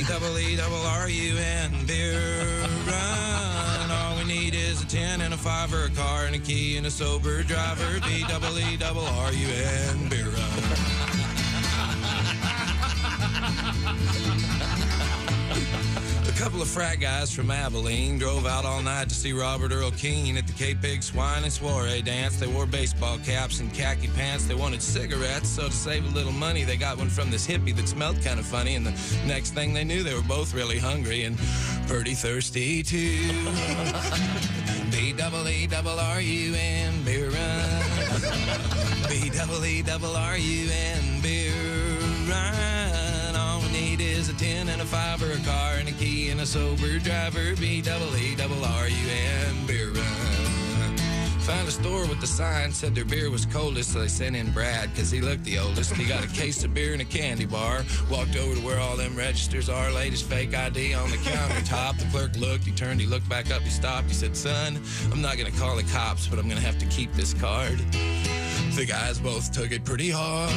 B-double-E-double-R-U-N, beer run. All we need is a 10 and a 5 or a car and a key and a sober driver. B-double-E-double-R-U-N, beer run. A couple of frat guys from Abilene drove out all night to see Robert Earl Keen at the K-Pig Swine and Soiree dance. They wore baseball caps and khaki pants. They wanted cigarettes, so to save a little money, they got one from this hippie that smelled kind of funny. And the next thing they knew, they were both really hungry and pretty thirsty, too. B-double-E-double-R-U-N, beer run. B-double-E-double-R-U-N, beer run. All we need is a 10 and a 5 or a car and a key and a sober driver. B-double-E-double-R-U-N, beer run. Found a store with the sign, said their beer was coldest, so they sent in Brad, because he looked the oldest. He got a case of beer and a candy bar, walked over to where all them registers are, laid his fake ID on the countertop. The clerk looked, he turned, he looked back up, he stopped, he said, "Son, I'm not going to call the cops, but I'm going to have to keep this card." The guys both took it pretty hard.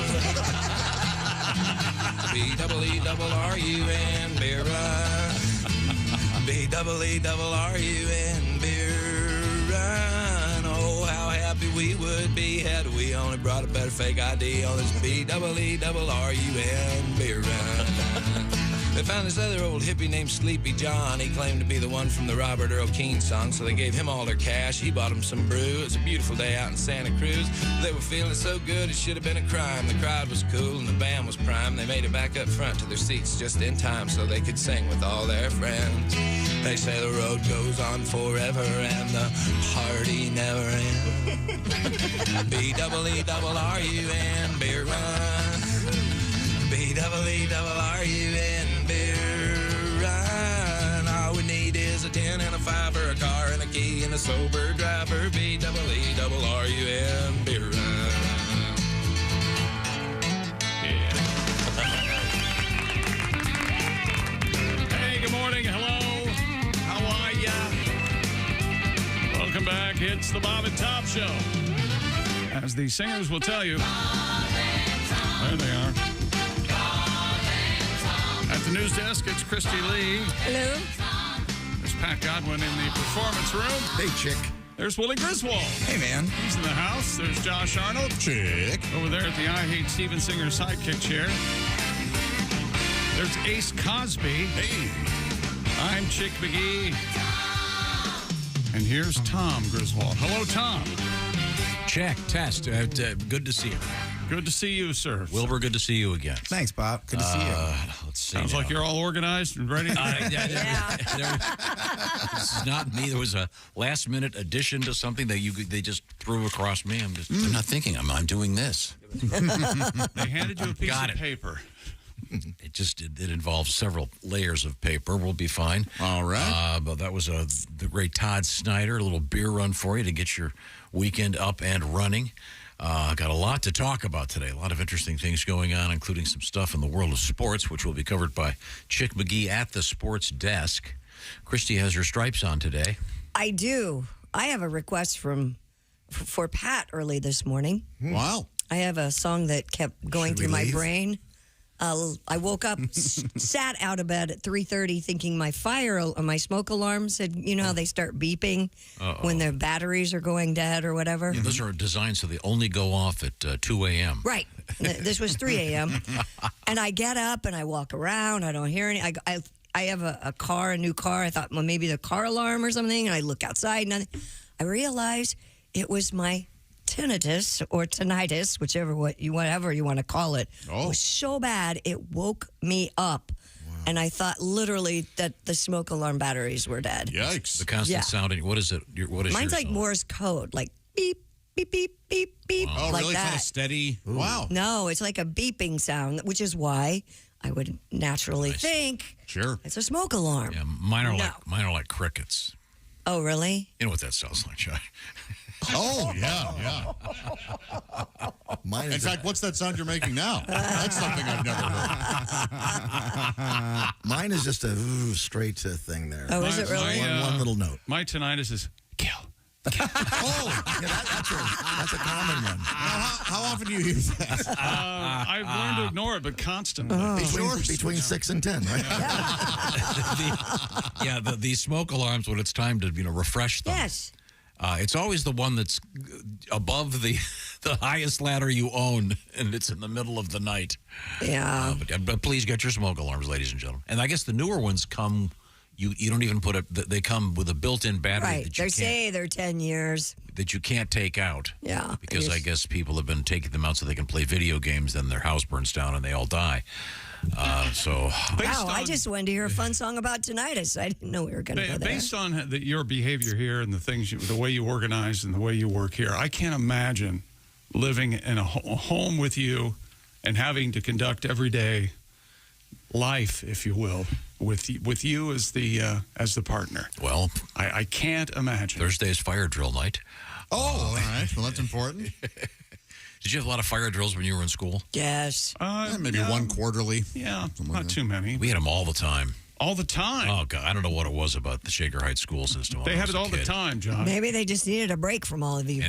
B-double-E-double-R-U-N, beer run. B-double-E-double-R-U-N, beer run. Oh, how happy we would be had we only brought a better fake ID on this B-double-E-double-R-U-N, beer run. They found this other old hippie named Sleepy John. He claimed to be the one from the Robert Earl Keen song, so they gave him all their cash. He bought them some brew. It was a beautiful day out in Santa Cruz. They were feeling so good it should have been a crime. The crowd was cool and the band was prime. They made it back up front to their seats just in time so they could sing with all their friends. They say the road goes on forever and the party never ends. B-double-E-double-R-U-N, beer run. B-double-E-double-R-U-N, beer run. All we need is a 10 and a 5 or a car and a key and a sober driver. B-double-E-double-R-U-N, beer run. Yeah. Hey, good morning. Hello. How are ya? Welcome back. It's the Bob and Tom Show. As the singers will tell you. There they are. At the news desk, it's Christy Lee. Hello. There's Pat Godwin in the performance room. Hey, chick. There's Willie Griswold. Hey, man. He's in the house. There's Josh Arnold. Chick. Over there at the I Hate Steven Singer sidekick chair. There's Ace Cosby. Hey. I'm Chick McGee. And here's Tom Griswold. Hello, Tom. Check. Test. Good to see you. Good to see you, sir. Wilbur, good to see you again. Thanks, Bob. Good to see you. Let's see. Sounds like you're all organized and ready. This is not me. There was a last-minute addition to something that they just threw across me. I'm not thinking. I'm doing this. They handed you a piece of paper. It involves several layers of paper. We'll be fine. All right. But that was the great Todd Snyder, a little beer run for you to get your weekend up and running. Got a lot to talk about today. A lot of interesting things going on, including some stuff in the world of sports, which will be covered by Chick McGee at the sports desk. Christy has her stripes on today. I do. I have a request for Pat early this morning. Wow. I have a song that kept going through my brain. I woke up, sat out of bed at 3:30 thinking my smoke alarm said, you know how they start beeping when their batteries are going dead or whatever? Yeah, those are designed so they only go off at 2 a.m. Right. This was 3 a.m. And I get up and I walk around. I don't hear any. I have a new car. I thought, well, maybe the car alarm or something. And I look outside and I realized it was my tinnitus or tinnitus, whatever you want to call it. It was so bad it woke me up. Wow. And I thought literally that the smoke alarm batteries were dead. Yikes. The constant sounding. What is it? What is Mine's your like song? Morse code, like beep, beep, beep, beep, beep. Oh, like really? that. Kind of steady? Ooh. Wow. No, it's like a beeping sound, which is why I would naturally think it's a smoke alarm. Yeah, mine are like crickets. Oh, really? You know what that sounds like, Josh? Oh, yeah. In fact, what's that sound you're making now? That's something I've never heard. Mine is just a straight thing there. Oh, is it really? One little note. My tinnitus is kill, Oh, That's a common one. how often do you use that? I've learned to ignore it, but constantly. Between 6 and 10, right? The smoke alarms when it's time to refresh them. Yes. It's always the one that's above the highest ladder you own, and it's in the middle of the night. Yeah. But please get your smoke alarms, ladies and gentlemen. And I guess the newer ones come. You don't even put they come with a built-in battery Right. that you They say they're 10 years. that you can't take out. Yeah. Because I guess people have been taking them out so they can play video games, then their house burns down and they all die. So Wow, I just wanted to hear a fun song about tinnitus. I didn't know we were going to go there. Based on your behavior here and the way you organize and the way you work here, I can't imagine living in a home with you and having to conduct everyday life, if you will, with you as the partner. well, I can't imagine. Thursday's fire drill night. Oh, all right. Well, that's important. Did you have a lot of fire drills when you were in school? Yes. Maybe one quarterly. Yeah, Something not like that. too many. We had them all the time. All the time. Oh God, I don't know what it was about the Shaker Heights school system. when They I had was it a all the kid. time, John. Maybe they just needed a break from all of you.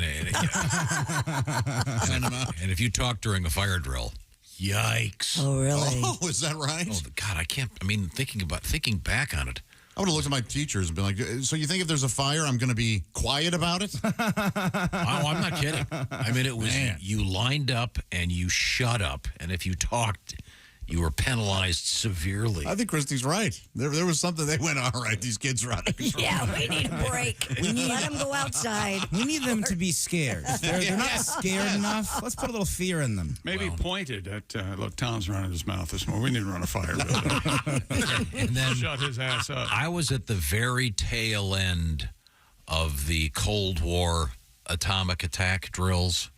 And if you talk during a fire drill, yikes! Oh, really? Oh, is that right? Oh God, I can't. I mean, thinking back on it. I would have looked at my teachers and been like, so you think if there's a fire, I'm going to be quiet about it? Oh, I'm not kidding. I mean, it was Man. you lined up and you shut up, and if you talked, you were penalized severely. I think Christy's right. There was something they went, all right, these kids are out of control. Yeah, we need a break. Let them go outside. We need them to be scared. They're not scared enough. Let's put a little fear in them. Maybe pointed at, look, Tom's running his mouth this morning. We need to run a fire drill. And then Shut his ass up. I was at the very tail end of the Cold War atomic attack drills.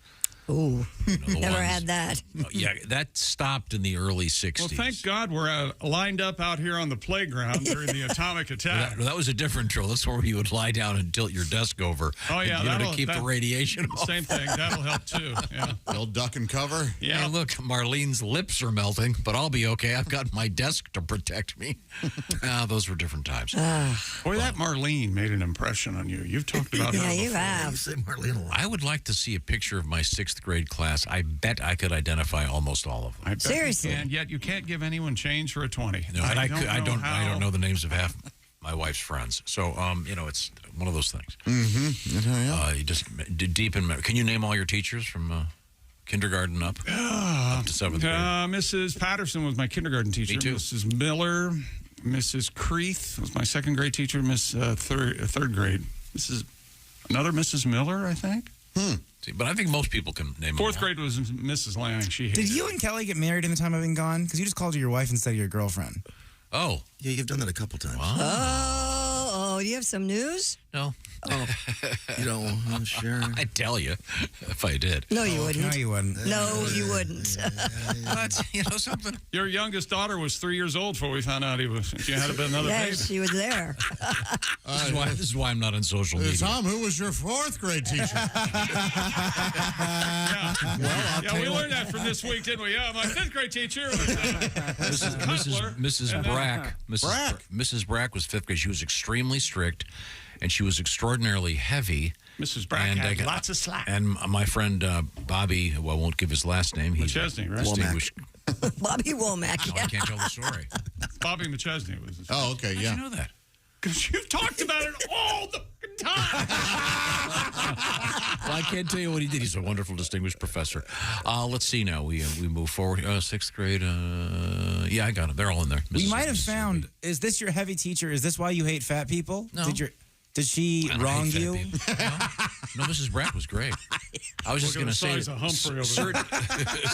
Ooh, The never ones- had that. Yeah, that stopped in the early 60s. Well, thank God we're lined up out here on the playground during the atomic attack. That was a different drill. That's where you would lie down and tilt your desk over. Oh, yeah, to that'll- keep the radiation off. Same thing. That'll help, too. Yeah. They'll duck and cover. Yeah. Hey, look, Marlene's lips are melting, but I'll be okay. I've got my desk to protect me. Those were different times. Boy, that Marlene made an impression on you. You've talked about her Yeah, you before. have. Say Marlene a lot. I would like to see a picture of my 6th grade class. I bet I could identify almost all of them. I bet Seriously. you can, yet you can't give anyone change for a 20. No, and I don't how. know the names of half my wife's friends. So, it's one of those things. Mm-hmm. You just deep in. Can you name all your teachers from kindergarten up to 7th grade? Mrs. Patterson was my kindergarten teacher. Me too. Mrs. Miller, Mrs. Creeth was my 2nd grade teacher. Miss third grade. Another Mrs. Miller, I think. See, but I think most people can name them 4th all. grade was Mrs. Lanning. She hated Did you and Kelly get married in the time I've been gone? Because you just called her your wife instead of your girlfriend. Oh, Yeah, you've done that a couple times. Oh, do you have some news? no. You know, I'm sure. I'd tell you if I did. No, you wouldn't. No, you wouldn't. No, you wouldn't. But, something. Your youngest daughter was 3 years old before we found out she had been another baby. Yes, she was there. This is why I'm not on social media. Tom, who was your 4th grade teacher? Yeah, we learned that from this week, didn't we? Yeah, my 5th grade teacher was Cutler. Mrs. And then- Brack. Mrs. Brack was 5th grade. She was extremely strict, and she was extraordinarily heavy. Mrs. Brack And had lots of slack. And my friend Bobby, who I won't give his last name. He's McChesney, right? distinguished. Bobby Womack. No, I can't tell the story. Bobby McChesney was his Oh, okay, How'd yeah. you know that? Because you've talked about it all the time. Well, I can't tell you what he did. He's a wonderful, distinguished professor. Let's see now. We move forward. 6th grade. Yeah, I got it. They're all in there. We Mrs. might have Mrs. found, is this your heavy teacher? Is this why you hate fat people? No. Did she I don't wrong hate fat you? people. No, Mrs. Brack was great. I was just Look going at to the say size of Humphrey over there.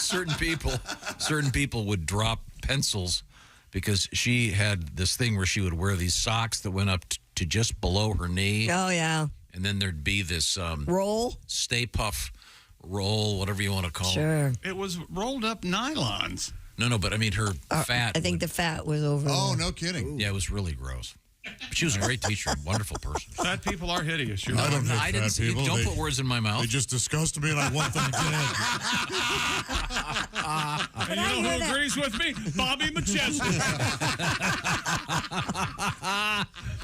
certain people would drop pencils because she had this thing where she would wear these socks that went up to just below her knee, Oh, yeah. and then there'd be this Roll? Stay Puff roll, whatever you want to call it. Sure. It was rolled up nylons. No, but I mean her fat. I think the fat was over. Oh, there. no kidding. Yeah, it was really gross. But she was a great teacher, wonderful person. Fat people are hideous. You're I right. don't hate I didn't fat say, people. don't They- put words in my mouth. They just disgust me, and I want them dead. And I you know hear who that? agrees with me? Bobby McChesney.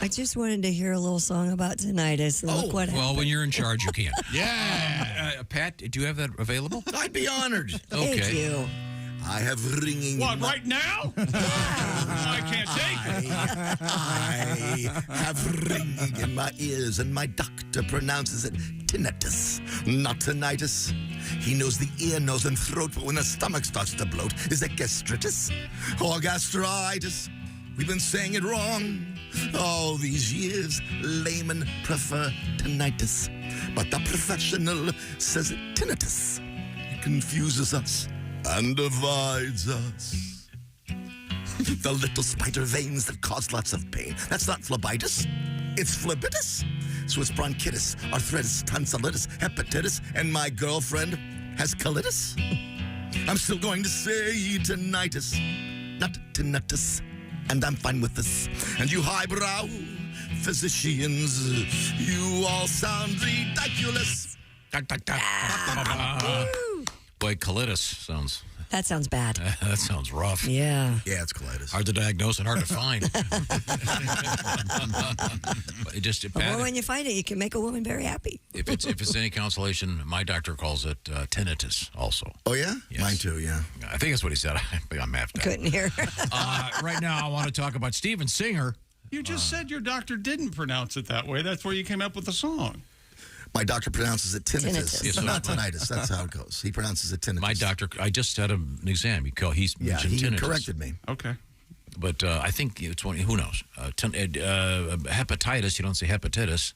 I just wanted to hear a little song about tinnitus. And look what Well, happened. when you're in charge, you can. Yeah. Pat, do you have that available? I'd be honored. Okay. Thank you. I have ringing. What, in my- right now? I can't take it. I have ringing in my ears, and my doctor pronounces it tinnitus, not tinnitus. He knows the ear, nose, and throat, but when the stomach starts to bloat, is it gastritis or gastritis? We've been saying it wrong all these years. Laymen prefer tinnitus, but the professional says it tinnitus. It confuses us and divides us. The little spider veins that cause lots of pain. That's not phlebitis. It's phlebitis. So it's bronchitis, arthritis, tonsillitis, hepatitis, and my girlfriend has colitis. I'm still going to say tinnitus, not tinnitus. And I'm fine with this. And you highbrow physicians, you all sound ridiculous. Boy, colitis sounds... That sounds bad. That sounds rough. Yeah. Yeah, it's colitis. Hard to diagnose and hard to find. But it just, Well, Pat, when you find it, you can make a woman very happy. if it's any consolation, my doctor calls it tinnitus also. Oh, yeah? Yes. Mine too, yeah. I think that's what he said. I'm half dead. Couldn't hear. Right now, I want to talk about Steven Singer. You just said your doctor didn't pronounce it that way. That's where you came up with the song. My doctor pronounces it tinnitus. Tinnitus. Yes, so not does mine. tinnitus. That's how it goes. He pronounces it tinnitus. My doctor, I just had an exam. He's Yeah, mentioned he tinnitus. corrected me. Okay. But I think it's one, who knows? Hepatitis, you don't say hepatitis.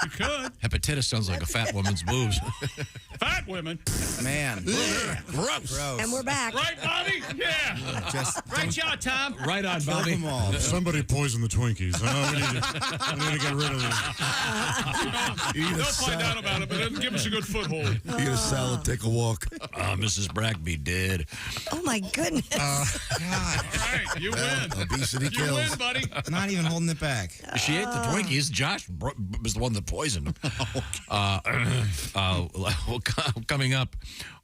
You could. Hepatitis sounds like a fat woman's boobs. Fat women. Man. Gross. And we're back. Right, Bobby? Yeah. Just Great job, Tom. Right on, kill Bobby. them all. Somebody poisoned the Twinkies. We need to get rid of these. They'll find out about it, but it'll give us a good foothold. Eat a salad, take a walk. Mrs. Brackby did. Oh, my goodness. God. All right, you win. Obesity You kills. win, buddy. Not even holding it back. She ate the Twinkies. Josh was the one that poisoned them. Coming up,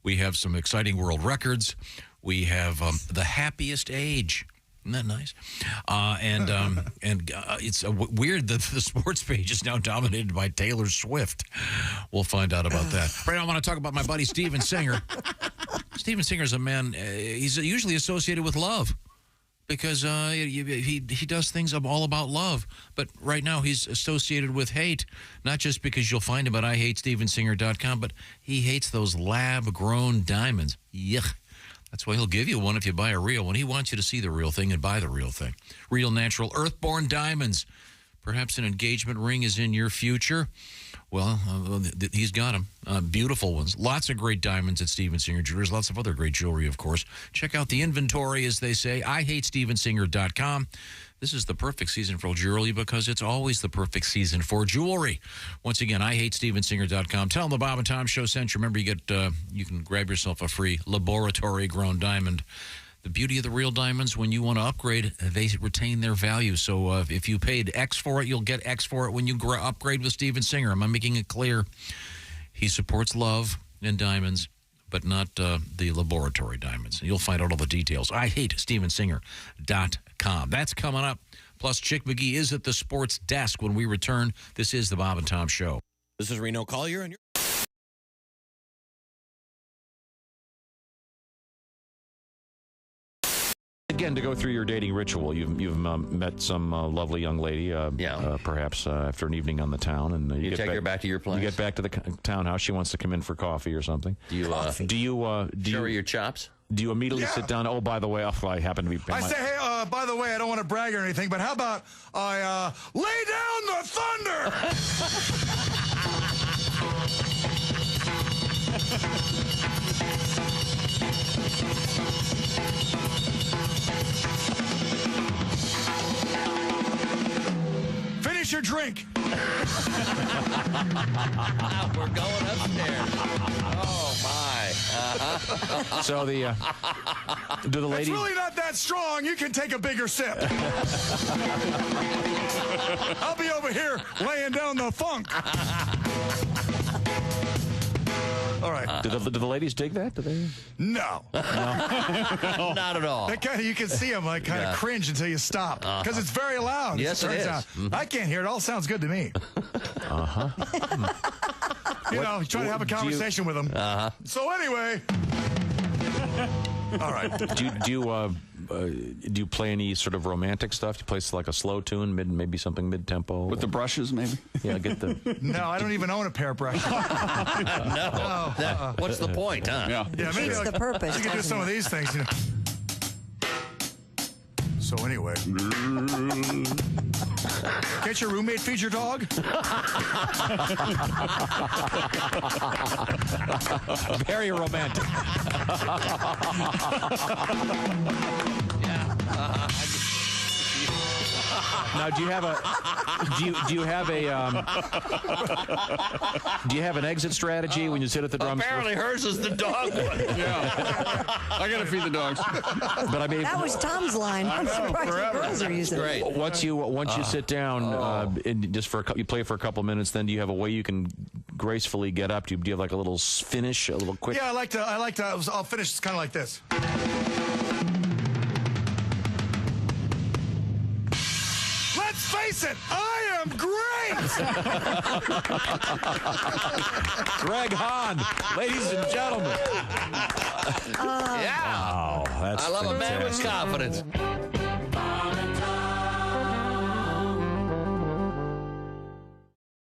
we have some exciting world records. We have the happiest age. Isn't that nice? It's weird that the sports page is now dominated by Taylor Swift. We'll find out about that. Right now, I want to talk about my buddy Steven Singer. Steven Singer is a man, he's usually associated with love because he does things all about love. But right now, he's associated with hate, not just because you'll find him at IHateStevenSinger.com, but he hates those lab-grown diamonds. Yuck. That's why he'll give you one if you buy a real one. He wants you to see the real thing and buy the real thing. Real, natural, earthborn diamonds. Perhaps an engagement ring is in your future. Well, he's got them. Beautiful ones. Lots of great diamonds at Steven Singer Jewelers. Lots of other great jewelry, of course. Check out the inventory, as they say. IHateStevenSinger.com. This is the perfect season for jewelry because it's always the perfect season for jewelry. Once again, IHateStevenSinger.com. Tell them the Bob and Tom Show sent you. Remember, you can grab yourself a free laboratory-grown diamond. The beauty of the real diamonds, when you want to upgrade, they retain their value. So if you paid X for it, you'll get X for it when you upgrade with Steven Singer. Am I making it clear? He supports love and diamonds, but not the laboratory diamonds. You'll find out all the details. IHateStevenSinger.com. That's coming up. Plus, Chick McGee is at the sports desk when we return. This is the Bob and Tom Show. This is Reno Collier, and you're... Again, to go through your dating ritual, you've met some lovely young lady, perhaps after an evening on the town, and You take her back to your place? You get back to the townhouse. She wants to come in for coffee or something. Do you show her your chops? Do you immediately sit down? Oh, by the way, I happen to be. I say, hey, by the way, I don't want to brag or anything, but how about I lay down the thunder? Finish your drink. We're going upstairs. Oh, my. So do the lady? It's really not that strong. You can take a bigger sip. I'll be over here laying down the funk. All right. Do the ladies dig that? Do they? No. Not at all. That kind of, you can see them like kind of cringe until you stop because it's very loud. Yes, it is. I can't hear it. All sounds good to me. You know, trying to have a conversation with them. So anyway. All right. Do you play any sort of romantic stuff? Do you play like a slow tune, maybe something mid-tempo? With the brushes, maybe? Yeah, get the... No, I don't even own a pair of brushes. No. What's the point, huh? Yeah, maybe It's the purpose. You can do some of these things, you know. So anyway. Can't your roommate feed your dog? Very romantic. Now, do you have an exit strategy when you sit at the drums? Apparently, hers is the dog one. Yeah. I got to feed the dogs. But I mean, That was Tom's line. I'm surprised the girls are using it. Great. once you sit down, and just you play for a couple minutes, then do you have a way you can gracefully get up? Do you have like a little finish, a little quick? Yeah, I like to. I'll finish kind of like this. Let's face it, I am great. Greg Hahn, ladies and gentlemen. Yeah. Wow, that's I love a man with confidence.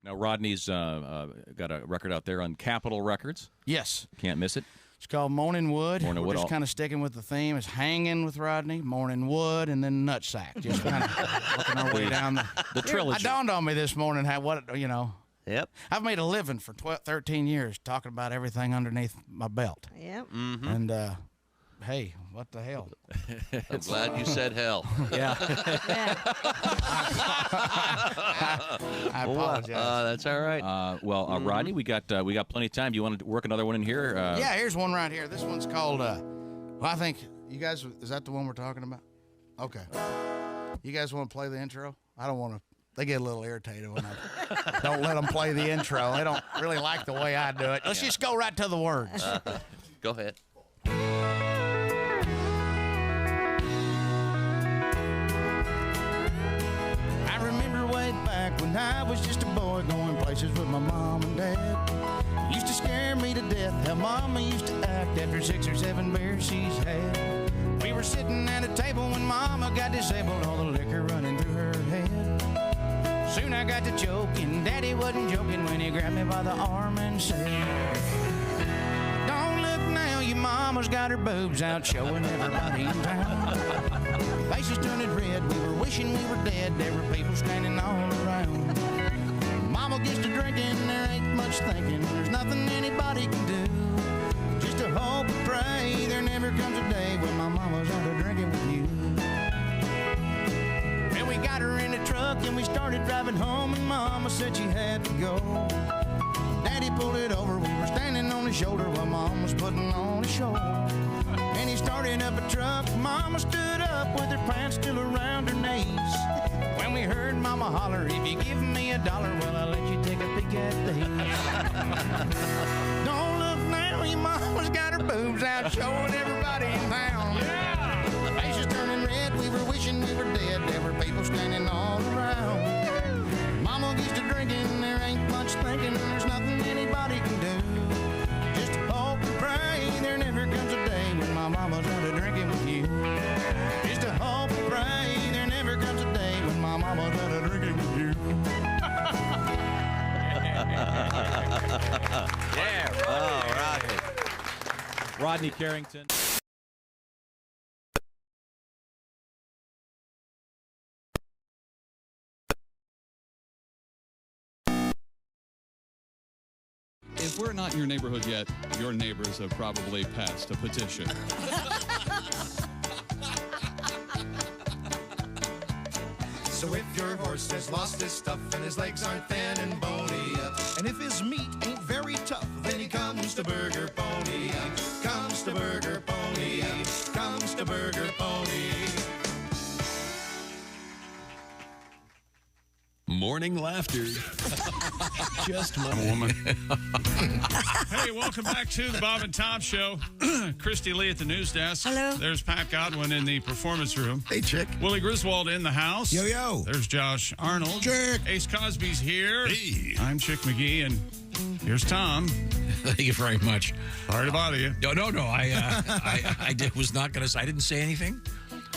Now, Rodney's got a record out there on Capitol Records. Yes. Can't miss it. It's called Morning Wood. Morning We're Wood. just kind of sticking with the theme. It's Hanging with Rodney, Morning Wood, and then Nutsack. Just kind of working our way down the trilogy. It dawned on me this morning Yep. I've made a living for 13 years talking about everything underneath my belt. Yep. And, hey, what the hell? I'm glad you said hell. Yeah. I apologize. That's all right. Rodney, we got plenty of time. Do you want to work another one in here? Yeah, here's one right here. This one's called, I think, you guys, is that the one we're talking about? Okay. You guys want to play the intro? I don't want to. They get a little irritated when I don't let them play the intro. They don't really like the way I do it. Let's just go right to the words. Go ahead. I remember way back when I was just a boy going places with my mom and dad. It used to scare me to death how Mama used to act after 6 or 7 beers she's had. We were sitting at a table when Mama got disabled, all the liquor running through her head. Soon I got to choking, Daddy wasn't joking when he grabbed me by the arm and said, "Don't look now, your mama's got her boobs out showing everybody in town." Faces turning red, we were wishing we were dead, there were people standing all around. Mama gets to drinking, there ain't much thinking, there's nothing anybody can do. Just to hope and pray there never comes a day when my mama's out of drinking with you. Well, we got her in the truck and we started driving home, and Mama said she had to go. Daddy pulled it over, we were standing on his shoulder while Mom was putting on a show. And he started up a truck, Mama stood up with her pants still around her knees. When we heard Mama holler, "If you give me $1, well, I'll let you take a peek at these." Don't look now, your mama's got her boobs out showing everybody in town. Yeah. Faces turning red, we were wishing we were dead, there were people standing all around. Mama gets to drinking, there ain't much thinking, there's nothing anybody can do. Just hope and pray there never comes a day when my mama's out of drinking with you. Just to hope and pray there never comes a day when my mama's out of drinking with you. Yeah. Oh, Rodney. Rodney Carrington. If we're not in your neighborhood yet, your neighbors have probably passed a petition. So if your horse has lost his stuff and his legs aren't thin and bony, and if his meat ain't very tough, then he comes to Burger Pony. Comes to Burger Pony. Comes to Burger Pony. morning laughter. Just my woman. Hey, welcome back to the Bob and Tom Show. Christy Lee at the news desk. Hello. There's Pat Godwin in the performance room. Hey, Chick. Willie Griswold in the house. Yo, yo. There's Josh Arnold. Chick. Ace Cosby's here. Hey. I'm Chick McGee, and here's Tom. Thank you very much. Sorry to bother you. No. I was not going to. I didn't say anything.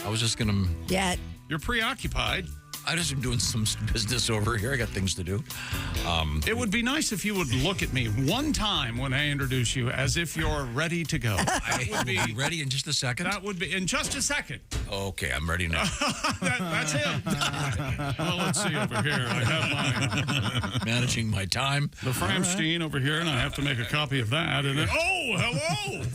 I was just going to. Yeah. You're preoccupied. I just am doing some business over here. I got things to do. It would be nice if you would look at me one time when I introduce you as if you're ready to go. I would be ready in just a second. That would be in just a second. Okay, I'm ready now. That's him. Well, let's see over here. I have managing my time. The Framstein over here, and I have to make a copy of that. And then, hello.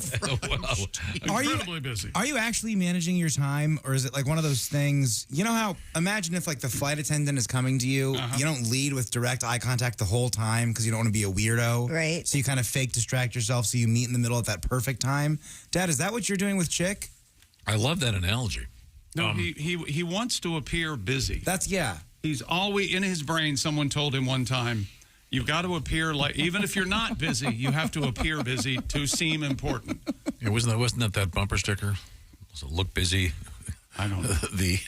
Incredibly busy. Are you actually managing your time, or is it like one of those things? You know how? Imagine if like the flight attendant is coming to you. You don't lead with direct eye contact the whole time because you don't want to be a weirdo. Right. So you kind of fake distract yourself so you meet in the middle at that perfect time. Dad, is that what you're doing with Chick? I love that analogy. No, he wants to appear busy. Yeah. He's always in his brain. Someone told him one time, you've got to appear like, even if you're not busy, you have to appear busy to seem important. Yeah, wasn't that bumper sticker? Was it look busy? I don't know. The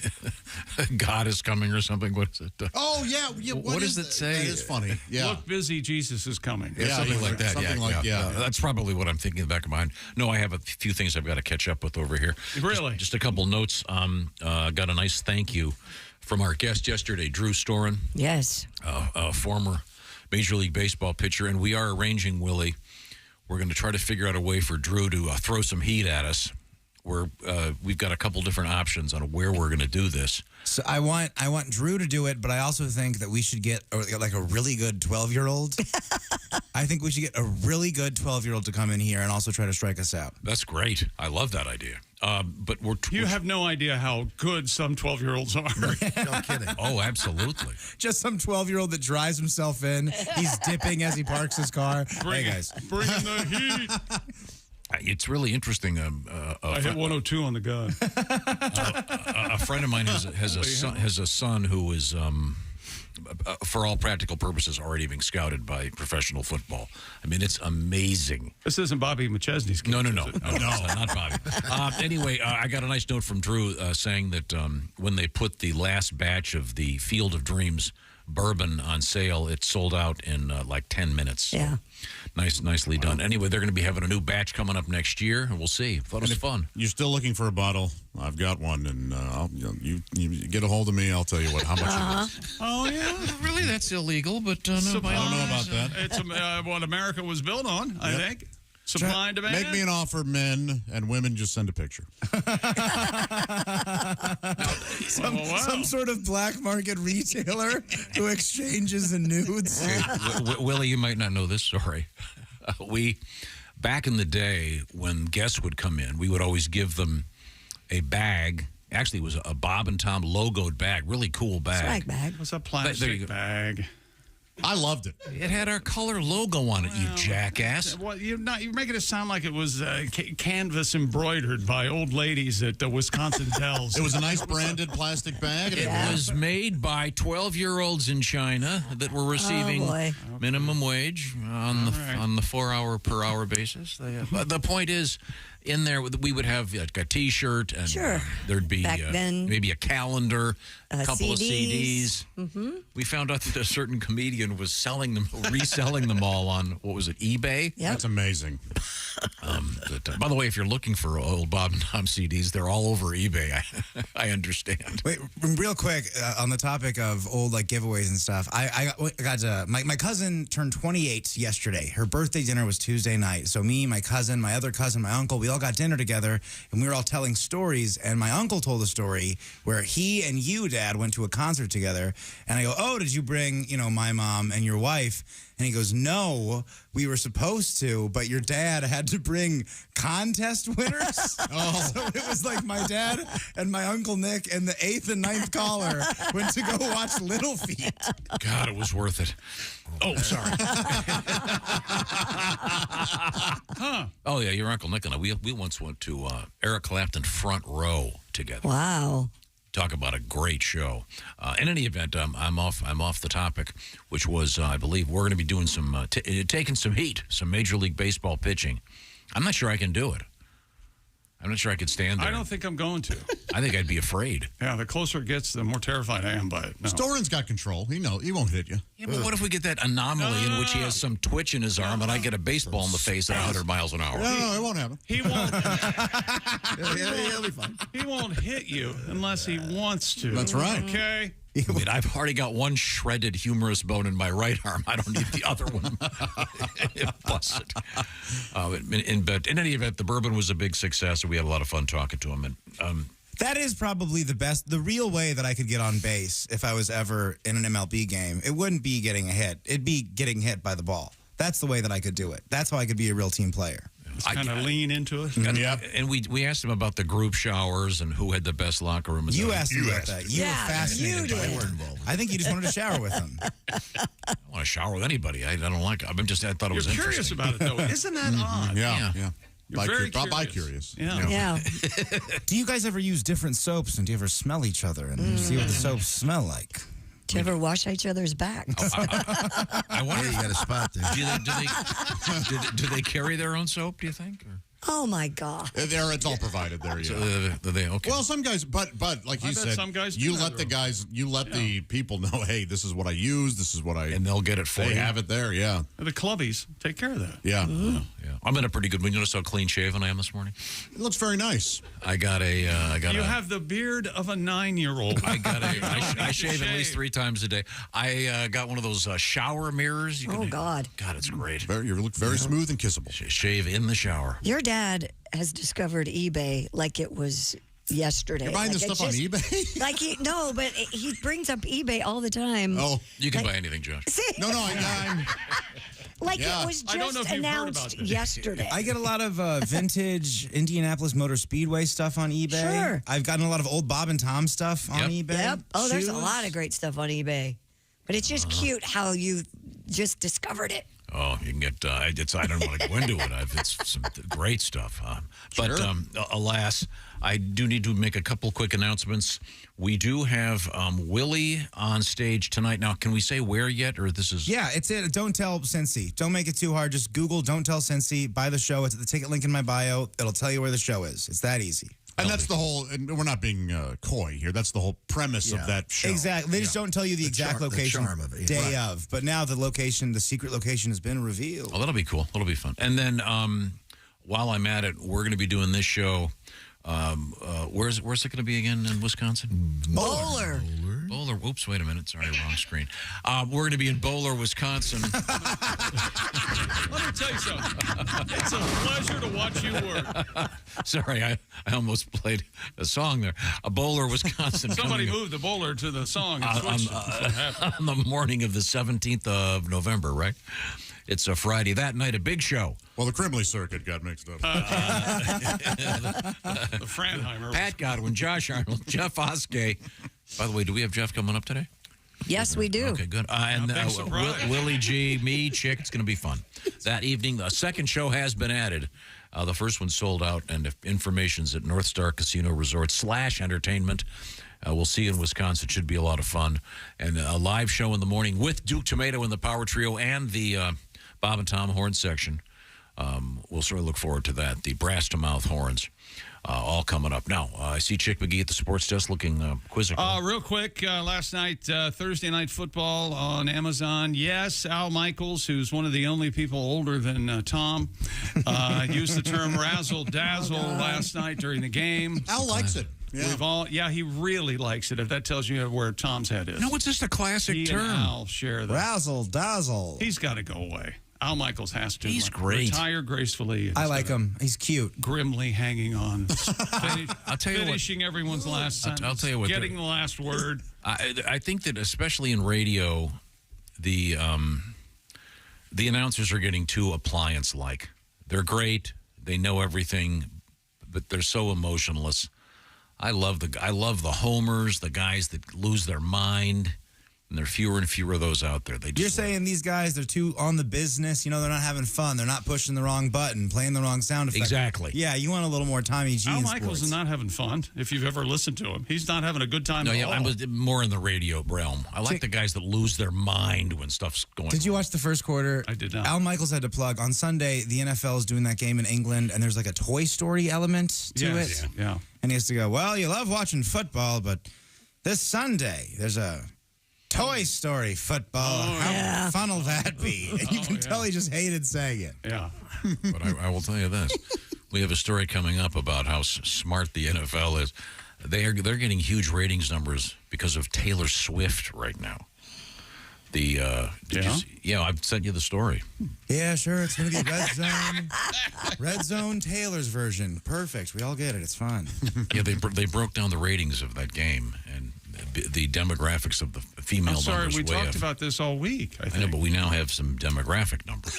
God is coming or something. What is it? Oh, yeah. What does it say? That is funny. Yeah. Look busy, Jesus is coming. Yeah, something like that. Something Yeah. That's probably what I'm thinking in the back of my mind. No, I have a few things I've got to catch up with over here. Really? Just a couple notes. Got a nice thank you from our guest yesterday, Drew Storen. Yes. A former Major League Baseball pitcher. And we are arranging, Willie, we're going to try to figure out a way for Drew to throw some heat at us. We've got a couple different options on where we're going to do this. So I want Drew to do it, but I also think that we should get like a really good 12-year-old. I think we should get a really good 12-year-old to come in here and also try to strike us out. That's great. I love that idea. But you have no idea how good some 12-year-olds are. No kidding. Oh, absolutely. Just some 12-year-old that drives himself in. He's dipping as he parks his car. Hey, guys. Bring in the heat. It's really interesting. I hit 102 on the gun. A friend of mine has a son who is, for all practical purposes, already being scouted by professional football. I mean, it's amazing. This isn't Bobby McChesney's kid. No, not Bobby. Anyway, I got a nice note from Drew saying that when they put the last batch of the Field of Dreams bourbon on sale, it sold out in like 10 minutes. Yeah. Nicely done. Anyway, they're going to be having a new batch coming up next year, and we'll see. Thought it was fun. You're still looking for a bottle? I've got one, and you get a hold of me. I'll tell you how much it is. Oh yeah, really? That's illegal, but no, I don't know about that. It's what America was built on, I think. Supply and demand. Make me an offer, men and women. Just send a picture. Some sort of black market retailer who exchanges the nudes. Willie, you might not know this story. Back in the day when guests would come in, we would always give them a bag. Actually, it was a Bob and Tom logoed bag, really cool bag. Swag bag. What's a plastic bag? I loved it. It had our color logo on it, you jackass. Well, you're making it sound like it was canvas embroidered by old ladies at the Wisconsin Dells. It was a nice branded plastic bag. It was made by 12-year-olds in China that were receiving minimum wage on the 4-hour per hour basis. The point is, in there, we would have like a T-shirt, and there'd be maybe a calendar, a couple of CDs. Mm-hmm. We found out that a certain comedian was selling them, reselling them all on, what was it, eBay? Yep. That's amazing. By the way, if you're looking for old Bob and Tom CDs, they're all over eBay. I understand. Wait, real quick, on the topic of old like giveaways and stuff, I got my cousin turned 28 yesterday. Her birthday dinner was Tuesday night. So me, my cousin, my other cousin, my uncle, we all got dinner together, and we were all telling stories, and my uncle told a story where he and you, Dad, went to a concert together, and I go, oh, did you bring, my mom and your wife? And he goes, no, we were supposed to, but your dad had to bring contest winners. So it was like my dad and my Uncle Nick and the 8th and 9th caller went to go watch Little Feat. God, it was worth it. Oh, sorry. Oh, yeah, your Uncle Nick and I, we once went to Eric Clapton Front Row together. Wow. Talk about a great show. In any event, I'm off the topic, which was I believe we're going to be doing some taking some heat, some Major League Baseball pitching. I'm not sure I can do it. I'm not sure I could stand there. I don't think I'm going to. I think I'd be afraid. Yeah, the closer it gets, the more terrified I am by it. No. Storen's got control. He won't hit you. Yeah, but what if we get that anomaly in which he has some twitch in his arm and I get a baseball in the face at 100 miles an hour? No, it won't happen. He won't. He'll be fine. He won't hit you unless he wants to. That's right. Okay. I mean, I've already got one shredded humorous bone in my right arm. I don't need the other one. Busted. But in any event, the bourbon was a big success, and we had a lot of fun talking to him. And that is probably the real way that I could get on base if I was ever in an MLB game. It wouldn't be getting a hit. It'd be getting hit by the ball. That's the way that I could do it. That's how I could be a real team player. Just kind of lean into it. And we asked him about the group showers and who had the best locker room. You asked him about that. You were fascinated by it. I think you just wanted to shower with him. I don't want to shower with anybody. I don't like it. I thought it was You're curious about it, though. Isn't that odd? Yeah. You're very curious. Yeah. Do you guys ever use different soaps, and do you ever smell each other and see what the soaps smell like? Do you ever wash each other's back? I wonder. You got a spot there. Do they carry their own soap, do you think? Or? Oh, my God. It's all provided there, yeah. So, okay. Well, some guys, but like you said, some guys you let the people know, hey, this is what I use, this is what I... And they'll get it for you. They have it there, yeah. The clubbies take care of that. Yeah. Yeah. I'm in a pretty good... You notice how clean shaven I am this morning? It looks very nice. I got a... You have the beard of a 9-year-old. I shave at least 3 times a day. I got one of those shower mirrors. God. God, it's great. You look very smooth and kissable. Shave in the shower. Your dad has discovered eBay like it was yesterday. You're buying this stuff on eBay? Like but he brings up eBay all the time. Oh, you can buy anything, Josh. No, I'm... Like it was just announced yesterday. I get a lot of vintage Indianapolis Motor Speedway stuff on eBay. Sure. I've gotten a lot of old Bob and Tom stuff on eBay. Yep. Oh, there's a lot of great stuff on eBay. But it's just cute how you just discovered it. Oh, you can get, I don't want to go into it. It's some great stuff. But alas, I do need to make a couple quick announcements. We do have Willie on stage tonight. Now, can we say where yet, or this is... Yeah, it's it. Don't Tell Cincy. Don't make it too hard. Just Google Don't Tell Cincy. Buy the show. It's at the ticket link in my bio. It'll tell you where the show is. It's that easy. And that's the whole, and we're not being coy here, that's the whole premise of that show. Exactly. They just don't tell you the exact location the charm of it, day of. But now the secret location has been revealed. Oh, that'll be cool. That'll be fun. And then while I'm at it, we're going to be doing this show. Where's it going to be again in Wisconsin? Bowler. Oops, wait a minute. Sorry, wrong screen. We're going to be in Bowler, Wisconsin. Let me tell you something. It's a pleasure to watch you work. Sorry, I almost played a song there. Bowler, Wisconsin. Somebody moved the bowler to the song and switched it. On the morning of the 17th of November, right? It's a Friday. That night, a big show. Well, the Crimley circuit got mixed up. The Franheimer. Pat Godwin, Josh Arnold, Jeff Oskay. By the way, do we have Jeff coming up today? Yes, we do. Okay, good. And Willie G, me, Chick. It's going to be fun. That evening, the second show has been added. The first one sold out, and information's at North Star Casino Resort /entertainment. We'll see you in Wisconsin. It should be a lot of fun. And a live show in the morning with Duke Tomato and the Power Trio and the Bob and Tom horn section. We'll sort of look forward to that. The brass to mouth horns. All coming up. Now, I see Chick McGee at the sports desk looking quizzical. Real quick, last night, Thursday Night Football on Amazon. Yes, Al Michaels, who's one of the only people older than Tom, used the term razzle-dazzle last night during the game. Al likes it. Yeah. He really likes it, if that tells you where Tom's head is. No, it's just a classic term. And Al share that. Razzle-dazzle. He's got to go away. Al Michaels has to. He's great. Retire gracefully. I like him. He's cute. Grimly hanging on. I'll tell you finishing everyone's last sentence. I'll tell you what. Getting the last word. I think that especially in radio, the announcers are getting too appliance-like. They're great. They know everything, but they're so emotionless. I love the homers, the guys that lose their mind. And there are fewer and fewer of those out there. You're saying these guys, they're too on the business. You know, they're not having fun. They're not pushing the wrong button, playing the wrong sound effect. Exactly. Yeah, you want a little more Tommy G Al in Michaels sports. is not having fun. If you've ever listened to him, he's not having a good time No, at yeah, all. I was more in the radio realm. I like the guys that lose their mind when stuff's going on. Did you watch the first quarter? I did not. Al Michaels had to plug. On Sunday, the NFL is doing that game in England, and there's like a Toy Story element to Yes, it. yeah. And he has to go, well, you love watching football, but this Sunday, there's a Toy Story football. How fun will that be? And you can tell he just hated saying it. Yeah. But I will tell you this. We have a story coming up about how smart the NFL is. They're getting huge ratings numbers because of Taylor Swift right now. I've sent you the story. Yeah, sure. It's going to be Red Zone. Red Zone Taylor's version. Perfect. We all get it. It's fun. Yeah, they broke down the ratings of that game and the demographics of the female I'm sorry, numbers. we way talked up. about this all week. I know, but we now have some demographic numbers.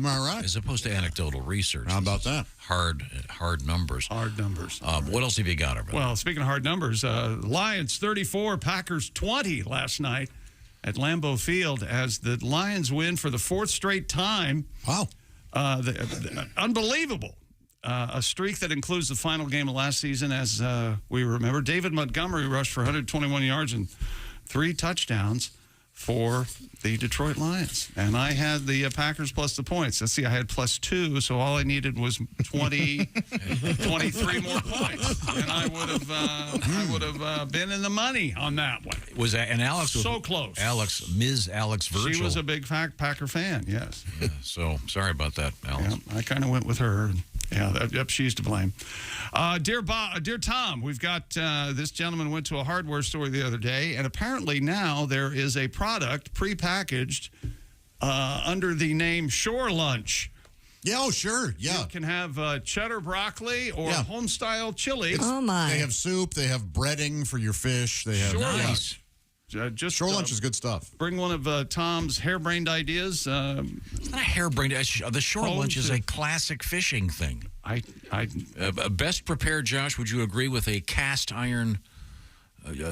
All right. As opposed to anecdotal research. How about that? Hard numbers. Hard numbers. What else have you got over there? Well, speaking of hard numbers, Lions 34, Packers 20 last night at Lambeau Field as the Lions win for the fourth straight time. Wow. Unbelievable. A streak that includes the final game of last season, as we remember. David Montgomery rushed for 121 yards and 3 touchdowns for the Detroit Lions. And I had the Packers plus the points. Let's see, I had plus 2, so all I needed was 23 more points. And I would have been in the money on that one. Was that, and Alex was so close. Ms. Alex Virgil. She was a big Packer fan, yes. Yeah, so sorry about that, Alex. Yeah, I kind of went with her. Yeah, yep, she's to blame. Dear Tom, we've got this gentleman went to a hardware store the other day, and apparently now there is a product prepackaged under the name Shore Lunch. Yeah, oh, sure. Yeah. You can have cheddar broccoli or home-style chili. They have soup. They have breading for your fish. They have Shore Lunch. Shore Lunch is good stuff. Bring one of Tom's harebrained ideas. It's not a harebrained. The Shore Lunch is a classic fishing thing. Best prepared, Josh, would you agree with a cast iron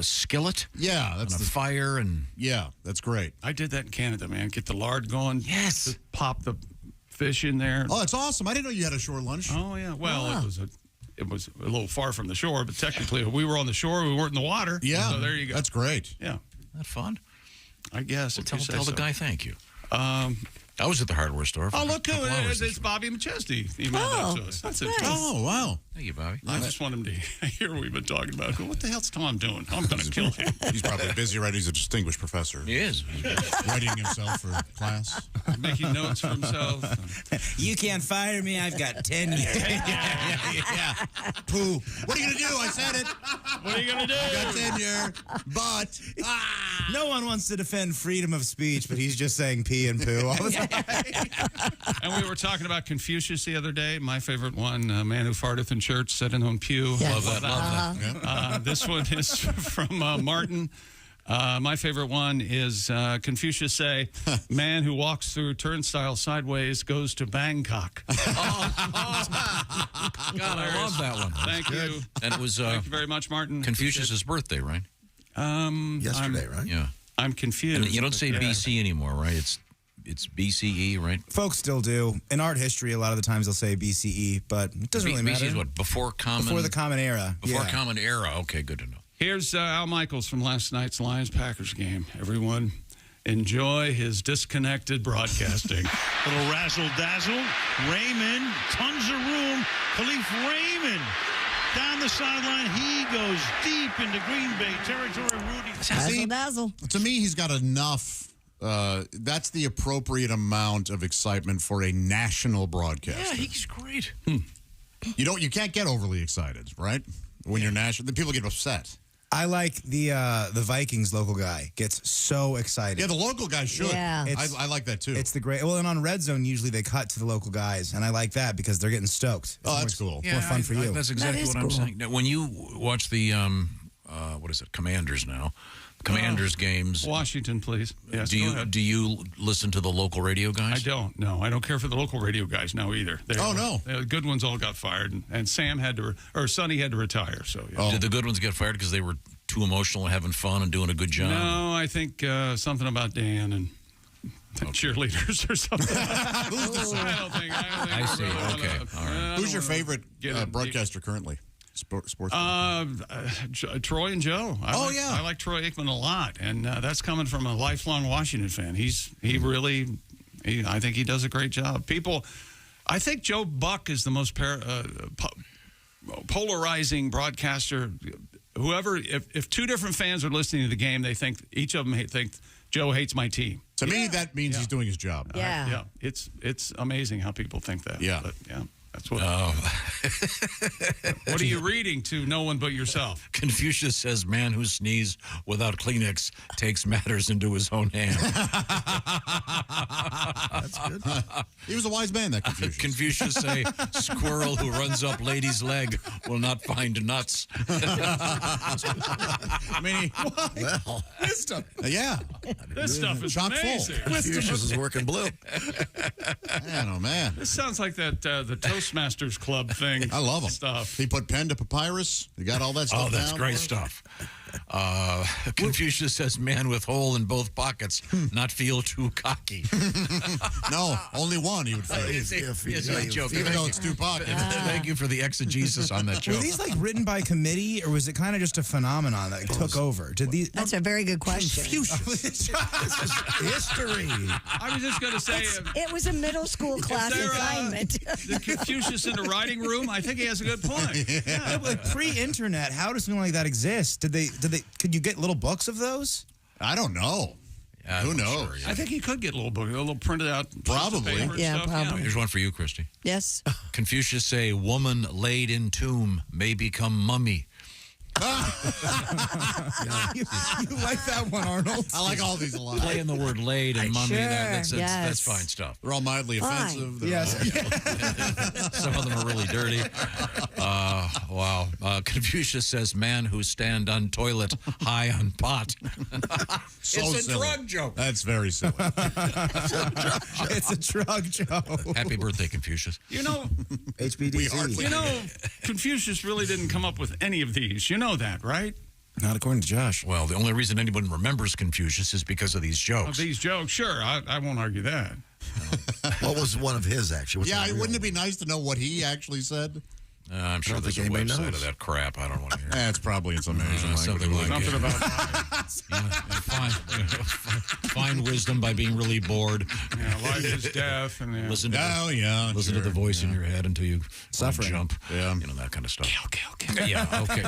skillet? Yeah. That's on a fire. And yeah, that's great. I did that in Canada, man. Get the lard going. Yes. Just pop the fish in there. Oh, that's awesome. I didn't know you had a Shore Lunch. Oh, yeah. Well, it was a little far from the shore, but technically we were on the shore. We weren't in the water. Yeah. So there you go. That's great. Yeah. That fun? I guess. Well, tell the guy thank you. I was at the hardware store. For look who it is. It's Bobby McChesney. Emailed that to us. That's nice. it. Oh, wow. Thank you, Bobby. I just want him to hear what we've been talking about. What the hell's Tom doing? I'm going to kill him. He's probably busy, right? He's a distinguished professor. He is. Writing himself for class. Making notes for himself. You can't fire me. I've got tenure. Yeah. Pooh. What are you going to do? I said it. What are you going to do? I got tenure. But. No one wants to defend freedom of speech, but he's just saying pee and poo all the time. And we were talking about Confucius the other day. My favorite one, a man who farteth in church, sat in on pew. Yes. Love that. This one is from Martin. My favorite one is Confucius say, man who walks through turnstile sideways goes to Bangkok. God, I love that one. Thank you. And it was Thank you very much, Martin. Confucius' birthday, right? Yesterday, right? Yeah. I'm confused. And you don't say BC anymore, right? It's BCE, right? Folks still do. In art history, a lot of the times they'll say BCE, but it doesn't really matter. BCE is what? Before the Common Era. Before Common Era. Okay, good to know. Here's Al Michaels from last night's Lions-Packers game. Everyone, enjoy his disconnected broadcasting. Little razzle-dazzle. Raymond, tons of room. Khalif Raymond down the sideline. He goes deep into Green Bay territory. Rudy. Razzle-dazzle. To me, he's got enough. That's the appropriate amount of excitement for a national broadcast. Yeah, he's great. You can't get overly excited, right? When you're national, the people get upset. I like the Vikings local guy gets so excited. Yeah, the local guy should. Yeah. I like that too. It's the great. Well, and on Red Zone usually they cut to the local guys, and I like that because they're getting stoked. Oh, that's cool. More fun for you. That's exactly what I'm saying. Now, when you watch the what is it, Commanders now? Commanders games. Washington, please. Yes, do you listen to the local radio guys? I don't. No, I don't care for the local radio guys now either. No. The good ones all got fired, and Sam had to, or Sonny had to retire. So yeah. Did the good ones get fired because they were too emotional and having fun and doing a good job? No, I think something about Dan and cheerleaders or something. I don't think I see. Okay. All right. Who's your favorite broadcaster currently? Sports. Troy and Joe. I like Troy Aikman a lot, and that's coming from a lifelong Washington fan. I think he does a great job. I think Joe Buck is the most polarizing broadcaster. Whoever, if two different fans are listening to the game, they think each of them think Joe hates my team. To me, that means he's doing his job. Yeah. It's amazing how people think that. Yeah. But, that's what. What are you reading to no one but yourself? Confucius says, "Man who sneezes without Kleenex takes matters into his own hand." That's good. He was a wise man, that Confucius. Confucius say, "Squirrel who runs up lady's leg will not find nuts." I mean, wisdom. Yeah. This stuff is chock amazing. full. Confucius is working blue. Man, oh man. This sounds like that the Toastmasters Club thing. I love him. Stuff. He put pen to papyrus. He got all that stuff. Oh, that's down. great stuff. Confucius says, "Man with hole in both pockets, not feel too cocky." No, only one he would feel. It's a joke. Even though it's two pockets. Thank you for the exegesis on that joke. Were these like written by committee, or was it kind of just a phenomenon that took over? That's a very good question. Confucius. History. I was just going to say, It was a middle school class assignment. the Confucius in the writing room. I think he has a good point. Yeah, like pre-internet, how does something like that exist? Could you get little books of those? I don't know. Who knows? Sure, I think he could get a little printed out. Probably. Probably. Here's one for you, Christy. Yes. Confucius say, "Woman laid in tomb may become mummy." You like that one, Arnold? I like all these a lot. Playing the word laid and mummy, Sure, that's yes. fine stuff. They're all mildly Fine. offensive. They're Yes. Some of them are really dirty. Wow. Confucius says, "Man who stand on toilet, high on pot." So It's a silly. drug joke. That's very silly. It's a drug joke. Happy birthday, Confucius. HBDC. Confucius really didn't come up with any of these. You know that, right? Not according to Josh. Well, the only reason anyone remembers Confucius is because of these jokes. These jokes, sure. I won't argue that. What was one of his, actually? Wouldn't it be nice to know what he actually said? I'm sure there's a website of that crap. I don't want to hear it. It's probably in some Asian language. Something like Something about find wisdom by being really bored. Life is death. And Listen to listen to the voice in your head until you Suffering. jump. Yeah. That kind of stuff. Kill. Yeah, okay.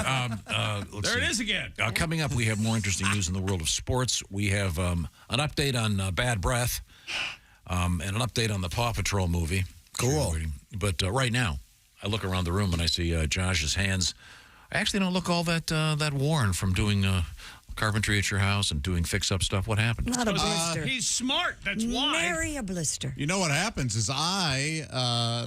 Let's There it see. is again. Coming up, we have more interesting news in the world of sports. We have an update on Bad Breath and an update on the Paw Patrol movie. Cool. But right now, I look around the room and I see Josh's hands. I actually don't look all that worn from doing carpentry at your house and doing fix-up stuff. What happened? Not a blister. He's smart. That's why. Nary a blister. You know what happens is I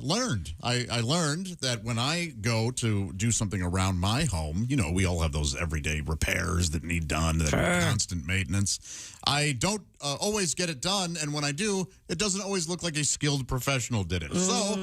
learned that when I go to do something around my home, we all have those everyday repairs that need done, that are constant maintenance. I don't always get it done, and when I do, it doesn't always look like a skilled professional did it. So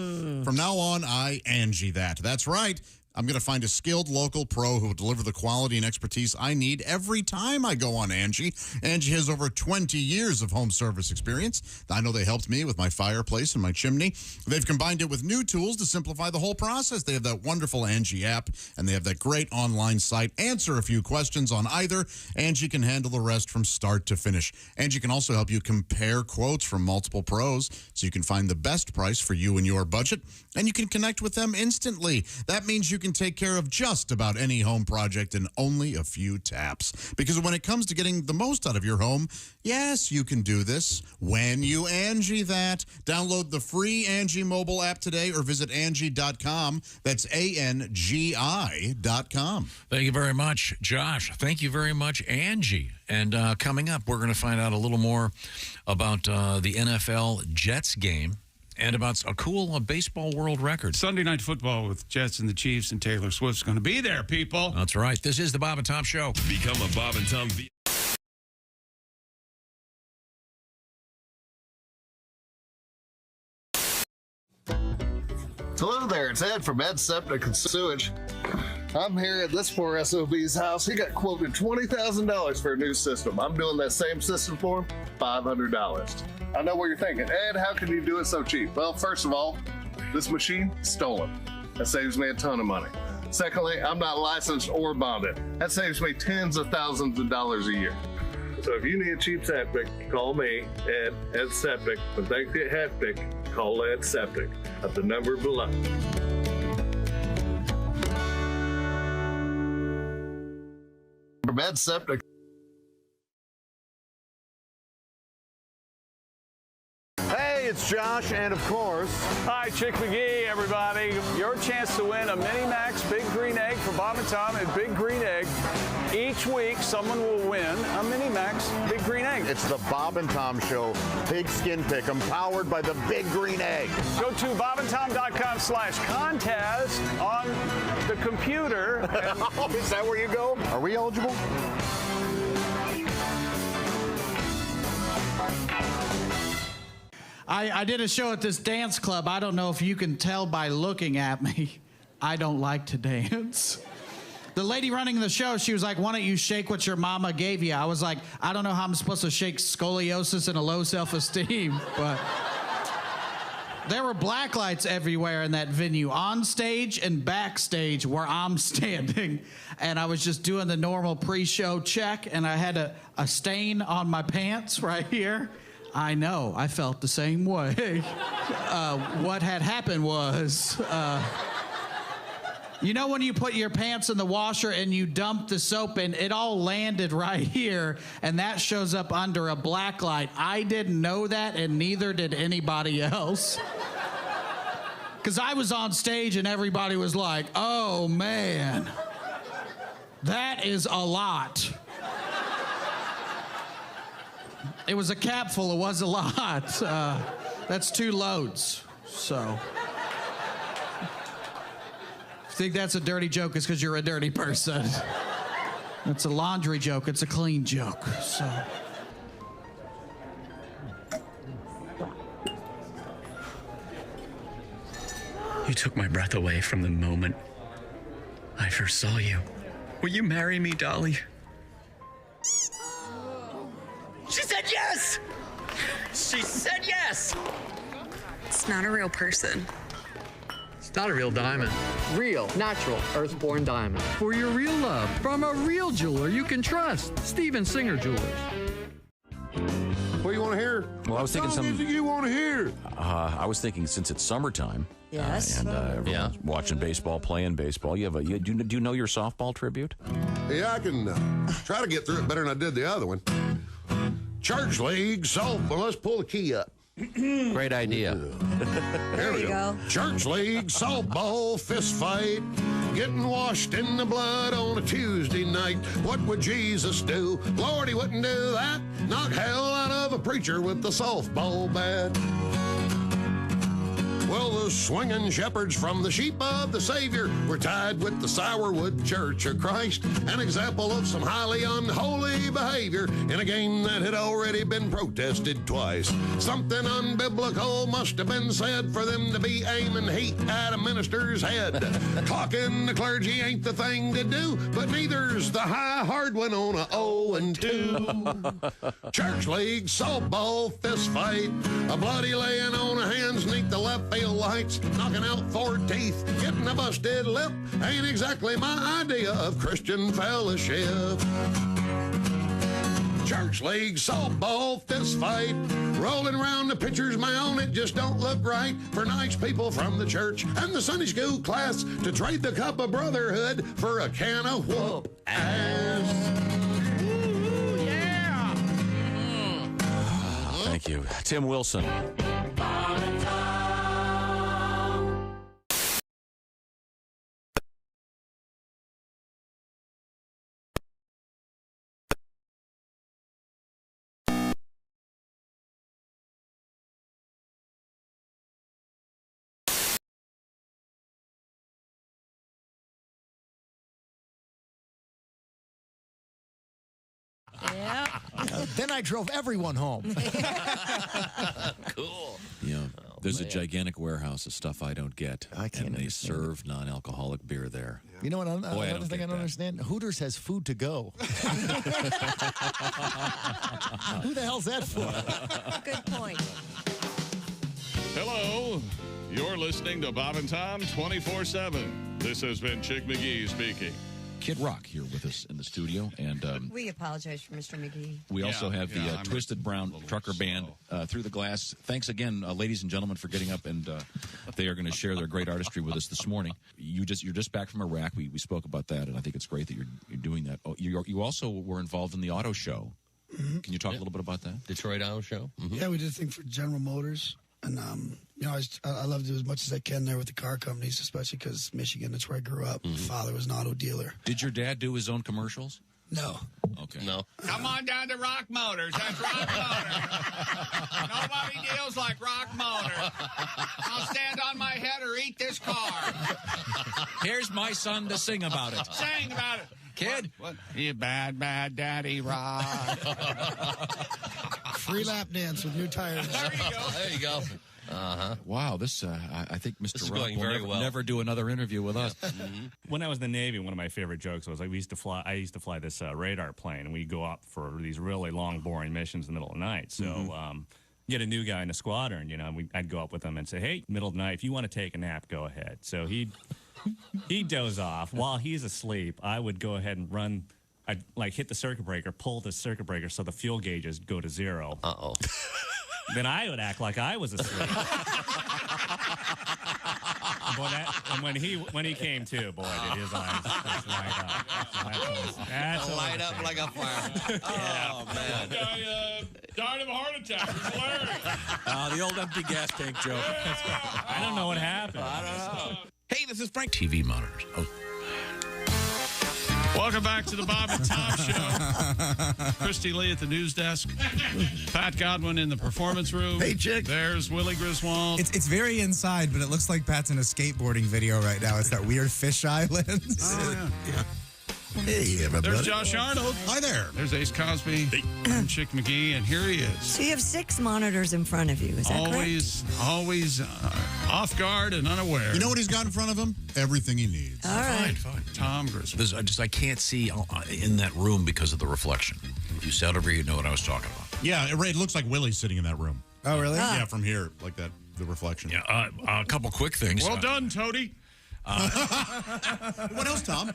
from now on, I Angie that. That's right. I'm going to find a skilled local pro who will deliver the quality and expertise I need every time I go on Angie. Angie has over 20 years of home service experience. I know they helped me with my fireplace and my chimney. They've combined it with new tools to simplify the whole process. They have that wonderful Angie app, and they have that great online site. Answer a few questions on either. Angie can handle the rest from start to finish. Angie can also help you compare quotes from multiple pros so you can find the best price for you and your budget, and you can connect with them instantly. That means you can take care of just about any home project in only a few taps. Because when it comes to getting the most out of your home, yes, you can do this when you Angie that. Download the free Angie mobile app today or visit Angie.com. That's ANGI.com. Thank you very much, Josh. Thank you very much, Angie. And coming up, we're going to find out a little more about the NFL Jets game and about a cool baseball world record. Sunday Night Football with Jets and the Chiefs, and Taylor Swift's going to be there, people. That's right. This is the Bob and Tom Show. Become a Bob and Tom Hello there, it's Ed from Ed Septic and Sewage. I'm here at this poor SOB's house. He got quoted $20,000 for a new system. I'm doing that same system for him, $500. I know what you're thinking. Ed, how can you do it so cheap? Well, first of all, this machine, stolen. That saves me a ton of money. Secondly, I'm not licensed or bonded. That saves me tens of thousands of dollars a year. So if you need a cheap septic, call me, Ed Septic. When things get hectic, call Ed Septic at the number below. Ed Septic. Hey, it's Josh, and of course... Hi, Chick McGee, everybody. Your chance to win a Mini Max Big Green Egg for Bob and Tom and Big Green Egg. Each week, someone will win a Mini Max Big Green Egg. It's the Bob and Tom Show, Pig Skin Pick, powered by the Big Green Egg. Go to bobandtom.com/contest on the computer. Is that where you go? Are we eligible? I did a show at this dance club. I don't know if you can tell by looking at me. I don't like to dance. The lady running the show, she was like, why don't you shake what your mama gave you? I was like, I don't know how I'm supposed to shake scoliosis and a low self-esteem, but there were black lights everywhere in that venue, on stage and backstage where I'm standing. And I was just doing the normal pre-show check, and I had a stain on my pants right here. I know, I felt the same way. What had happened was, you know when you put your pants in the washer and you dump the soap in, it all landed right here, and that shows up under a black light. I didn't know that, and neither did anybody else. Because I was on stage and everybody was like, oh man, that is a lot. It was a capful, it was a lot. That's 2 loads, so. If you think that's a dirty joke, it's because you're a dirty person. It's a laundry joke, it's a clean joke, so. You took my breath away from the moment I first saw you. Will you marry me, Dolly? She said yes! She said yes! It's not a real person. It's not a real diamond. Real, natural, earthborn diamond. For your real love, from a real jeweler you can trust. Steven Singer Jewelers. What do you want to hear? Well, I was thinking what song music you want to hear? I was thinking since it's summertime. Yes. Everyone's watching baseball, playing baseball. Do you know your softball tribute? Yeah, I can try to get through it better than I did the other one. Church League softball. Let's pull the key up. Great idea. There you go. Church League softball fist fight. Getting washed in the blood on a Tuesday night. What would Jesus do? Lord, he wouldn't do that. Knock hell out of a preacher with the softball bat. Well, the swinging shepherds from the sheep of the Savior were tied with the Sourwood Church of Christ, an example of some highly unholy behavior in a game that had already been protested twice. Something unbiblical must have been said for them to be aiming heat at a minister's head. Clocking the clergy ain't the thing to do, but neither's the high hard one on a 0-2. Church League softball fist fight, a bloody laying on of hands neath the left field lights, knocking out 4 teeth, getting a busted lip ain't exactly my idea of Christian fellowship. Church League softball fist fight, rolling around the pitcher's mound, it just don't look right for nice people from the church and the Sunday school class to trade the cup of brotherhood for a can of whoop ass. Ooh, yeah! Thank you. Tim Wilson. Yeah. Then I drove everyone home. Cool. Yeah. There's a gigantic warehouse of stuff I don't get. I can't And they understand serve non-alcoholic beer there. You know what? Boy, Another thing I don't understand. Hooters has food to go. Who the hell's that for? Good point. Hello. You're listening to Bob and Tom 24/7. This has been Chick McGee speaking. Kid Rock here with us in the studio, and We apologize for Mr. McGee. we also have the Twisted Brown Trucker Band through the glass. Thanks again, ladies and gentlemen, for getting up, and they are going to share their great artistry with us this morning. You're just back from Iraq. We spoke about that, and I think it's great that you're doing that. Oh, you also were involved in the auto show. Mm-hmm. Can you talk a little bit about that? Detroit Auto Show? Mm-hmm. Yeah, we did a thing for General Motors. And, I love to do as much as I can there with the car companies, especially because Michigan, that's where I grew up. My father was an auto dealer. Did your dad do his own commercials? No. Okay. No. Come on down to Rock Motors. That's Rock Motors. Nobody deals like Rock Motors. I'll stand on my head or eat this car. Here's my son to sing about it. Sing about it. Kid. What? You bad, bad daddy Rock. Free lap dance with new tires. There you go. There you go. Wow, this I think Mr. is Rock going will very never, well. never do another interview with us. When I was in the Navy, one of my favorite jokes was like I used to fly this radar plane, and we'd go up for these really long, boring missions in the middle of the night. So get a new guy in the squadron, I'd go up with him and say, "Hey, middle of the night, if you want to take a nap, go ahead." So he'd doze off while he's asleep. I would go ahead and run. I'd hit the circuit breaker, pull the circuit breaker so the fuel gauges go to zero. Uh-oh. Then I would act like I was asleep. And when he came to, boy, did his eyes just light up. That's light up like a fire. Oh, man. Died of a heart attack. It's hilarious. The old empty gas tank joke. I don't know what happened. I don't know. Hey, this is Frank. TV monitors. Oh. Welcome back to the Bob and Tom Show. Christy Lee at the news desk. Pat Godwin in the performance room. Hey, Chick. There's Willie Griswold. It's very inside, but it looks like Pat's in a skateboarding video right now. It's that weird fish island. Oh, yeah. Hey, everybody. There's Josh Arnold. Hi there. There's Ace Cosby. I'm Chick McGee, and here he is. So you have 6 monitors in front of you. Is that Always off guard and unaware. You know what he's got in front of him? Everything he needs. All right. Fine. Tom Griswold. I can't see in that room because of the reflection. If you sat over here, you'd know what I was talking about. Yeah, it looks like Willie's sitting in that room. Oh, really? Yeah, from here, like that, the reflection. Yeah, a couple quick things. Well done, Toady. What else, Tom?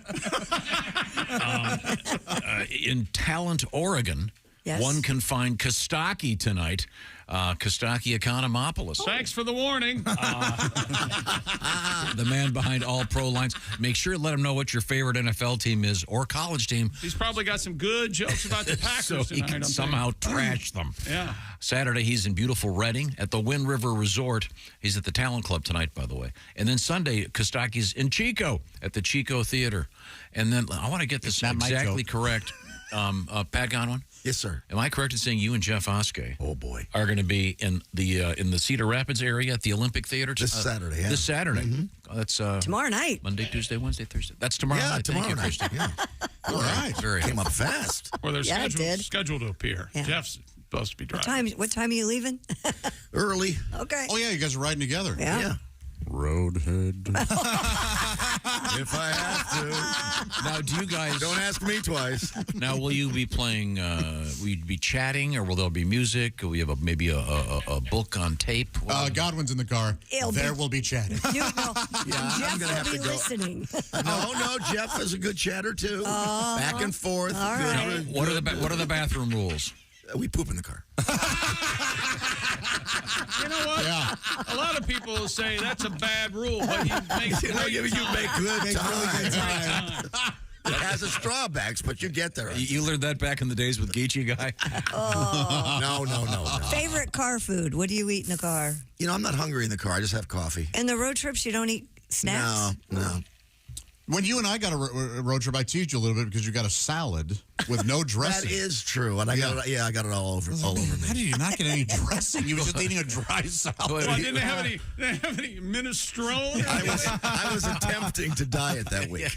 In Talent, Oregon, Yes. one can find Kostaki tonight. Kostaki Economopolis. Thanks for the warning. The man behind all pro lines. Make sure to let him know what your favorite NFL team is or college team. He's probably got some good jokes about the Packers So he tonight, can I'm somehow thinking. trash them. Yeah. Saturday, he's in beautiful Reading at the Wind River Resort. He's at the Talent Club tonight, by the way. And then Sunday, Kostaki's in Chico at the Chico Theater. And then I want to get this exactly correct. Pat Godwin? Yes, sir. Am I correct in saying you and Jeff Oskay are going to be in the Cedar Rapids area at the Olympic Theater This Saturday? Yeah. This Saturday. Mm-hmm. That's tomorrow night. Monday, Tuesday, Wednesday, Thursday. That's tomorrow night. tomorrow Thank you, night. Christy. Yeah. All right. Very Came up fast. Or they're Yeah, it did. scheduled to appear. Yeah. Jeff's supposed to be driving. What time are you leaving? Early. Okay. Oh, yeah, you guys are riding together. Yeah. Roadhead. If I have to. Now, do you guys... Don't ask me twice. Now, will you be playing, will you be chatting, or will there be music? Will we have maybe a book on tape? Godwin's in the car. There will be chatting. Yeah, I'm going to have to go. Listening. No, Jeff is a good chatter, too. Back and forth. All right. What are the bathroom rules? We poop in the car. You know what? Yeah. A lot of people say that's a bad rule, but you make You make good time. time. It has its drawbacks, but you get there. You learned that back in the days with Geechee Guy? No. Favorite car food? What do you eat in the car? You know, I'm not hungry in the car. I just have coffee. And the road trips, you don't eat snacks? No. When you and I got a road trip, I teased you a little bit because you got a salad with no dressing. That is true. And I got it all over me. How did you not get any dressing? You were just eating a dry salad. Well, didn't they have any minestrone? I was attempting to diet that week.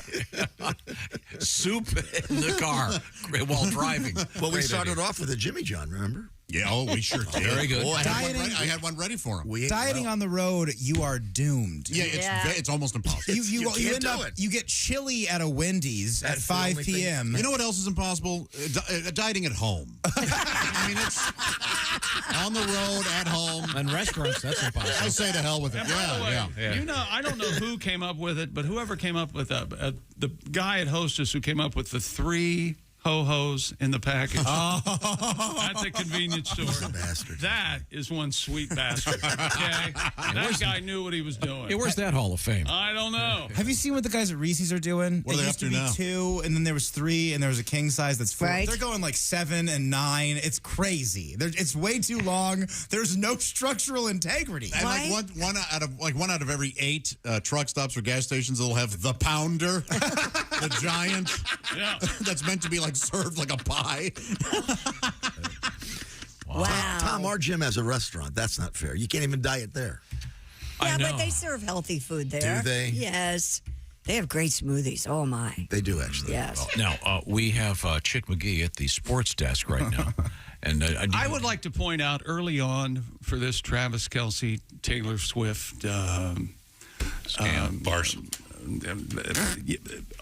Soup in the car while driving. Well, we started off with a Jimmy John, remember? Yeah, we sure did. Very good. I had one ready for him. Dieting on the road, you are doomed. Yeah, it's almost impossible. You end up, you get chilly at a Wendy's at 5 p.m. You know what else is impossible? Dieting at home. I mean, it's on the road, at home. And restaurants, that's impossible. I say to hell with it. And by the way, you know, I don't know who came up with it, but whoever came up with the guy at Hostess who came up with the 3 ho-hos in the package at the convenience store. Bastard. That is one sweet bastard. Okay? That guy knew what he was doing. Hey, where's that Hall of Fame? I don't know. Have you seen what the guys at Reese's are doing? What are they up to now? 2, and then there was 3, and there was a king size that's 4. Right. They're going like 7 and 9. It's crazy. It's way too long. There's no structural integrity. And like one out of every 8 truck stops or gas stations that'll have the pounder, the giant. Yeah. That's meant to be like served like a pie. Wow. Tom, our gym has a restaurant. That's not fair. You can't even diet there. Yeah, but they serve healthy food there. Do they? Yes. They have great smoothies. Oh, my. They do, actually. Yes. Now, we have Chick McGee at the sports desk right now. And I would like to point out early on for this Travis Kelce, Taylor Swift bars.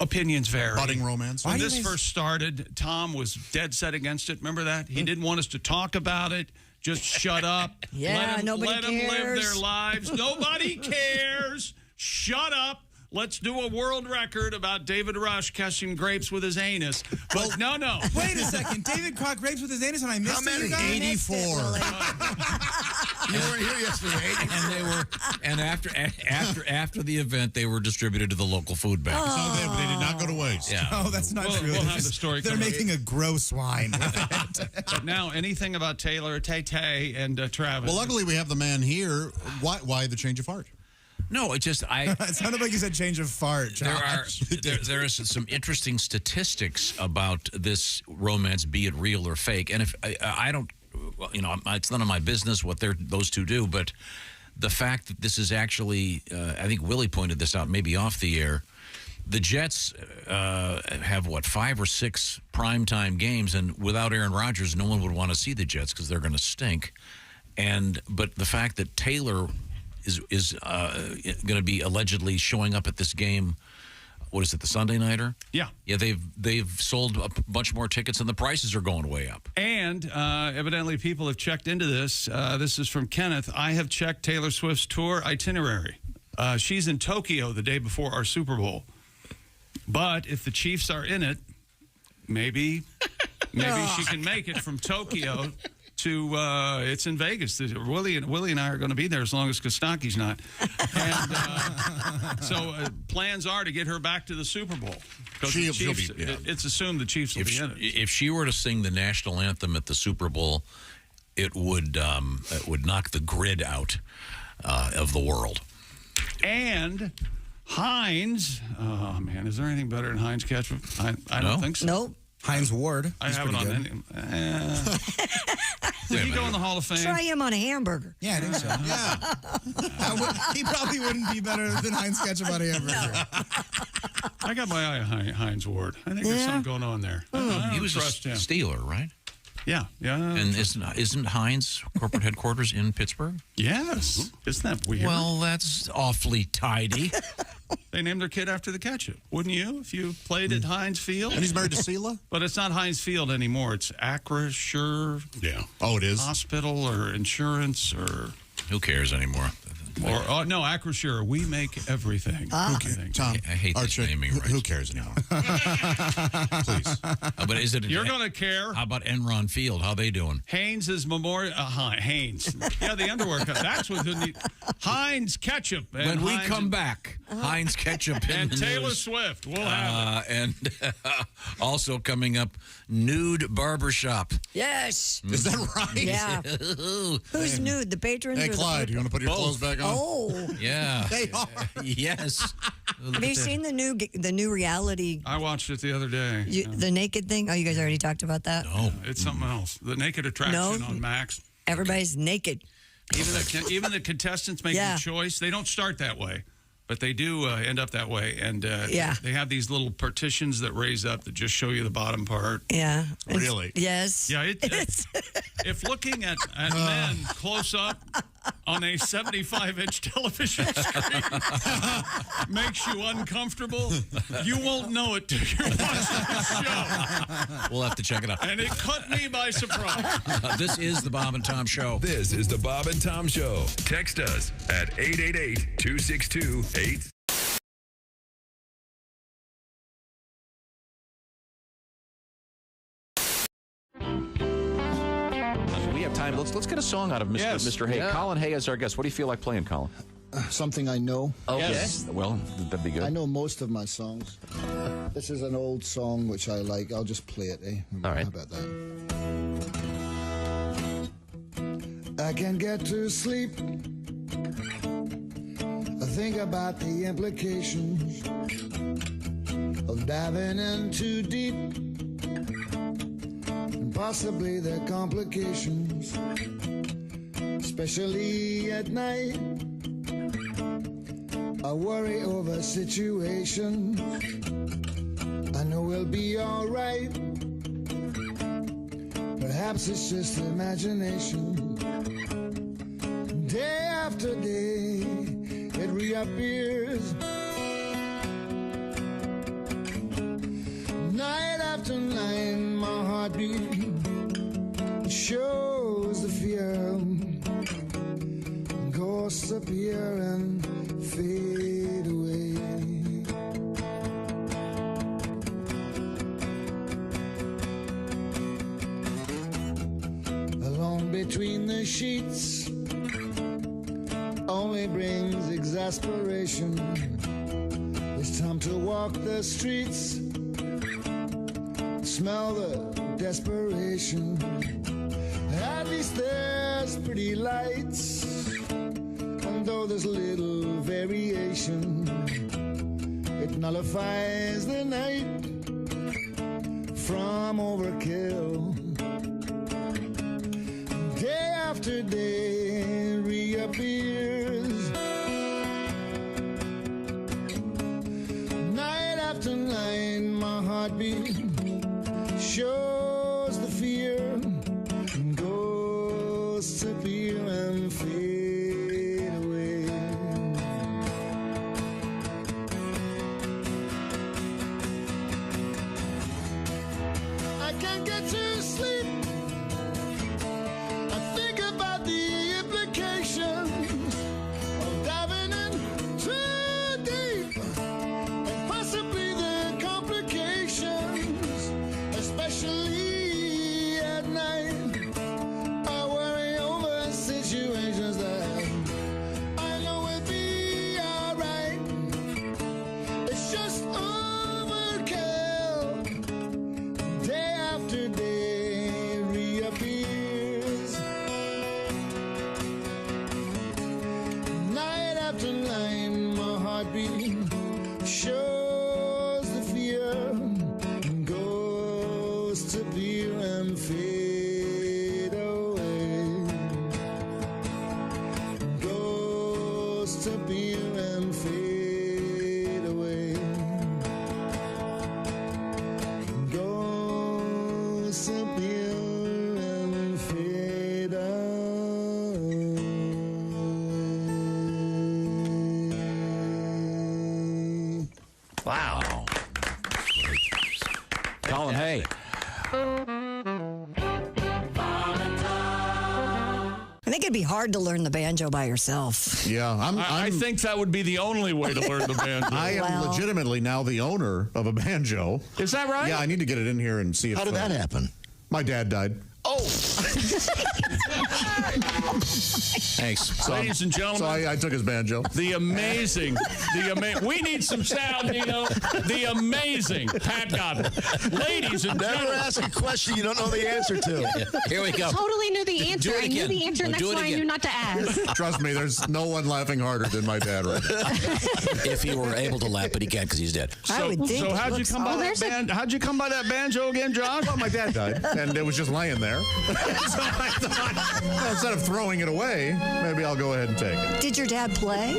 Opinions vary. Budding romance. When this first started, Tom was dead set against it. Remember that? He didn't want us to talk about it. Just shut up. Yeah, nobody let them live cares. their lives. Nobody cares. Shut up. Let's do a world record about David Rush catching grapes with his anus. But no. Wait a second. David caught grapes with his anus, and I missed How many? it. You guys? 84. You weren't here yesterday. And they were, and after the event, they were distributed to the local food bank. So they did not go to waste. Yeah. Oh, that's not true. We'll have the story. They're making a gross wine. But now, anything about Taylor, Tay, and Travis? Well, luckily we have the man here. Why the change of heart? No, it sounded like you said change of fart. There is some interesting statistics about this romance, be it real or fake. And if I don't, it's none of my business what those two do. But the fact that this is actually, I think Willie pointed this out, maybe off the air. The Jets have 5 or 6 primetime games, and without Aaron Rodgers, no one would want to see the Jets because they're going to stink. But the fact that Taylor is going to be allegedly showing up at this game. What is it, the Sunday Nighter? Yeah. Yeah, they've sold a bunch more tickets and the prices are going way up. And evidently people have checked into this. This is from Kenneth. I have checked Taylor Swift's tour itinerary. She's in Tokyo the day before our Super Bowl. But if the Chiefs are in it, maybe she can make it from Tokyo to it's in Vegas. Willie and I are going to be there as long as Kostaki's not. And so plans are to get her back to the Super Bowl. It's assumed the Chiefs will be in it. If she were to sing the national anthem at the Super Bowl, it would knock the grid out of the world. And Heinz, oh man, is there anything better than Heinz ketchup? I don't think so. Nope. Heinz Ward. I have it on any. Did he go in the Hall of Fame? Try him on a hamburger. Yeah, I think so. Yeah. He probably wouldn't be better than Heinz ketchup on a hamburger. I got my eye on Heinz Ward. I think there's something going on there. He was a Steeler, right? Yeah. And isn't Heinz corporate headquarters in Pittsburgh? Yes. Isn't that weird? Well, that's awfully tidy. They named their kid after the ketchup. Wouldn't you if you played at Heinz Field? And he's married to Sela? But it's not Heinz Field anymore. It's Acrisure. Yeah. Oh, it is? Hospital or insurance or... Who cares anymore? Or no, Acrisure. We make everything. Tom, I hate this naming rights. Who cares anymore? Please. But is it? You're going to care. How about Enron Field? How they doing? Heinz is Memorial. Heinz. Yeah, the underwear. That's what the need. Heinz ketchup. And when we Heinz come back, Heinz ketchup and the Taylor news. Swift. We'll have it. And also coming up, nude barbershop. Yes. Is that right? Yeah. Who's nude? The patrons? Hey, or Clyde, you want to put your clothes back on? Oh. Yeah. They are. Yes. Have you seen the new reality? I watched it the other day. The naked thing? Oh, you guys already talked about that? No. It's something else. The Naked Attraction on Max. Everybody's naked. Even the contestants making a choice, they don't start that way. But they do end up that way, and Yeah. they have these little partitions that raise up that just show you the bottom part. Yeah. Really? Yes. Yeah, if looking at men close up on a 75-inch television screen makes you uncomfortable, you won't know it till you're watching the show. We'll have to check it out. And it caught me by surprise. This is the Bob and Tom Show. This is the Bob and Tom Show. Text us at 888-262-8. We have time. Let's get a song out of Mr. Hay. Yeah. Colin Hay is our guest. What do you feel like playing, Colin? Something I know. Okay. Yes. Well, that'd be good. I know most of my songs. This is an old song which I like. I'll just play it, eh? All right. How about that? I can't get to sleep. I think about the implications of diving in too deep, and possibly the complications, especially at night. I worry over situations. I know we'll be all right. Perhaps it's just imagination. Day after day, it reappears. Night after night, my heartbeat shows the fear. Ghosts appear and fade away. Alone between the sheets only brings exasperation. It's time to walk the streets, smell the desperation. At least there's pretty lights, and though there's little variation, it nullifies the night from overkill. Day after day reappears. Night after night, my heartbeat shows the fear. Ghosts appear and fade away. I can't get to sleep. I think about the implications of diving in too deep, and possibly the complications, especially at night. I worry over situations that I know will be alright. It's just overkill. Day after day reappears. Night after night, my heartbeat shows the fear. Ghosts appear and fade away. Ghosts appear and fade away. Ghosts appear and fade away. Wow. Colin Hay. I think it'd be hard to learn the banjo by yourself. Yeah, I think that would be the only way to learn the banjo. I am Well- legitimately now the owner of a banjo. Is that right? Yeah, I need to get it in here and see if. How did that happen? My dad died. Oh, Thanks. Ladies and gentlemen. So I took his banjo. The amazing, we need some sound, Dino. The amazing Pat Godwin. Ladies and never gentlemen. ask a question you don't know the answer to. Here we go. Totally knew the answer. Do it I knew again. the answer. Do Next it one I again. knew not to ask. Trust me, there's no one laughing harder than my dad right now. If he were able to laugh, but he can't because he's dead. I would think So it how'd you looks come by awful. that how'd you come by that banjo again, Josh? Well, my dad died, and it was just laying there. So I thought, instead of throwing it away, maybe I'll go ahead and take it. Did your dad play?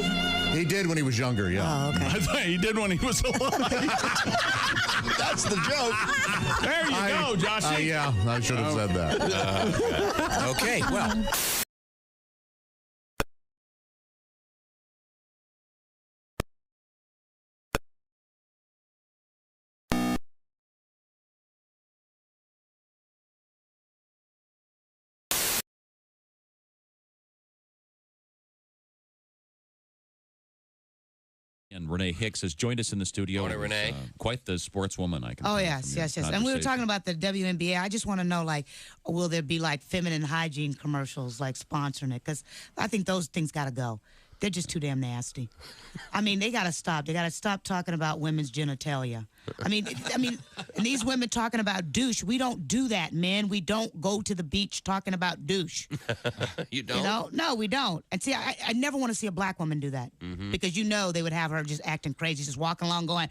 He did when he was younger, yeah. Oh, okay. I thought he did when he was alive. That's the joke. There you go, Joshy. Yeah, I should have said that. Okay, well. And Renee Hicks has joined us in the studio. Morning, Renee. Quite the sportswoman, I can Oh, tell yes, from your yes, yes. And we were conversation. talking about the WNBA. I just want to know, like, will there be, like, feminine hygiene commercials, like, sponsoring it? Because I think those things got to go. They're just too damn nasty. I mean, they got to stop. They got to stop talking about women's genitalia. I mean, and these women talking about douche. We don't do that, men. We don't go to the beach talking about douche. You don't? You know? No, we don't. And see, I never want to see a black woman do that. Mhm. Because you know they would have her just acting crazy, just walking along going,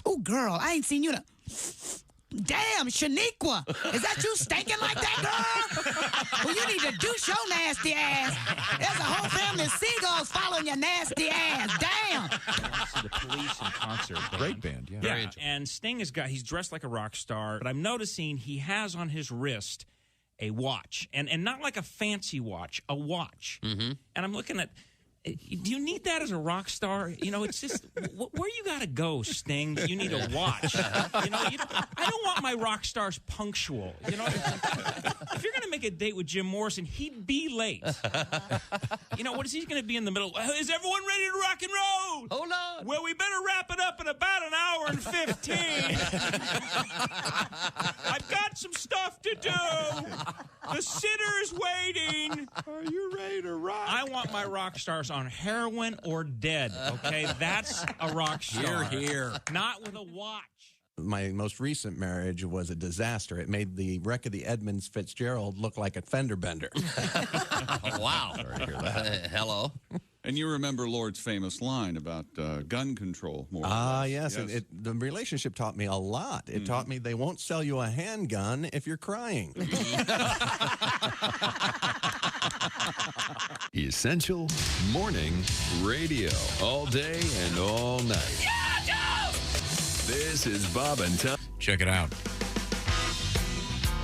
oh, girl, I ain't seen you in a... Damn, Shaniqua, is that you stinking like that, girl? Well, you need to douche your nasty ass. There's a whole family of seagulls following your nasty ass. Damn. The Police in concert. Great band, yeah. Yeah, and Sting he's dressed like a rock star, but I'm noticing he has on his wrist a watch, and not like a fancy watch, a watch. Mm-hmm. And I'm looking at, do you need that as a rock star? You know, it's just, where you got to go, Sting? You need a watch. You know, I don't want my rock stars punctual. You know, if you're going to make a date with Jim Morrison, he'd be late. You know, what is he going to be in the middle? Is everyone ready to rock and roll? Hold on. Well, we better wrap it up in about an hour and 15. I've got some stuff to do. The sitter is waiting. Are you ready to rock? I want my rock stars on heroin or dead, okay? That's a rock star. Here. Not with a watch. My most recent marriage was a disaster. It made the wreck of the Edmunds Fitzgerald look like a fender bender. Wow. Sorry to hear that. Hello. And you remember Lord's famous line about gun control, more or less. Yes. The relationship taught me a lot. It taught me they won't sell you a handgun if you're crying. Essential Morning Radio. All day and all night. This is Bob and Tom. Check it out.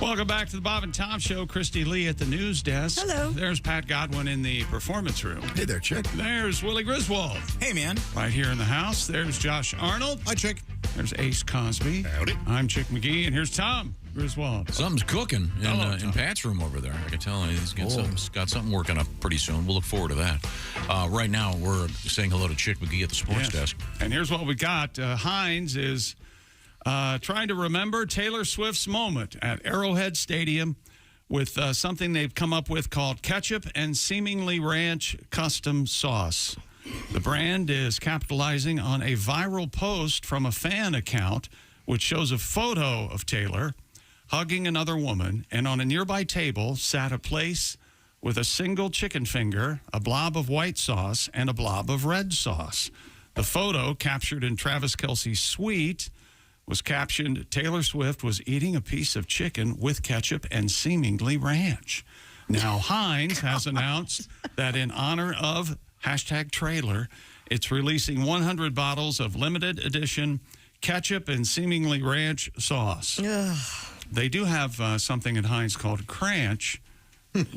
Welcome back to the Bob and Tom Show. Christy Lee at the news desk. Hello. There's Pat Godwin in the performance room. Hey there, Chick. There's Willie Griswold. Hey, man. Right here in the house. There's Josh Arnold. Hi, Chick. There's Ace Cosby. Howdy. I'm Chick McGee, and here's Tom Griswold. Something's cooking Hello, in Tom. Pat's room over there. I can tell he's got something working up pretty soon. We'll look forward to that. Right now, we're saying hello to Chick McGee at the sports desk. And here's what we got. Heinz is trying to remember Taylor Swift's moment at Arrowhead Stadium with something they've come up with called Ketchup and Seemingly Ranch Custom Sauce. The brand is capitalizing on a viral post from a fan account which shows a photo of Taylor hugging another woman, and on a nearby table sat a place with a single chicken finger, a blob of white sauce, and a blob of red sauce. The photo, captured in Travis Kelce's suite, was captioned, Taylor Swift was eating a piece of chicken with ketchup and seemingly ranch. Now, Heinz has announced that in honor of #trailer, it's releasing 100 bottles of limited edition ketchup and seemingly ranch sauce. Ugh. They do have something at Heinz called Cranch,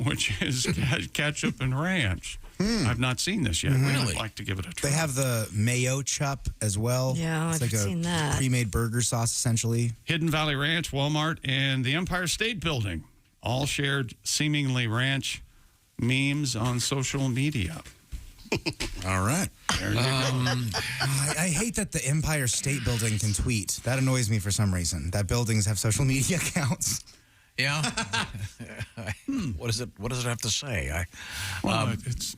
which is ketchup and ranch. I've not seen this yet. I'd like to give it a try. They have the mayo chup as well. Yeah, it's I've like seen a that. pre-made burger sauce, essentially. Hidden Valley Ranch, Walmart, and the Empire State Building all shared seemingly ranch memes on social media. All right. There you go. I hate that the Empire State Building can tweet. That annoys me for some reason. That buildings have social media accounts. Yeah. What does it have to say? It's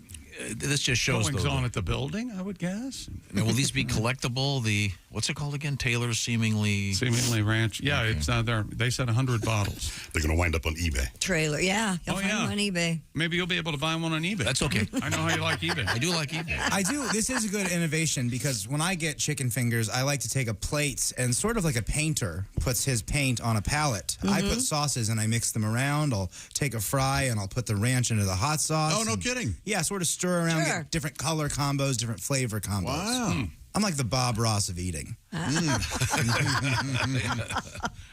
this just shows goings on at the building, I would guess. Now, will these be collectible? What's it called again? Taylor's seemingly ranch. Yeah, okay. It's there. They said 100 bottles. They're going to wind up on eBay. Trailer, yeah. You'll find them on eBay. Maybe you'll be able to buy one on eBay. That's okay. I know how you like eBay. I do like eBay. I do. This is a good innovation because when I get chicken fingers, I like to take a plate and sort of like a painter puts his paint on a palette. I put sauces and I mix them around. I'll take a fry and I'll put the ranch into the hot sauce. Oh, no kidding. Yeah, sort of stir around, Sure. get different color combos, different flavor combos. Wow. I'm like the Bob Ross of eating.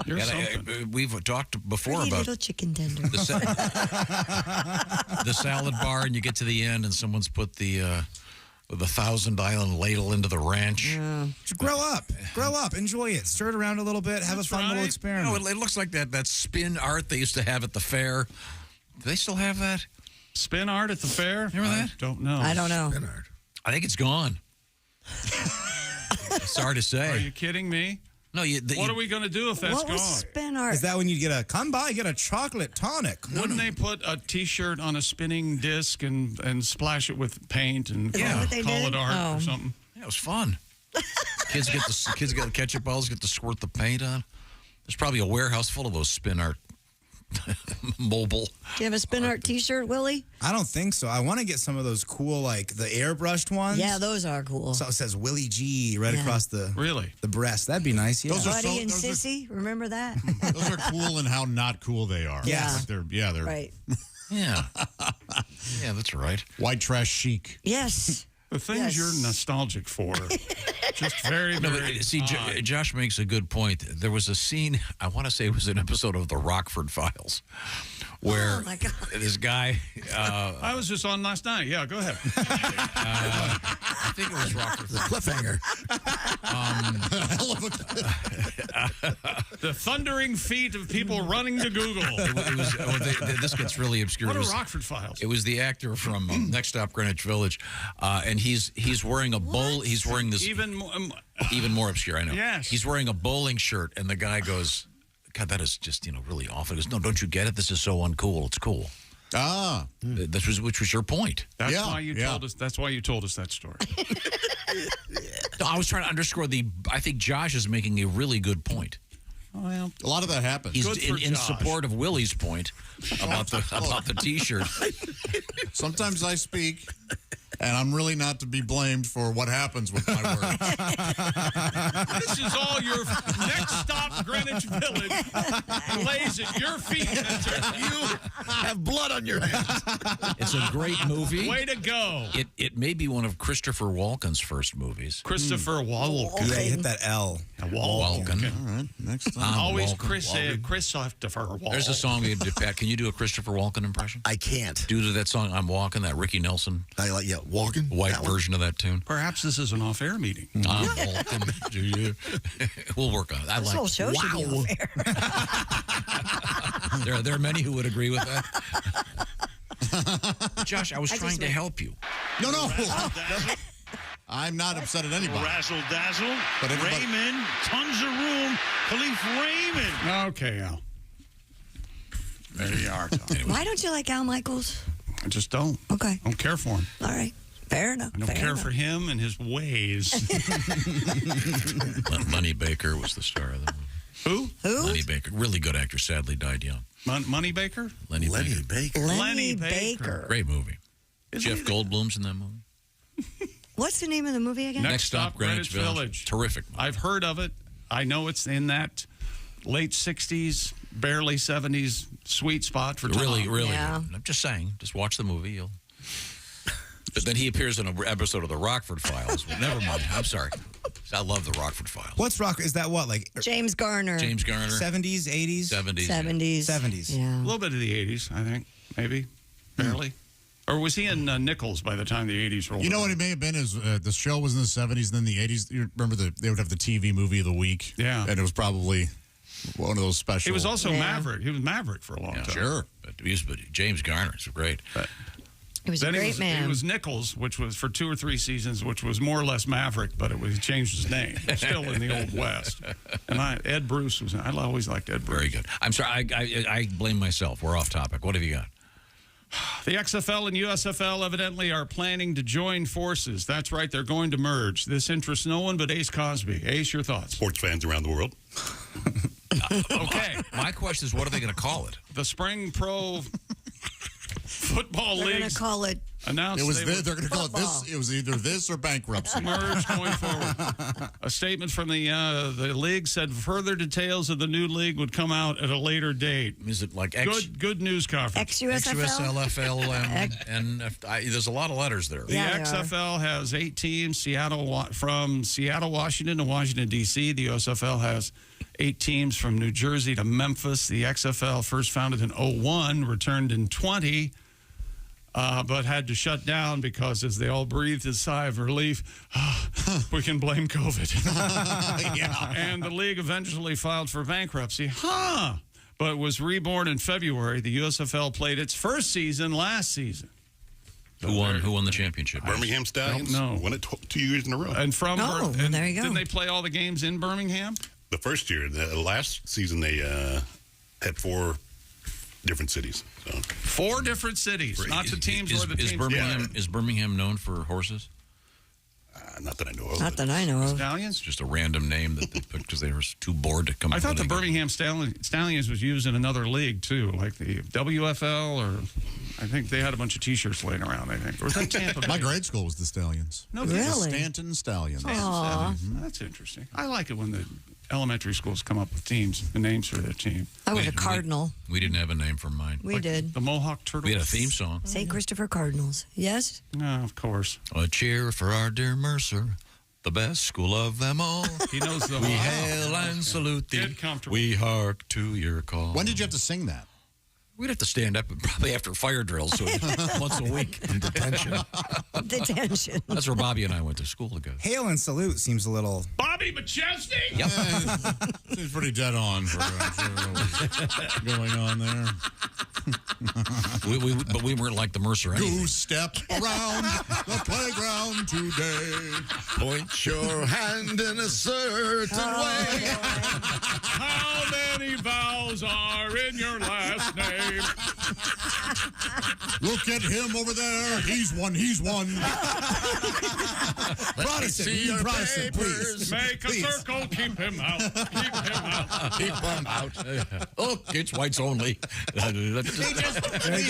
You're something. We've talked before Pretty about little chicken tender. the salad bar, and you get to the end, and someone's put the 1,000 Island ladle into the ranch. Grow up, enjoy it, stir it around a little bit, have a fun little experiment. No, it looks like that spin art they used to have at the fair. Do they still have that? Spin art at the fair? Remember that? Don't know. I don't know. Spin art. I think it's gone. Sorry to say. Are you kidding me? No, what are we going to do if that's What gone? was spin art? Is that when you come by, get a chocolate tonic? Wouldn't they put a T-shirt on a spinning disc and splash it with paint and Is that what they call did? it art Oh. or something? Yeah, it was fun. Kids get the ketchup bottles, get to squirt the paint on. There's probably a warehouse full of those spin art mobile. Do you have a spin art T-shirt, Willie? I don't think so. I want to get some of those cool, like the airbrushed ones. Yeah, those are cool. So it says Willie G right across the breast. That'd be nice. Yeah. Buddy and Sissy, remember that? Those are cool and how not cool they are. Yes. They're right. Yeah. Yeah, that's right. White trash chic. Yes. The things you're nostalgic for, just very, No, very but see, Josh makes a good point. There was a scene, I want to say it was an episode of The Rockford Files, where this guy... I was just on last night. Yeah, go ahead. I think it was Rockford. The cliffhanger. The thundering feet of people running to Google. This gets really obscure. What are Rockford Files? It was the actor from Next Stop Greenwich Village, and he's wearing a bowl. He's wearing this even more obscure. I know. Yes. He's wearing a bowling shirt, and the guy goes, "God, that is just really awful." He goes, "No, don't you get it? This is so uncool. It's cool." Ah, which was your point? That's why you told us. That's why you told us that story. No, I was trying to underscore I think Josh is making a really good point. Well, a lot of that happens. He's in support of Willie's point about the T-shirt. Sometimes I speak, and I'm really not to be blamed for what happens with my words. This is all your Next Stop Greenwich Village lays at your feet. You have blood on your hands. It's a great movie. Way to go. It may be one of Christopher Walken's first movies. Christopher Walken. Yeah, you hit that L. Walken. All right, next time. Always Walken. Christopher Walken. There's a song we did, Pat. Can you do a Christopher Walken impression? I can't. Due to that song, I'm Walking, that Ricky Nelson walking. white version of that tune. Perhaps this is an off-air meeting. I'm walking. Do you? We'll work on it. This whole show should be off air. There are many who would agree with that. Josh, I was trying to help you. No. I'm not upset at anybody. Razzle dazzle. But Raymond, tons of room. Khalif Raymond. Okay, Al. There you are, Tom. Why don't you like Al Michaels? I just don't. Okay. I don't care for him. All right. Fair enough. I don't care for him and his ways. Lenny Baker was the star of the movie. Who? Lenny Baker. Really good actor. Sadly died young. Money Baker? Lenny Baker. Lenny Baker. Great movie. Jeff Goldblum's in that movie. What's the name of the movie again? Next Stop Greenwich Village. Terrific movie. I've heard of it. I know it's in that late 60s, barely 70s sweet spot for Tom. Really Yeah. good. I'm just saying. Just watch the movie. But then he appears in an episode of The Rockford Files. Well, never mind. I'm sorry. I love The Rockford Files. What's Rock? Is that what? Like James Garner. 70s, 80s? 70s. Yeah. A little bit of the 80s, I think. Maybe. Barely. Or was he in Nichols by the time the 80s rolled You know around? what it may have been is the show was in the 70s, and then the 80s. You remember they would have the TV movie of the week? Yeah. And it was probably one of those special. He was also Maverick. He was Maverick for a long time. Sure. But James Garner is great. He was a great man. He was Nichols, which was for 2 or 3 seasons, which was more or less Maverick, but he changed his name. Still in the Old West. And Ed Bruce was. I always liked Ed Bruce. Very good. I'm sorry. I blame myself. We're off topic. What have you got? The XFL and USFL evidently are planning to join forces. That's right, they're going to merge. This interests no one but Ace Cosby. Ace, your thoughts? Sports fans around the world. Okay. My question is, what are they going to call it? The Spring Pro Football They're League. going to call it announced they're going to call it this. It was either this or bankruptcy. Merge going forward. A statement from the league said further details of the new league would come out at a later date. Is it like good news conference? XUSFL? and there's a lot of letters there. The XFL has 8 teams, from Seattle, Washington to Washington, D.C. The USFL has 8 teams from New Jersey to Memphis. The XFL, first founded in 2001, returned in 20, but had to shut down because as they all breathed a sigh of relief, we can blame COVID. Yeah. And the league eventually filed for bankruptcy. But was reborn in February. The USFL played its first season last season. Who won the championship? Birmingham Stallions. No. Won it 2 years in a row. And there you go. Didn't they play all the games in Birmingham? The first year. The last season, they had 4 different cities. So. 4 different cities, not the teams where the teams. Is Birmingham known for horses? Not that I know of. Not that I know of. Stallions? Just a random name that they put because they were too bored to come up I thought with the anything. Birmingham Stallions was used in another league, too, like the WFL, or I think they had a bunch of T-shirts laying around, I think. Or was that Tampa Bay? My grade school was the Stallions. No, The really? Stanton Stallions. That's interesting. I like it when the elementary schools come up with teams, the names for their team. I was a Cardinal. We didn't have a name for mine. We did. The Mohawk Turtles. We had a theme song. St. Christopher Cardinals. Yes? No, of course. A cheer for our dear Mercer, the best school of them all. He knows the We hail and salute thee. Get comfortable. We hark to your call. When did you have to sing that? We'd have to stand up probably after fire drills, so once a week in detention. Detention. That's where Bobby and I went to school together. Hail and salute seems a little. Bobby McChesney? Yep. Seems pretty dead on for what's going on there. But we weren't like the Mercer anything. Goose step around the playground today. Point your hand in a certain way. How many vowels are in your last name? Look at him over there. He's one. He's one. Protestant, you Protestant, please. Make a circle, keep him out. Keep him out. Keep him out. Look, it's whites only. There he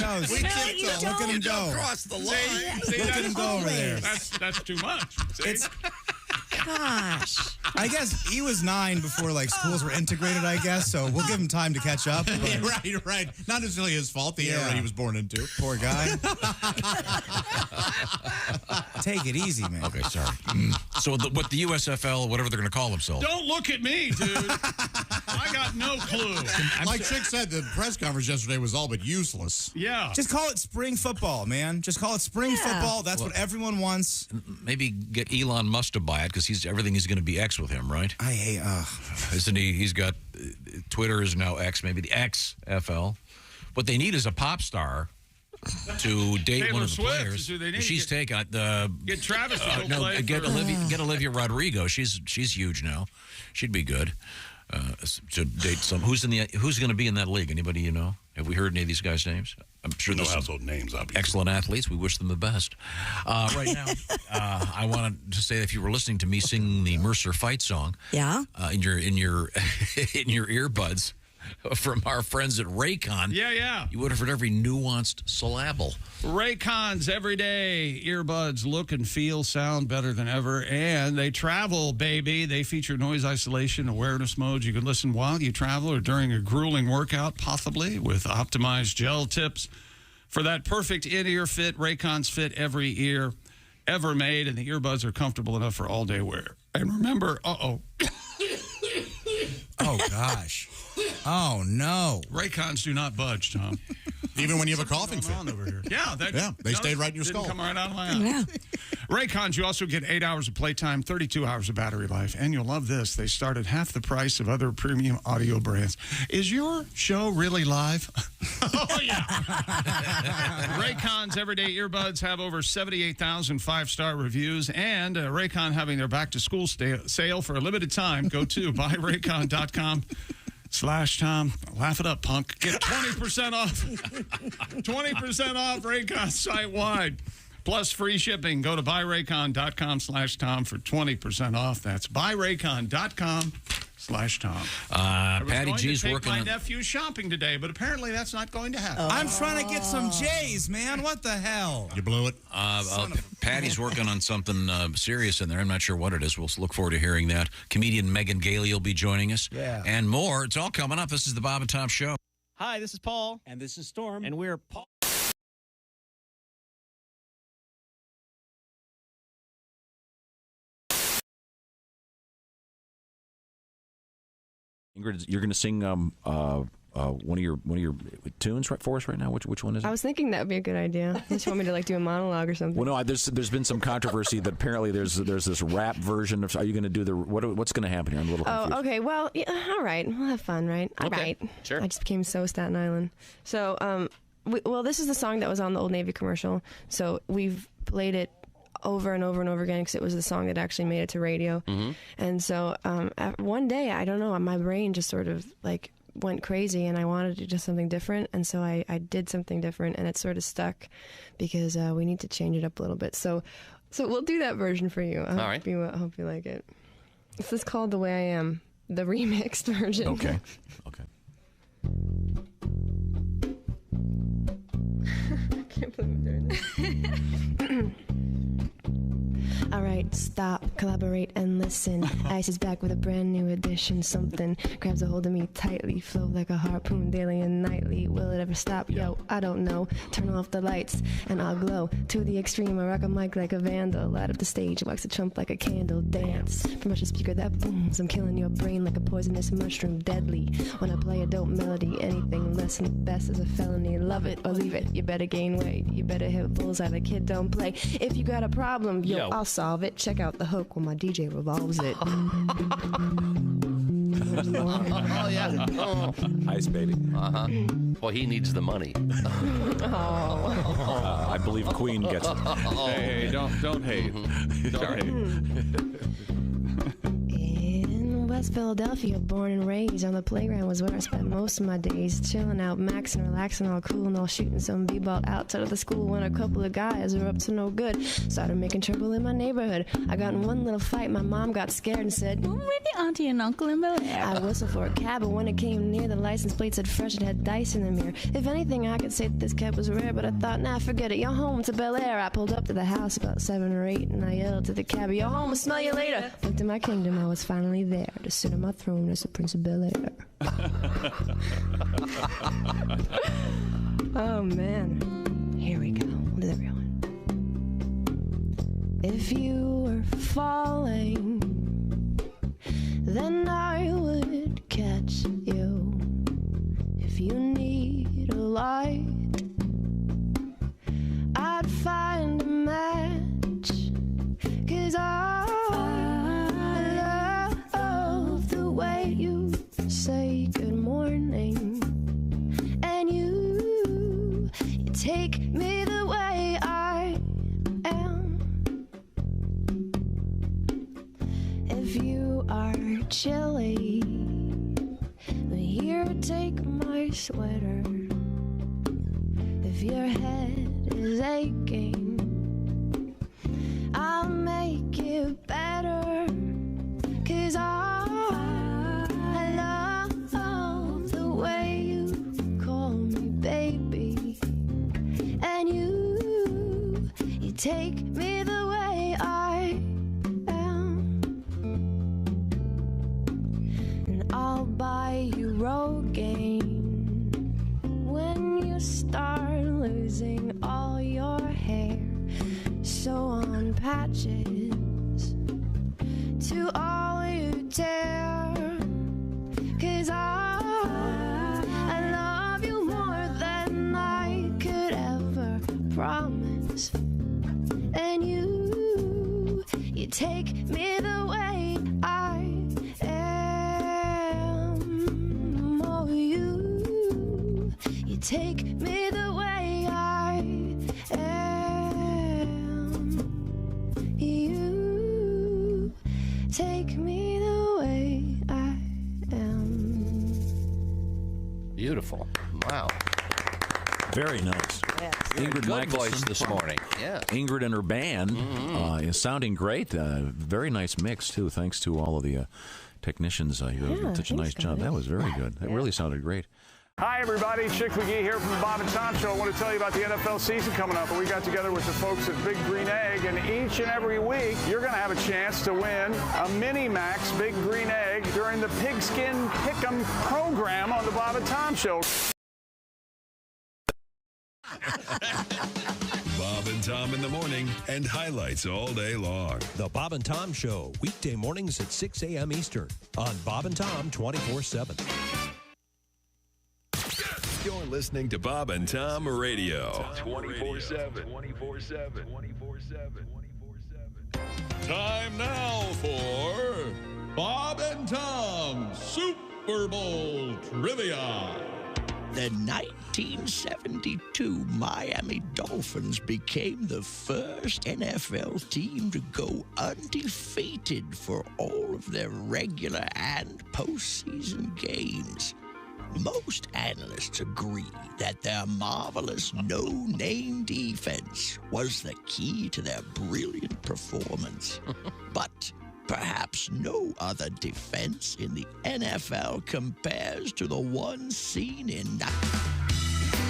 goes. We Look at him go. Across the line. See, Look at him go over there. That's too much. See? Gosh. I guess he was 9 before schools were integrated, I guess, so we'll give him time to catch up. Yeah, right. Not necessarily his fault, the era he was born into. Poor guy. Take it easy, man. Okay, sorry. So what the USFL, whatever they're going to call themselves. Don't look at me, dude. I got no clue. Like Chick said, the press conference yesterday was all but useless. Yeah. Just call it spring football, man. Just call it spring football. That's what everyone wants. Maybe get Elon Musk to buy it because everything is going to be X with him, right? I hate. Isn't he? He's got Twitter is now X, maybe the XFL. What they need is a pop star to date Taylor one of the Swift players. is who they need. She's taken. Get Travis to go play. Get Olivia Rodrigo. She's huge now. She'd be good to date some. Who's going to be in that league? Anybody you know? Have we heard any of these guys' names? I'm sure no household names, obviously. Excellent athletes. We wish them the best. Right now, I wanted to say that if you were listening to me sing the Mercer fight song, in your in your earbuds from our friends at Raycon, you would have heard every nuanced syllable. Raycon's everyday earbuds look and feel, sound better than ever, and they travel, baby. They feature noise isolation awareness modes. You can listen while you travel or during a grueling workout, possibly with optimized gel tips for that perfect in-ear fit. Raycon's fit every ear ever made, and the earbuds are comfortable enough for all-day wear. And remember, oh, gosh. Oh, no. Raycons do not budge, Tom. Even when you have a coughing fit. Over here. Yeah, they stayed right in your skull. Come right out of my eye. Yeah. Raycons, you also get 8 hours of playtime, 32 hours of battery life, and you'll love this. They start at half the price of other premium audio brands. Is your show really live? Oh, yeah. Raycon's everyday earbuds have over 78,000 five-star reviews, and Raycon having their back-to-school sale for a limited time. Go to buyraycon.com/Tom. Laugh it up, punk. Get 20% off. 20% off Raycon site-wide. Plus free shipping. Go to buyraycon.com/Tom for 20% off. That's buyraycon.com /Tom. Patty G's take working my on... nephew shopping today, but apparently that's not going to happen. I'm trying to get some J's, man. What the hell? You blew it. Patty's working on something serious in there. I'm not sure what it is. We'll look forward to hearing that. Comedian Megan Gailey will be joining us. Yeah. And more. It's all coming up. This is the Bob and Tom Show. Hi, this is Paul. And this is Storm. And we're Paul. Ingrid, you're going to sing one of your tunes for us right now. Which one is it? I was thinking that would be a good idea. You just want me to do a monologue or something? Well, no. There's been some controversy that apparently there's this rap version of. Are you going to do what's going to happen here? I'm a little confused. Oh, okay. Well, yeah, all right. We'll have fun, right? All right. Sure. I just became so Staten Island. So, this is the song that was on the Old Navy commercial. So we've played it over and over and over again because it was the song that actually made it to radio. Mm-hmm. And so one day, I don't know, my brain just sort of went crazy and I wanted to do something different. And so I did something different and it sort of stuck because we need to change it up a little bit. So we'll do that version for you. I hope you like it. This is called The Way I Am, the remixed version. Okay. I can't believe I'm doing this. All right, stop, collaborate, and listen. Ice is back with a brand new edition. Something grabs a hold of me tightly, flow like a harpoon daily and nightly. Will it ever stop? Yo, I don't know. Turn off the lights and I'll glow to the extreme. I rock a mic like a vandal. Light up the stage, wax a chump like a candle. Dance from a speaker that booms. I'm killing your brain like a poisonous mushroom. Deadly when I play a dope melody. Anything less than the best is a felony. Love it or leave it. You better gain weight. You better hit bullseye. The kid don't play. If you got a problem, yo, I'll solve it. Check out the hook when my DJ revolves it. Oh, yeah. Oh. Ice baby. Uh-huh. Well, he needs the money. I believe Queen gets it. Hey, don't hate. Don't hate. In West Philadelphia, born and raised on the playground was where I spent most of my days, chilling out, maxing, relaxing, all cool and all shooting some b-ball outside of the school when a couple of guys were up to no good, started making trouble in my neighborhood. I got in one little fight, my mom got scared and said, "Maybe auntie and uncle in Bel Air." I whistled for a cab, but when it came near, the license plate said fresh and had dice in the mirror. If anything, I could say that this cab was rare, but I thought, nah, forget it, you're home to Bel Air. I pulled up to the house about 7 or 8, and I yelled to the cab, "You're home, I'll smell you later." Looked in my kingdom, I was finally there to sit on my throne as the Prince of Bel Air. Oh man, here we go. We'll do the real one. If you were falling, then I would catch you. If you need a light, I'd find a match. 'Cause I love the way you say good morning, and you take me the way I am. If you are chilly, here, take my sweater. If your head is aching, I'll make it better. 'Cause I love the way you call me baby, and you take me the way I am. And I'll buy you Rogaine when you start losing all your hair. So on patches to all you dare. 'Cause I love you more than I could ever promise. And you take me the way I am. Oh, you take me the way I am. You take me the way I am. Beautiful. Wow. Very nice. Yes. Ingrid Good Magnusson voice this morning. Yeah. Ingrid and her band is sounding great. Very nice mix, too. Thanks to all of the technicians. You did such a nice job. That was very good. That really sounded great. Hi, everybody. Chick McGee here from the Bob and Tom Show. I want to tell you about the NFL season coming up. We got together with the folks at Big Green Egg, and each and every week, you're going to have a chance to win a Mini Max Big Green Egg during the Pigskin Pick'em program on the Bob and Tom Show. Bob and Tom in the morning and highlights all day long. The Bob and Tom Show, weekday mornings at 6 a.m. Eastern on Bob and Tom 24/7. You're listening to Bob and Tom Radio. 24/7. Time now for Bob and Tom Super Bowl Trivia. The 1972 Miami Dolphins became the first NFL team to go undefeated for all of their regular and postseason games. Most analysts agree that their marvelous no-name defense was the key to their brilliant performance. But perhaps no other defense in the NFL compares to the one seen in...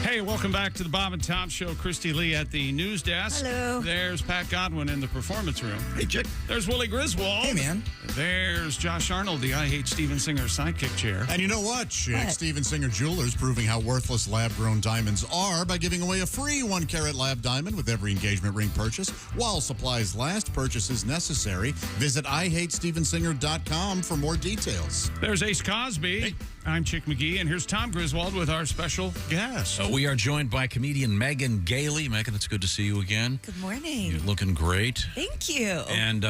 Hey, welcome back to the Bob and Tom Show. Christy Lee at the news desk. Hello. There's Pat Godwin in the performance room. Hey, Chick. There's Willie Griswold. Hey, man. There's Josh Arnold, the I Hate Steven Singer sidekick chair. And you know what, Chick? Steven Singer Jewelers proving how worthless lab-grown diamonds are by giving away a free 1-carat lab diamond with every engagement ring purchase. While supplies last, purchases necessary. Visit IHateStevenSinger.com for more details. There's Ace Cosby. Hey. I'm Chick McGee, and here's Tom Griswold with our special guest. We are joined by comedian Megan Gailey. Megan, it's good to see you again. Good morning. You're looking great. Thank you. And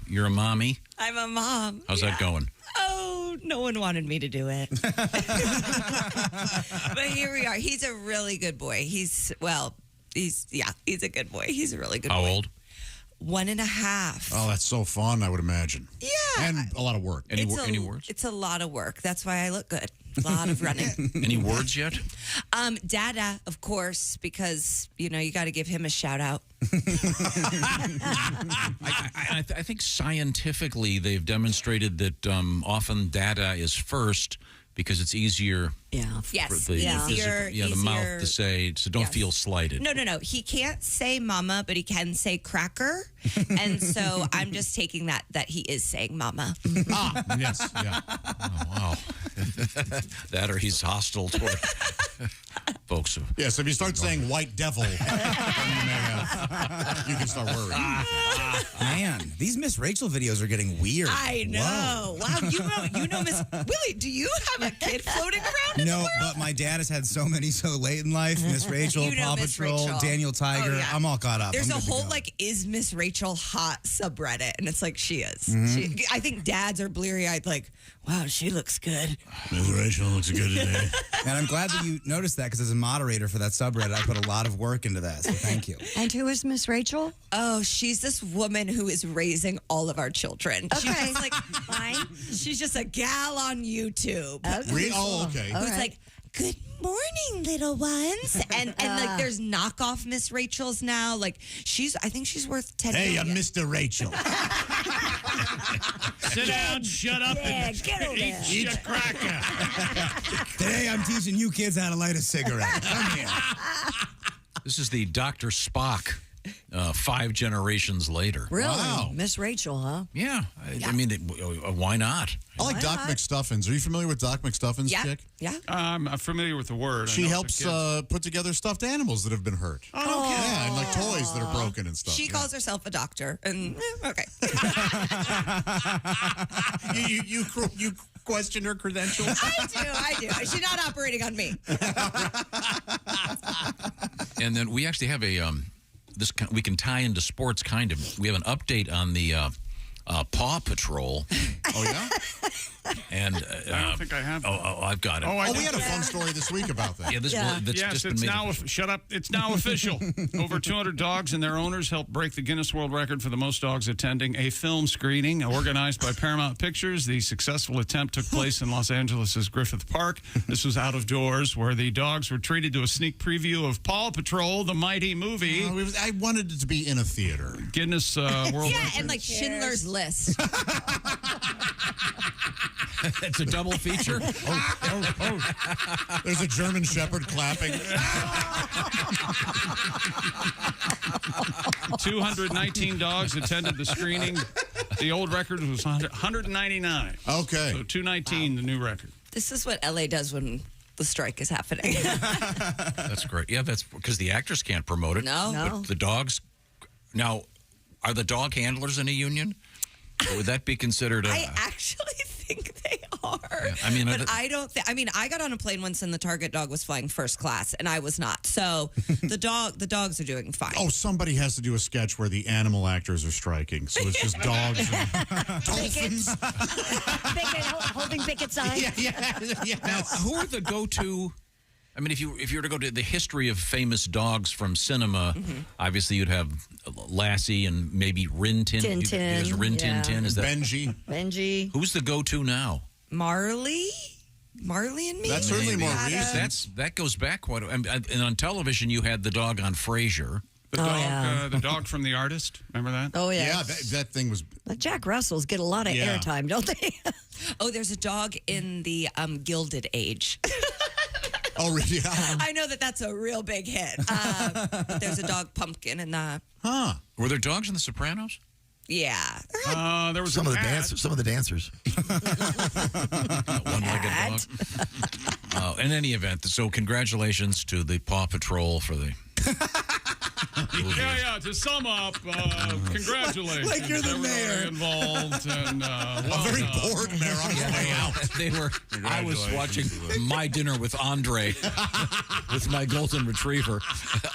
you're a mommy. I'm a mom. How's that going? Oh, no one wanted me to do it. But here we are. He's a really good boy. He's a good boy. He's a really good boy. How old? 1.5. Oh, that's so fun, I would imagine. Yeah. And a lot of work. Any words? It's a lot of work. That's why I look good. A lot of running. Any words yet? Dada, of course, because, you got to give him a shout out. I think scientifically they've demonstrated that often dada is first because it's easier for the mouth to say, so don't feel slighted. No. He can't say mama, but he can say cracker. And so I'm just taking that he is saying mama. Yes, yeah. Oh, wow. That or he's hostile toward folks. Yes, if you start saying white devil, then you can start worrying. Man, these Miss Rachel videos are getting weird. I know. Wow, you know Miss Willie, do you have a kid floating around in the world? But my dad has had so many so late in life. Miss Rachel, Paw Miss Patrol, Rachel. Daniel Tiger. Oh, yeah. I'm all caught up. There's I'm a good to whole go. is Miss Rachel hot subreddit, and it's like she is. Mhm. I think dads are bleary-eyed wow, she looks good. Miss Rachel looks good today. And I'm glad that you noticed that because as a moderator for that subreddit, I put a lot of work into that. So thank you. And who is Miss Rachel? Oh, she's this woman who is raising all of our children. Okay. She's fine. She's just a gal on YouTube. Okay. Okay. Who's like, good morning, little ones. And there's knockoff Miss Rachels now. I think she's worth 10 Hey, million. I'm Mr. Rachel. Sit down, shut up, and get over there. eat your cracker. Today I'm teaching you kids how to light a cigarette. Come here. This is the Dr. Spock 5 generations later. Really? Wow. Miss Rachel, huh? Yeah. I mean, why not? I like Doc McStuffins. Are you familiar with Doc McStuffins, Chick? Yeah. I'm familiar with the word. She helps put together stuffed animals that have been hurt. Oh, okay. Yeah, and toys that are broken and stuff. She calls herself a doctor. And okay. You question her credentials? I do. She's not operating on me. And then we actually have we can tie into sports kind of. We have an update on the Paw Patrol. Oh, yeah? And I don't think I have. Oh, I've got it. We had a fun story this week about that. Yeah, this that's yes, just been it's made now. official. Shut up! It's now official. Over 200 dogs and their owners helped break the Guinness World Record for the most dogs attending a film screening organized by Paramount Pictures. The successful attempt took place in Los Angeles' Griffith Park. This was out of doors, where the dogs were treated to a sneak preview of Paw Patrol, the mighty movie. I wanted it to be in a theater. Guinness World Yeah, Record. and like Schindler's List. It's a double feature. There's a German Shepherd clapping. 219 dogs attended the screening. The old record was 199. Okay. So 219, the new record. This is what LA does when the strike is happening. That's great. Yeah, that's because the actors can't promote it. No. But the dogs. Now, are the dog handlers in a union? Or would that be considered a... I actually think they are. Yeah, I mean, but I don't think. I mean, I got on a plane once and the Target dog was flying first class, and I was not. So the dogs are doing fine. Oh, somebody has to do a sketch where the animal actors are striking. So it's just dogs and dolphins. Holding picket signs. Now, who are the go-to... I mean, if you were to go to the history of famous dogs from cinema, obviously you'd have Lassie and maybe Rin Tin. Tintin. Rin Tin Tin. Is that Benji. Who's the go-to now? Marley and me. That's certainly more recent. That goes back quite. And on television, you had the dog on Frasier. The dog from The Artist. Remember that? Oh, yeah. Yeah, that thing was... The Jack Russells get a lot of airtime, don't they? Oh, there's a dog in the Gilded Age. Oh, really? I know that's a real big hit. But there's a dog, Pumpkin, in the... Huh. Were there dogs in The Sopranos? Yeah. There was some of the dancers. Some of the dancers. One-legged dog. In any event, so congratulations to the Paw Patrol for the... Yeah. To sum up, congratulations. Like you're the Everybody mayor. Involved and A very bored mayor on his way out. They were. I was watching My Dinner with Andre with my golden retriever.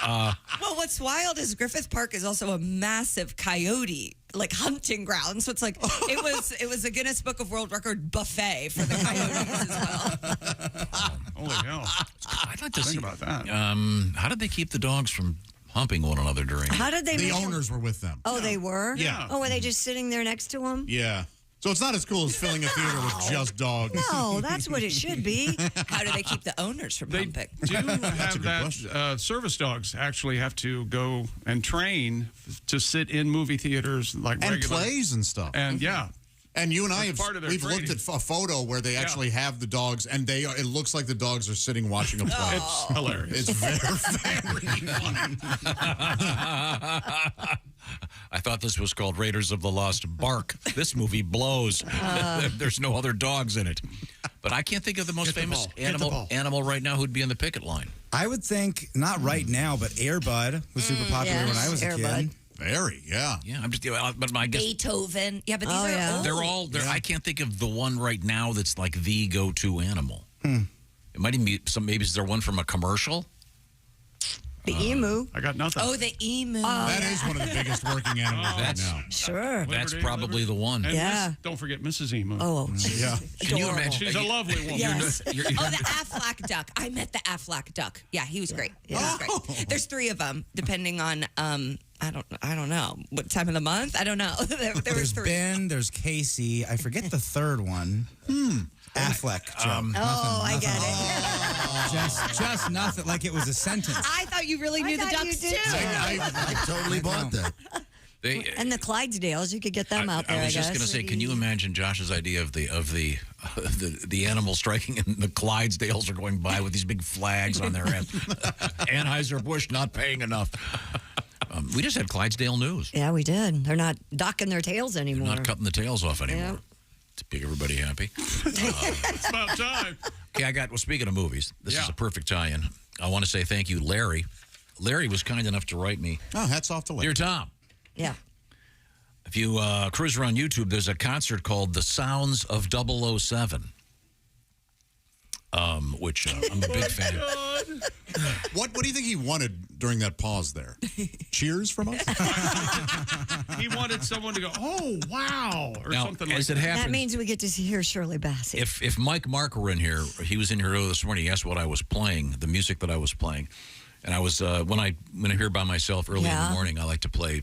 Well, what's wild is Griffith Park is also a massive coyote hunting ground. So it's like it was a Guinness Book of World Record buffet for the coyotes as well. Holy hell! I'd like to think see about that. How did they keep the dogs from humping one another during? How did they? The owners were with them. Oh, they were. Yeah. Oh, were they just sitting there next to him? Yeah. So it's not as cool as filling a theater with just dogs. No, that's what it should be. How do they keep the owners from humping? Do have that service dogs actually have to go and train to sit in movie theaters and regular plays and stuff. And And you and I That's part of their we've training. looked at a photo where they actually have the dogs, and it looks like the dogs are sitting watching a play. It's hilarious. It's very funny. I thought this was called Raiders of the Lost Bark. This movie blows. There's no other dogs in it. But I can't think of the most famous animal right now who'd be in the picket line. I would think, not right now, but Air Bud was super popular when I was a kid. Very, yeah. Yeah, I'm just, but I guess Beethoven. Yeah, but these are old. they're all, I can't think of the one right now that's like the go-to animal. It might even be maybe is there one from a commercial? The emu. I got nothing. Oh, the emu. That is one of the biggest working animals right now. Sure. That's probably the one. And don't forget Mrs. Emu. Oh, yeah. Can you imagine? She's a lovely woman. Yes. Oh, the Aflac duck. I met the Aflac duck. Yeah, he was great. He was great. There's 3 of them, depending on I don't know what time of the month. I don't know. There's 3. Ben. There's Casey. I forget the third one. Affleck. I get it. Just nothing. Like it was a sentence. I thought you really knew the ducks too. I totally bought that. And the Clydesdales, you could get them out there. I was just going to say, can you imagine Josh's idea of the animal striking and the Clydesdales are going by with these big flags on their head? Anheuser-Busch not paying enough. We just had Clydesdale news. Yeah, we did. They're not docking their tails anymore. They're not cutting the tails off anymore. Yep. To make everybody happy. It's about time. Okay, speaking of movies, this is a perfect tie-in. I want to say thank you, Larry. Larry was kind enough to write me. Oh, hats off to Larry. Dear Tom. Yeah. If you cruise around YouTube, there's a concert called The Sounds of 007. which I'm a big fan. What do you think he wanted during that pause there? Cheers from us? He wanted someone to go, "Oh, wow," or Now, something like as it that. happens, That means we get to hear Shirley Bassey. If Mike Mark were in here, he was in here earlier this morning. He asked what I was playing, the music that I was playing, and I was when I'm here by myself early in the morning, I like to play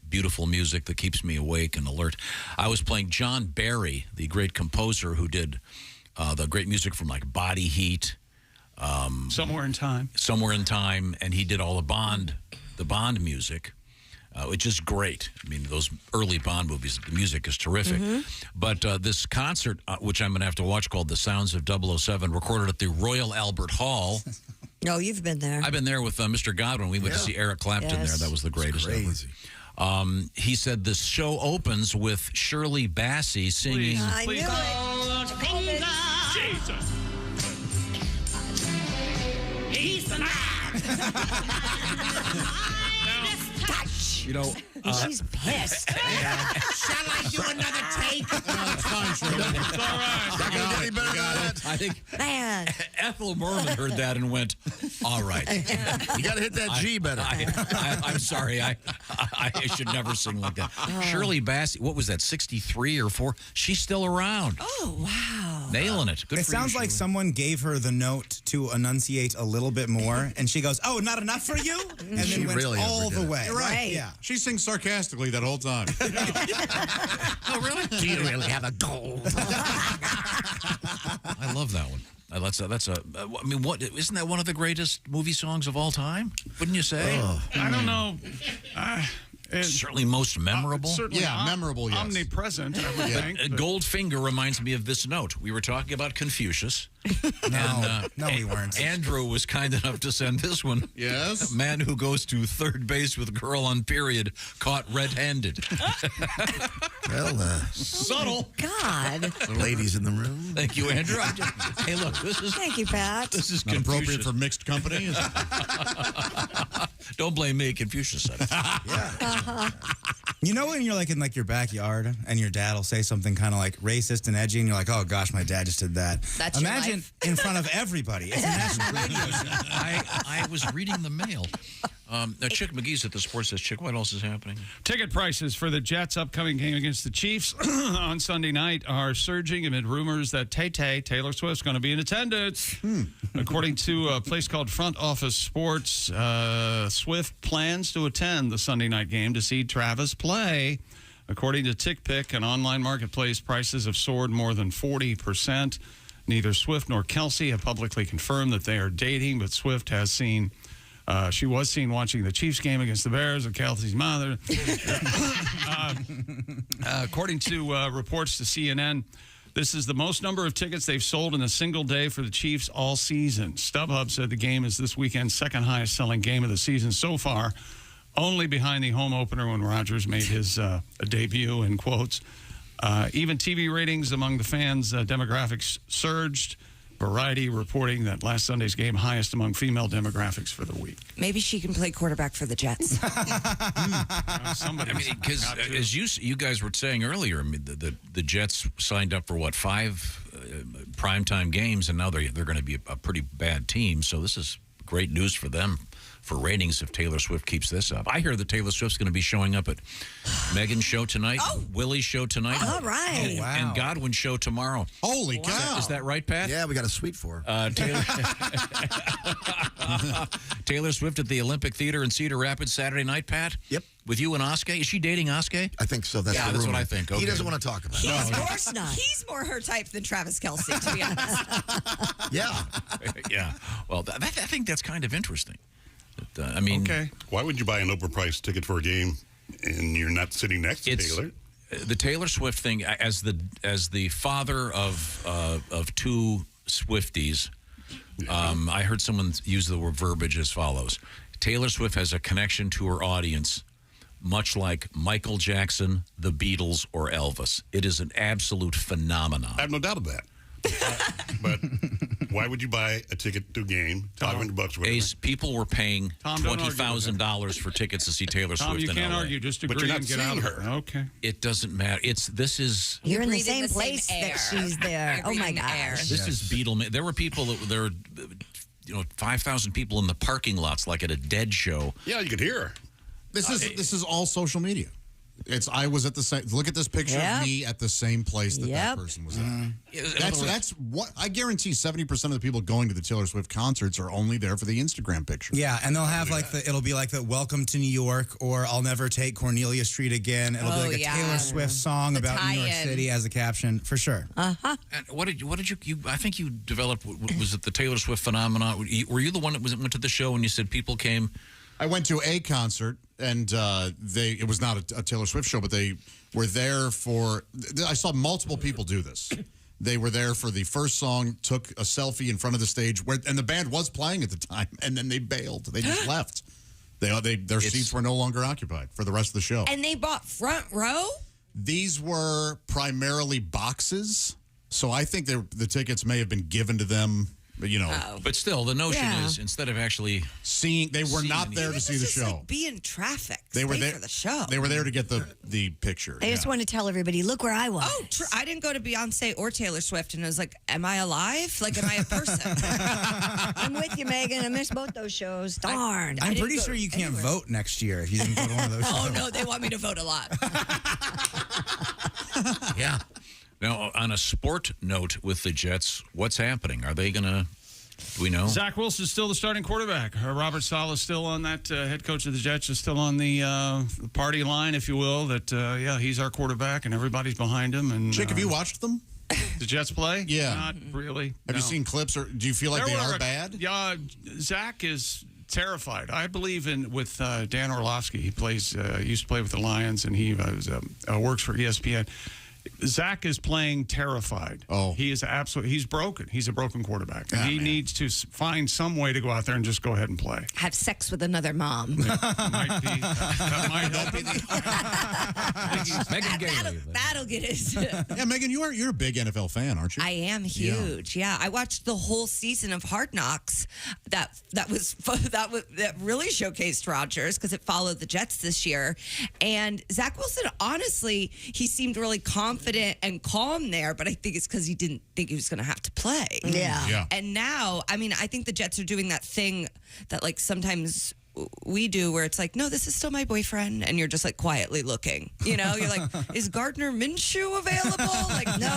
beautiful music that keeps me awake and alert. I was playing John Barry, the great composer who did the great music from like Body Heat, Somewhere in Time, and he did all the Bond music. Which is great. I mean, those early Bond movies, the music is terrific. But this concert, which I'm going to have to watch, called The Sounds of 007, recorded at the Royal Albert Hall. No, you've been there. I've been there with Mr. Godwin. We went to see Eric Clapton there. That was the greatest ever. He said the show opens with Shirley Bassey singing. I knew it. Jesus. He's the You know, she's pissed. Shall I do another take? No, it's fine, Shirley. It's all right. I think Man. Ethel Merman heard that and went, all right. You got to hit that G better. I'm sorry. I should never sing like that. Shirley Bassey, what was that, 63 or 4? She's still around. Oh, wow. Nailing it. Good It for you, sounds like Shirley. someone gave her the note to enunciate a little bit more, and she goes, "Oh, not enough for you?" And She then went really all the overdid it. way. You're right. Yeah. She sings sarcastically that whole time. Oh, really? Do you really have a goal? I love that one. I mean, what isn't that one of the greatest movie songs of all time? Wouldn't you say? I don't know. Certainly most memorable. Certainly memorable, yes. omnipresent, I would think. but- Goldfinger reminds me of this note. We were talking about Confucius. No, we weren't. Andrew was kind enough to send this one. Yes? A man who goes to third base with girl on period caught red-handed. Well, Subtle. God. the ladies in the room. Thank you, Andrew. Hey, look, this is Thank you, Pat. this is Not appropriate Confucius. for mixed company. Is it? Don't blame me. Confucius said it. You know when you're like in like your backyard and your dad will say something kind of like racist and edgy, and you're like, "Oh gosh, my dad just did that." That's your Imagine life. in front of everybody. It's a national radio show. I was reading the mail. Now, Chick McGee's at the Sports Desk. Chick, what else is happening? Ticket prices for the Jets' upcoming game against the Chiefs on Sunday night are surging amid rumors that Taylor Swift's going to be in attendance. According to a place called Front Office Sports, Swift plans to attend the Sunday night game to see Travis play. According to TickPick, an online marketplace, prices have soared more than 40%. Neither Swift nor Kelsey have publicly confirmed that they are dating, but Swift has seen... she was seen watching the Chiefs game against the Bears with Kelsey's mother. According to reports to CNN, this is the most number of tickets they've sold in a single day for the Chiefs all season. StubHub said the game is this weekend's second highest selling game of the season so far, only behind the home opener when Rodgers made his debut, in quotes. Even TV ratings among the fans' demographics surged. Variety reporting that last Sunday's game highest among female demographics for the week. Maybe she can play quarterback for the Jets. Somebody, I mean, because as you guys were saying earlier, I mean, the Jets signed up for what, 5 primetime games, and now they're going to be a pretty bad team. So this is great news for them for ratings if Taylor Swift keeps this up. I hear that Taylor Swift's going to be showing up at Megan's show tonight, Willie's show tonight, All right. and Godwin's show tomorrow. Holy cow. Is that right, Pat? Yeah, we got a suite for her. Taylor Swift at the Olympic Theater in Cedar Rapids Saturday night, Pat? Yep. With you and Oskay? Is she dating Oskay? I think so. That's Yeah, the that's rumor. what I think. Okay. He doesn't want to talk about it. Of course not. He's more her type than Travis Kelsey, to be honest. Yeah. Yeah. Well, I think that's kind of interesting. But, I mean, okay. Why would you buy an overpriced ticket for a game and you're not sitting next to Taylor? The Taylor Swift thing, as the father of 2 Swifties, I heard someone use the word verbiage as follows: Taylor Swift has a connection to her audience, much like Michael Jackson, the Beatles, or Elvis. It is an absolute phenomenon. I have no doubt of that. But Why would you buy a ticket to a game, $500 or whatever? Ace, people were paying Tom, don't argue with $20,000 for tickets to see Taylor Tom, Swift you in can't LA. argue. Just But agree you're not and get out seeing of her. it. Okay. It doesn't matter. This is You're in the breathing same the same place that air. she's there. You're Oh my breathing the air. gosh. this is Beatlemania. There were people there were 5,000 people in the parking lots like at a Dead show. Yeah, you could hear her. This is all social media. I was at the same. Look at this picture of me at the same place that person was at. That's what I guarantee. 70% of the people going to the Taylor Swift concerts are only there for the Instagram picture. Yeah, and they'll have it'll be like the "Welcome to New York" or "I'll never take Cornelia Street again." It'll be like a Taylor Swift song about New York City as a caption for sure. And what did you? I think you developed. Was it the Taylor Swift phenomenon? Were you the one that went to the show and you said people came? I went to a concert, and it was not a Taylor Swift show, but they were there for. I saw multiple people do this. They were there for the first song, took a selfie in front of the stage, and the band was playing at the time, and then they bailed. They just left. Their seats were no longer occupied for the rest of the show. And they bought front row? These were primarily boxes, so I think the tickets may have been given to them. But still, the notion is instead of actually seeing, they were not there to see the show. Like be in traffic. They were there for the show. They were there to get the picture. I just want to tell everybody, look where I was. Oh, I didn't go to Beyonce or Taylor Swift, and I was like, "Am I alive? Like, am I a person?" I'm with you, Megan. I missed both those shows. Darn. I'm pretty sure you can't vote next year if you didn't go to one of those shows. Oh no, they want me to vote a lot. Yeah. Now, on a sport note with the Jets, what's happening? Are they going to, do we know? Zach Wilson's still the starting quarterback. Robert Saleh's still on that head coach of the Jets is still on the party line, if you will, that, he's our quarterback and everybody's behind him. And Chick, have you watched them? The Jets play? Yeah. Not really. Have you seen clips, or do you feel like they are bad? Yeah, Zach is terrified. I believe with Dan Orlovsky. He used to play with the Lions, and he works for ESPN. Zach is playing terrified. Oh, he is absolutely. He's broken. He's a broken quarterback. And he needs to find some way to go out there and just go ahead and play. Have sex with another mom. That might help. Megan Gailey. That'll get his. Yeah, Megan, you're a big NFL fan, aren't you? I am huge. Yeah, I watched the whole season of Hard Knocks. That really showcased Rodgers because it followed the Jets this year. And Zach Wilson, honestly, he seemed really confident and calm there, but I think it's because he didn't think he was going to have to play. Yeah. And now, I mean, I think the Jets are doing that thing that like sometimes we do where it's like, no, this is still my boyfriend, and you're just like quietly looking. You're like, is Gardner Minshew available? Like, no,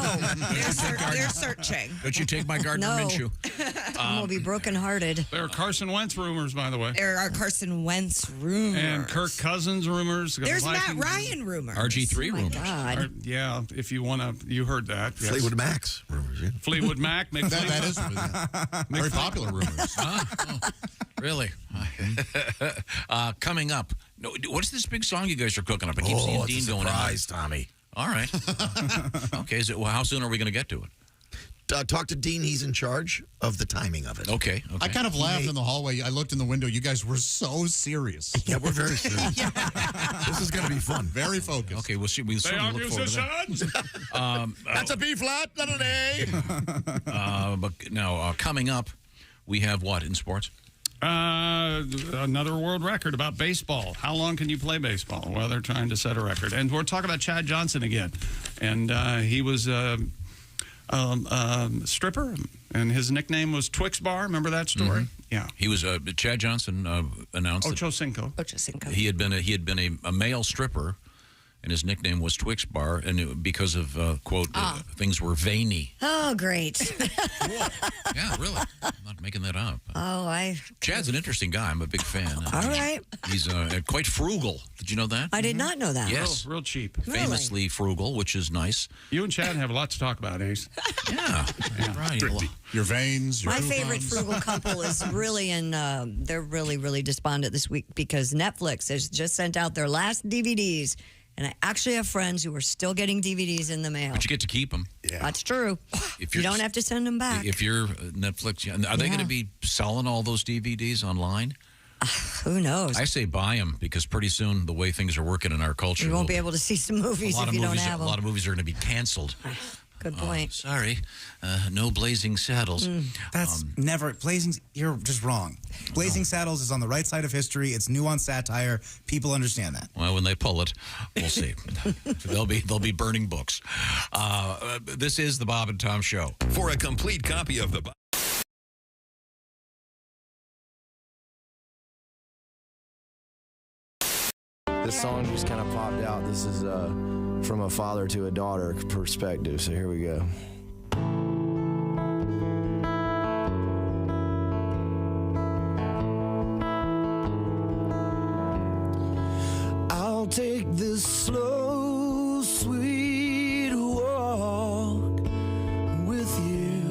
they're searching. Don't you take my Gardner Minshew? We'll be brokenhearted. There are Carson Wentz rumors, by the way. There are Carson Wentz rumors. And Kirk Cousins rumors. There's Matt Ryan rumors. RG3 rumors. God. Yeah, if you want to, you heard that. Yes. Fleetwood Mac's rumors. Yeah. Fleetwood Mac. That is very popular rumors. Really? Coming up, what's this big song you guys are cooking up? I keep seeing Dean going on. Surprise, Tommy. All right. Okay. How soon are we going to get to it? Talk to Dean. He's in charge of the timing of it. Okay. I kind of laughed in the hallway. I looked in the window. You guys were so serious. Yeah, we're very serious. This is going to be fun. Very focused. Okay, we'll see. We certainly look forward to that. That's a B flat, not an A. But now, coming up, we have what in sports? Another world record about baseball. How long can you play baseball? Well, they're trying to set a record. And we're talking about Chad Johnson again. And he was a stripper, and his nickname was Twix Bar. Remember that story? Yeah. He was Chad Johnson announced Ocho Cinco. He had been a male stripper, and his nickname was Twix Bar, and because of quote things were veiny. Oh, great. Yeah, really. I'm not making that up. Chad's an interesting guy. I'm a big fan. All right. He's quite frugal. Did you know that? I did not know that. Yes. Real cheap. Famously frugal, which is nice. You and Chad have a lot to talk about, Ace. Yeah. Right. Your veins, your My coupons. favorite frugal couple is really they're really, really despondent this week because Netflix has just sent out their last DVDs. And I actually have friends who are still getting DVDs in the mail. But you get to keep them. Yeah. That's true. You don't have to send them back. If you're Netflix, are they going to be selling all those DVDs online? Who knows? I say buy them because pretty soon the way things are working in our culture, You won't be able to see some movies if you don't have them. A lot of movies are going to be canceled. Good point. Sorry, no Blazing Saddles. That's never Blazing. You're just wrong. Blazing Saddles is on the right side of history. It's nuanced satire. People understand that. Well, when they pull it, we'll see. they'll be burning books. This is the Bob and Tom Show. For a complete copy of the This song just kind of popped out. This is from a father to a daughter perspective. So here we go. I'll take this slow, sweet walk with you.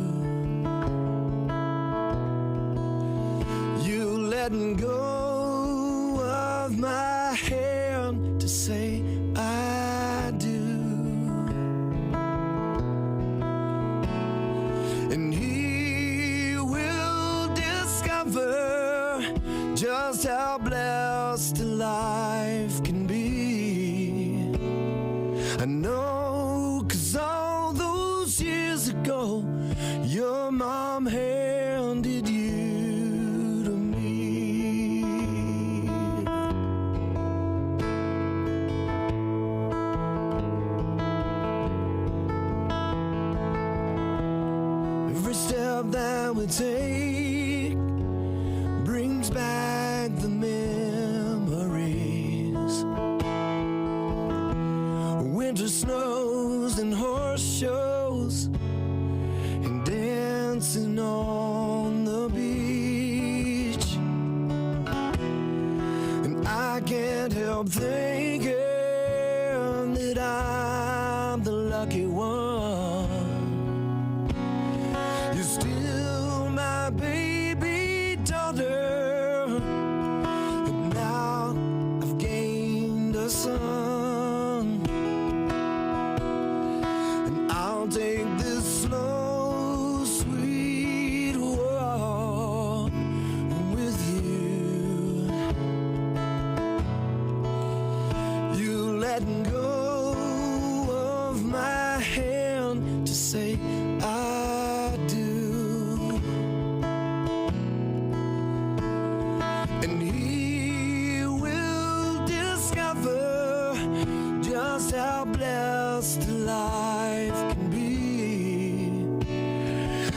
You letting go of my hand to say I do. And he will discover just how blessed a life can be. I know, 'cause all those years ago, your mom handed you to me. Every step that we take brings back the memories. Winter snows and horse shows and dancing on the beach. And I can't help thinking that I'm the lucky one. You're still my baby daughter, and now I've gained a son. And I'll take this slow, sweet walk with you. You letting go of my hand to say I do. And he will discover just how blessed life can be.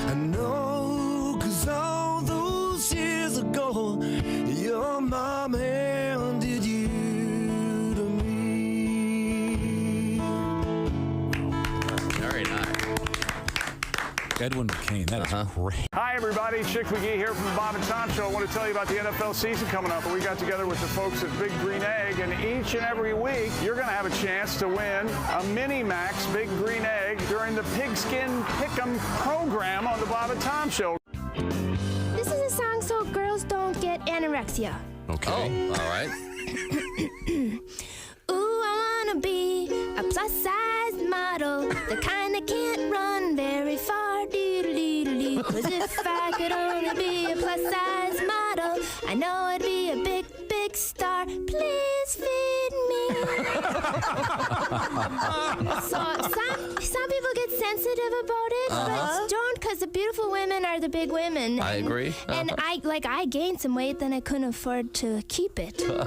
I know, 'cause all those years ago, your mom handed you to me. Very nice. Edwin McCain, that is great. Hi, everybody. Chick McGee here from the Bob and Tom Show. I want to tell you about the NFL season coming up. We got together with the folks at Big Green Egg, and each and every week, you're going to have a chance to win a Mini Max Big Green Egg during the Pigskin Pick'em program on the Bob and Tom Show. This is a song so girls don't get anorexia. Okay. Oh, all right. Ooh, I wanna be a plus-size model, the kind that can't run very far. Doodle-doodle-doo. 'Cause if I could only be a plus-size model, I know I'd be a big, big star. Please feed me. So some people get sensitive about it, but don't, 'cause the beautiful women are the big women. I agree. And I gained some weight, then I couldn't afford to keep it. Yeah,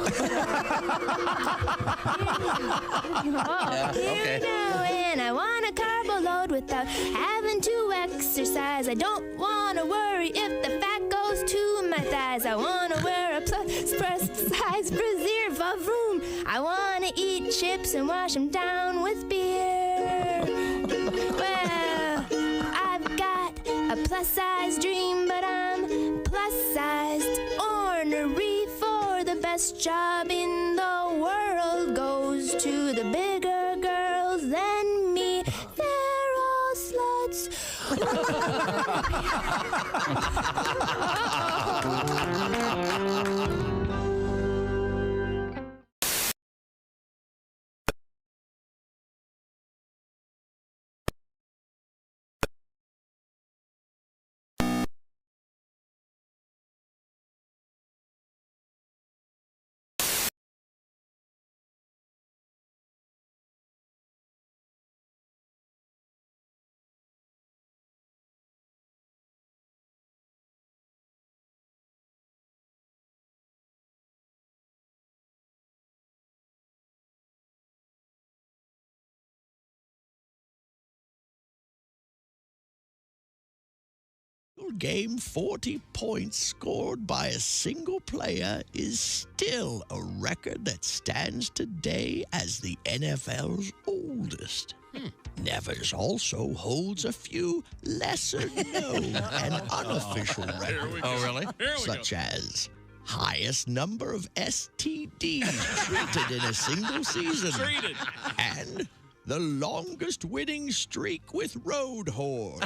okay. You know, and I want a carbo load without having to exercise. I don't want to worry if the fat goes to my thighs. I want to wear a plus-size preserve of room. I want to eat chips and wash them down with beer. Well, I've got a plus-size dream, but I'm plus-sized. Ornery for the best job in the world goes to the bigger girls than me. They're all sluts. Game 40 points scored by a single player is still a record that stands today as the NFL's oldest. Nevers also holds a few lesser-known and unofficial records. Oh, really? Such as highest number of STDs treated in a single season. And the longest winning streak with road horse.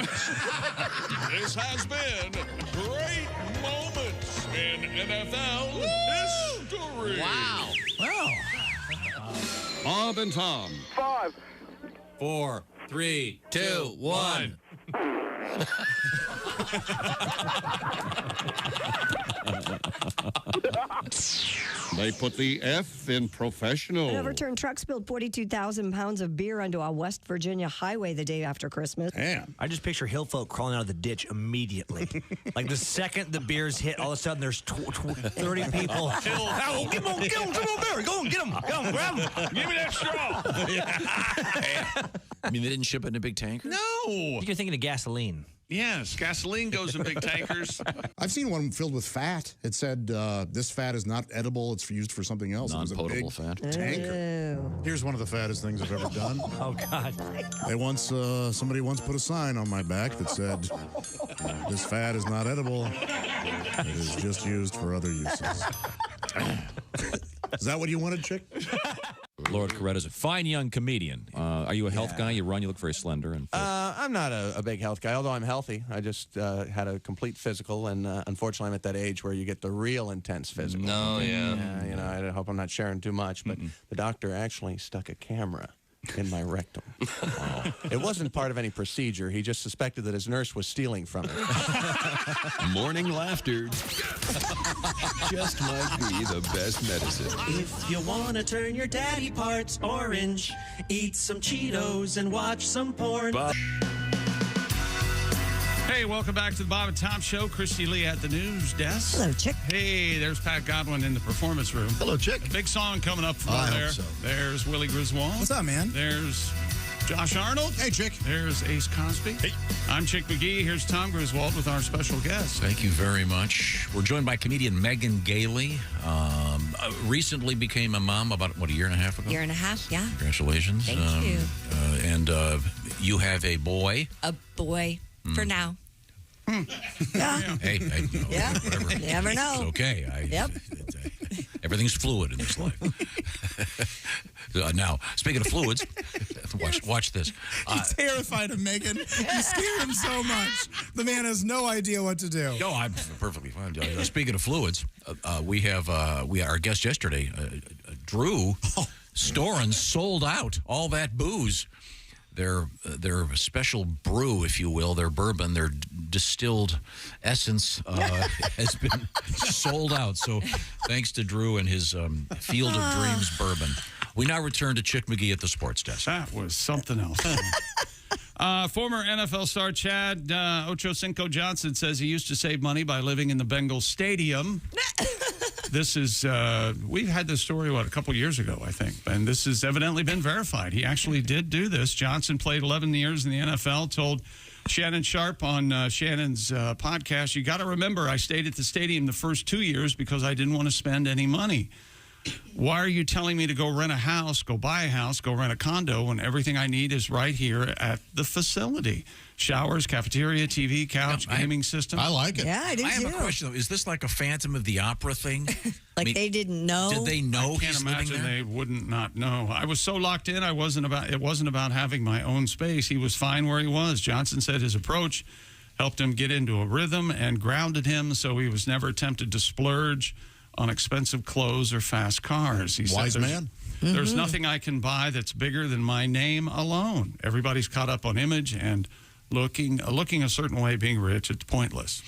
This has been great moments in NFL history. Wow. Bob and Tom. 5, 4, 3, 2, 1. They put the F in professional. An overturned truck spilled 42,000 pounds of beer onto a West Virginia highway the day after Christmas. Damn. I just picture hill folk crawling out of the ditch immediately. Like the second the beers hit, all of a sudden there's 30 people. Oh, get him, Barry. Go on, get him, grab him. Give me that straw. I mean, they didn't ship it in a big tanker? No. You're thinking of gasoline. Yes, gasoline goes in big tankers. I've seen one filled with fat. It said, this fat is not edible. It's used for something else. Non-potable fat. Tanker. Here's one of the fattest things I've ever done. Oh, God. Somebody once put a sign on my back that said, this fat is not edible. It is just used for other uses. Is that what you wanted, chick? Lord Coretta's a fine young comedian. Are you a health guy? You run, you look very slender. And I'm not a big health guy, although I'm healthy. I just had a complete physical, and unfortunately I'm at that age where you get the real intense physical. No, yeah. I hope I'm not sharing too much, but the doctor actually stuck a camera in my rectum. It wasn't part of any procedure. He just suspected that his nurse was stealing from him. Morning laughter just might be the best medicine. If you want to turn your daddy parts orange, eat some Cheetos and watch some porn. Hey, welcome back to the Bob and Tom Show. Christy Lee at the news desk. Hello, Chick. Hey, there's Pat Godwin in the performance room. Hello, Chick. A big song coming up from I there. hope so. There's Willie Griswold. What's up, man? There's Josh Arnold. Hey, Chick. There's Ace Cosby. Hey. I'm Chick McGee. Here's Tom Griswold with our special guest. Thank you very much. We're joined by comedian Megan Gailey. Recently became a mom about, a year and a half ago? Year and a half, yeah. Congratulations. Thank you. And you have a boy. A boy, for now. Yeah. Hey, yeah. Whatever. You never know. It's okay. Yep. Everything's fluid in this life. Now, speaking of fluids, watch this. He's terrified of Megan. You scare him so much. The man has no idea what to do. No, I'm perfectly fine. Speaking of fluids, we have our guest yesterday, Drew Storen, sold out all that booze. Their special brew, if you will, their bourbon, their distilled essence has been sold out. So thanks to Drew and his Field of Dreams bourbon. We now return to Chick McGee at the sports desk. That was something else. Former NFL star Chad Ochocinco Johnson says he used to save money by living in the Bengals stadium. This is, we've had this story, a couple years ago, I think, and this has evidently been verified. He actually did do this. Johnson played 11 years in the NFL, told Shannon Sharp on Shannon's podcast, you got to remember, I stayed at the stadium the first 2 years because I didn't want to spend any money. Why are you telling me to go rent a house, go buy a house, go rent a condo when everything I need is right here at the facility? Showers, cafeteria, TV, couch, gaming system. I like it. Yeah, I do have too. a question, though. Is this like a Phantom of the Opera thing? They didn't know? Did they know I can't he's living imagine there? they wouldn't not know. I was so locked in, it wasn't about having my own space. He was fine where he was. Johnson said his approach helped him get into a rhythm and grounded him, so he was never tempted to splurge on expensive clothes or fast cars. He Wise said, man. There's nothing I can buy that's bigger than my name alone. Everybody's caught up on image and looking a certain way, being rich. It's pointless.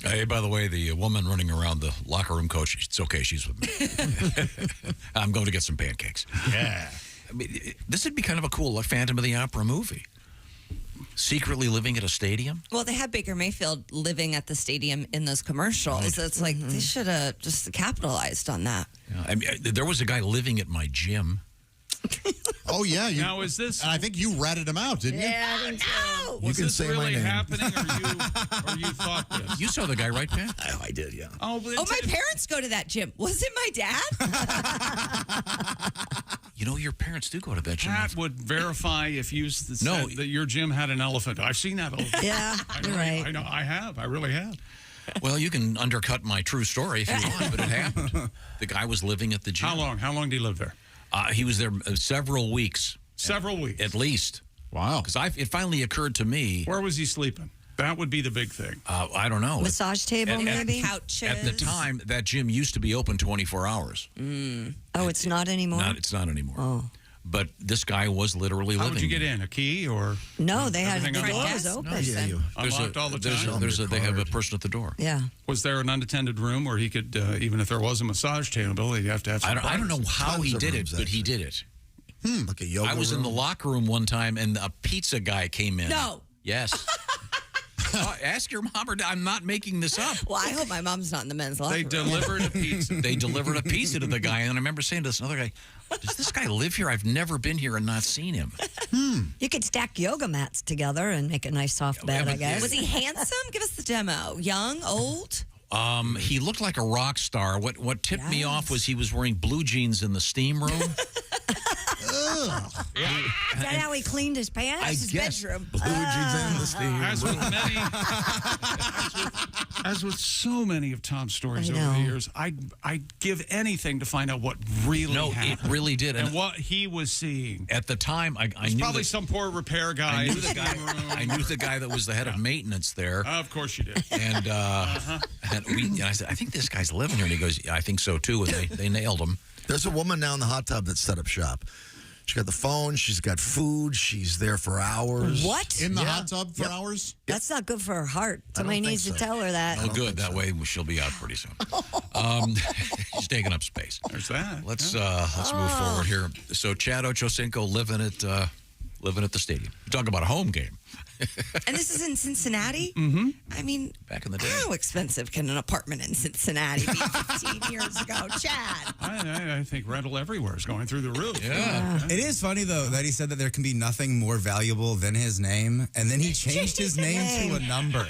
Hey, by the way, the woman running around the locker room coach, it's okay, she's with me. I'm going to get some pancakes. Yeah. I mean, this would be kind of a cool Phantom of the Opera movie. Secretly living at a stadium? Well, they had Baker Mayfield living at the stadium in those commercials. Right. It's like they should have just capitalized on that. Yeah. I mean, there was a guy living at my gym. Oh, yeah. Now, is this... I think you ratted him out, didn't you? Yeah, I think so. Was this really happening, or you thought this? You saw the guy, right, Pat? Oh, I did, yeah. Oh, my parents go to that gym. Was it my dad? You know, your parents do go to that gym. Pat would verify if you said that your gym had an elephant. I've seen that elephant. Yeah, you're right. I know. I have. I really have. Well, you can undercut my true story if you want, but it happened. The guy was living at the gym. How long? How long did he live there? He was there several weeks. Several weeks? At least. Wow. Because it finally occurred to me. Where was he sleeping? That would be the big thing. I don't know. Massage table, maybe? Couches. At the time, that gym used to be open 24 hours. Oh, it's not anymore? It's not anymore. Oh. But this guy was literally living. How would you get in? A key or? No, they had the everything door unlocked? was open. No, yeah, you. Unlocked all the time? They have a person at the door. Yeah. Was there an unattended room where he could, even if there was a massage table, he'd have to have some I don't know how Tons he of did rooms, it, but he did it. Like a yoga I was in the room? locker room one time, and a pizza guy came in. No. Yes. Ask your mom or dad. I'm not making this up. Well, I hope my mom's not in the men's locker room. They delivered a pizza. They delivered a pizza to the guy, and I remember saying to this other guy, does this guy live here? I've never been here and not seen him. You could stack yoga mats together and make a nice soft bed, I guess. Was he handsome? Give us the demo. Young, old? He looked like a rock star. What tipped me off was he was wearing blue jeans in the steam room. Is that how he cleaned his pants? I His guess. bedroom. Blue jeans and the steam. As with so many of Tom's stories I over the know. years, I'd give anything to find out what really happened. It really did. And what he was seeing. At the time, I It's knew probably that- some poor repair guy. I knew the guy. I knew the guy that was the head of maintenance there. Of course you did. And and I said, I think this guy's living here. And he goes, yeah, I think so too. And they nailed him. There's a woman now in the hot tub that set up shop. She's got the phone. She's got food. She's there for hours. What? In the hot tub for hours? That's not good for her heart. I don't Somebody think needs to so. tell her that. Oh, good. That way she'll be out pretty soon. She's taking up space. There's that. Let's move forward here. So Chad Ochocinco living at the stadium. Talk about a home game. And this is in Cincinnati? Mm-hmm. I mean, back in the day. How expensive can an apartment in Cincinnati be 15 years ago? Chad. I think rental everywhere is going through the roof. Yeah. It is funny, though, that he said that there can be nothing more valuable than his name, and then he changed his name to a number.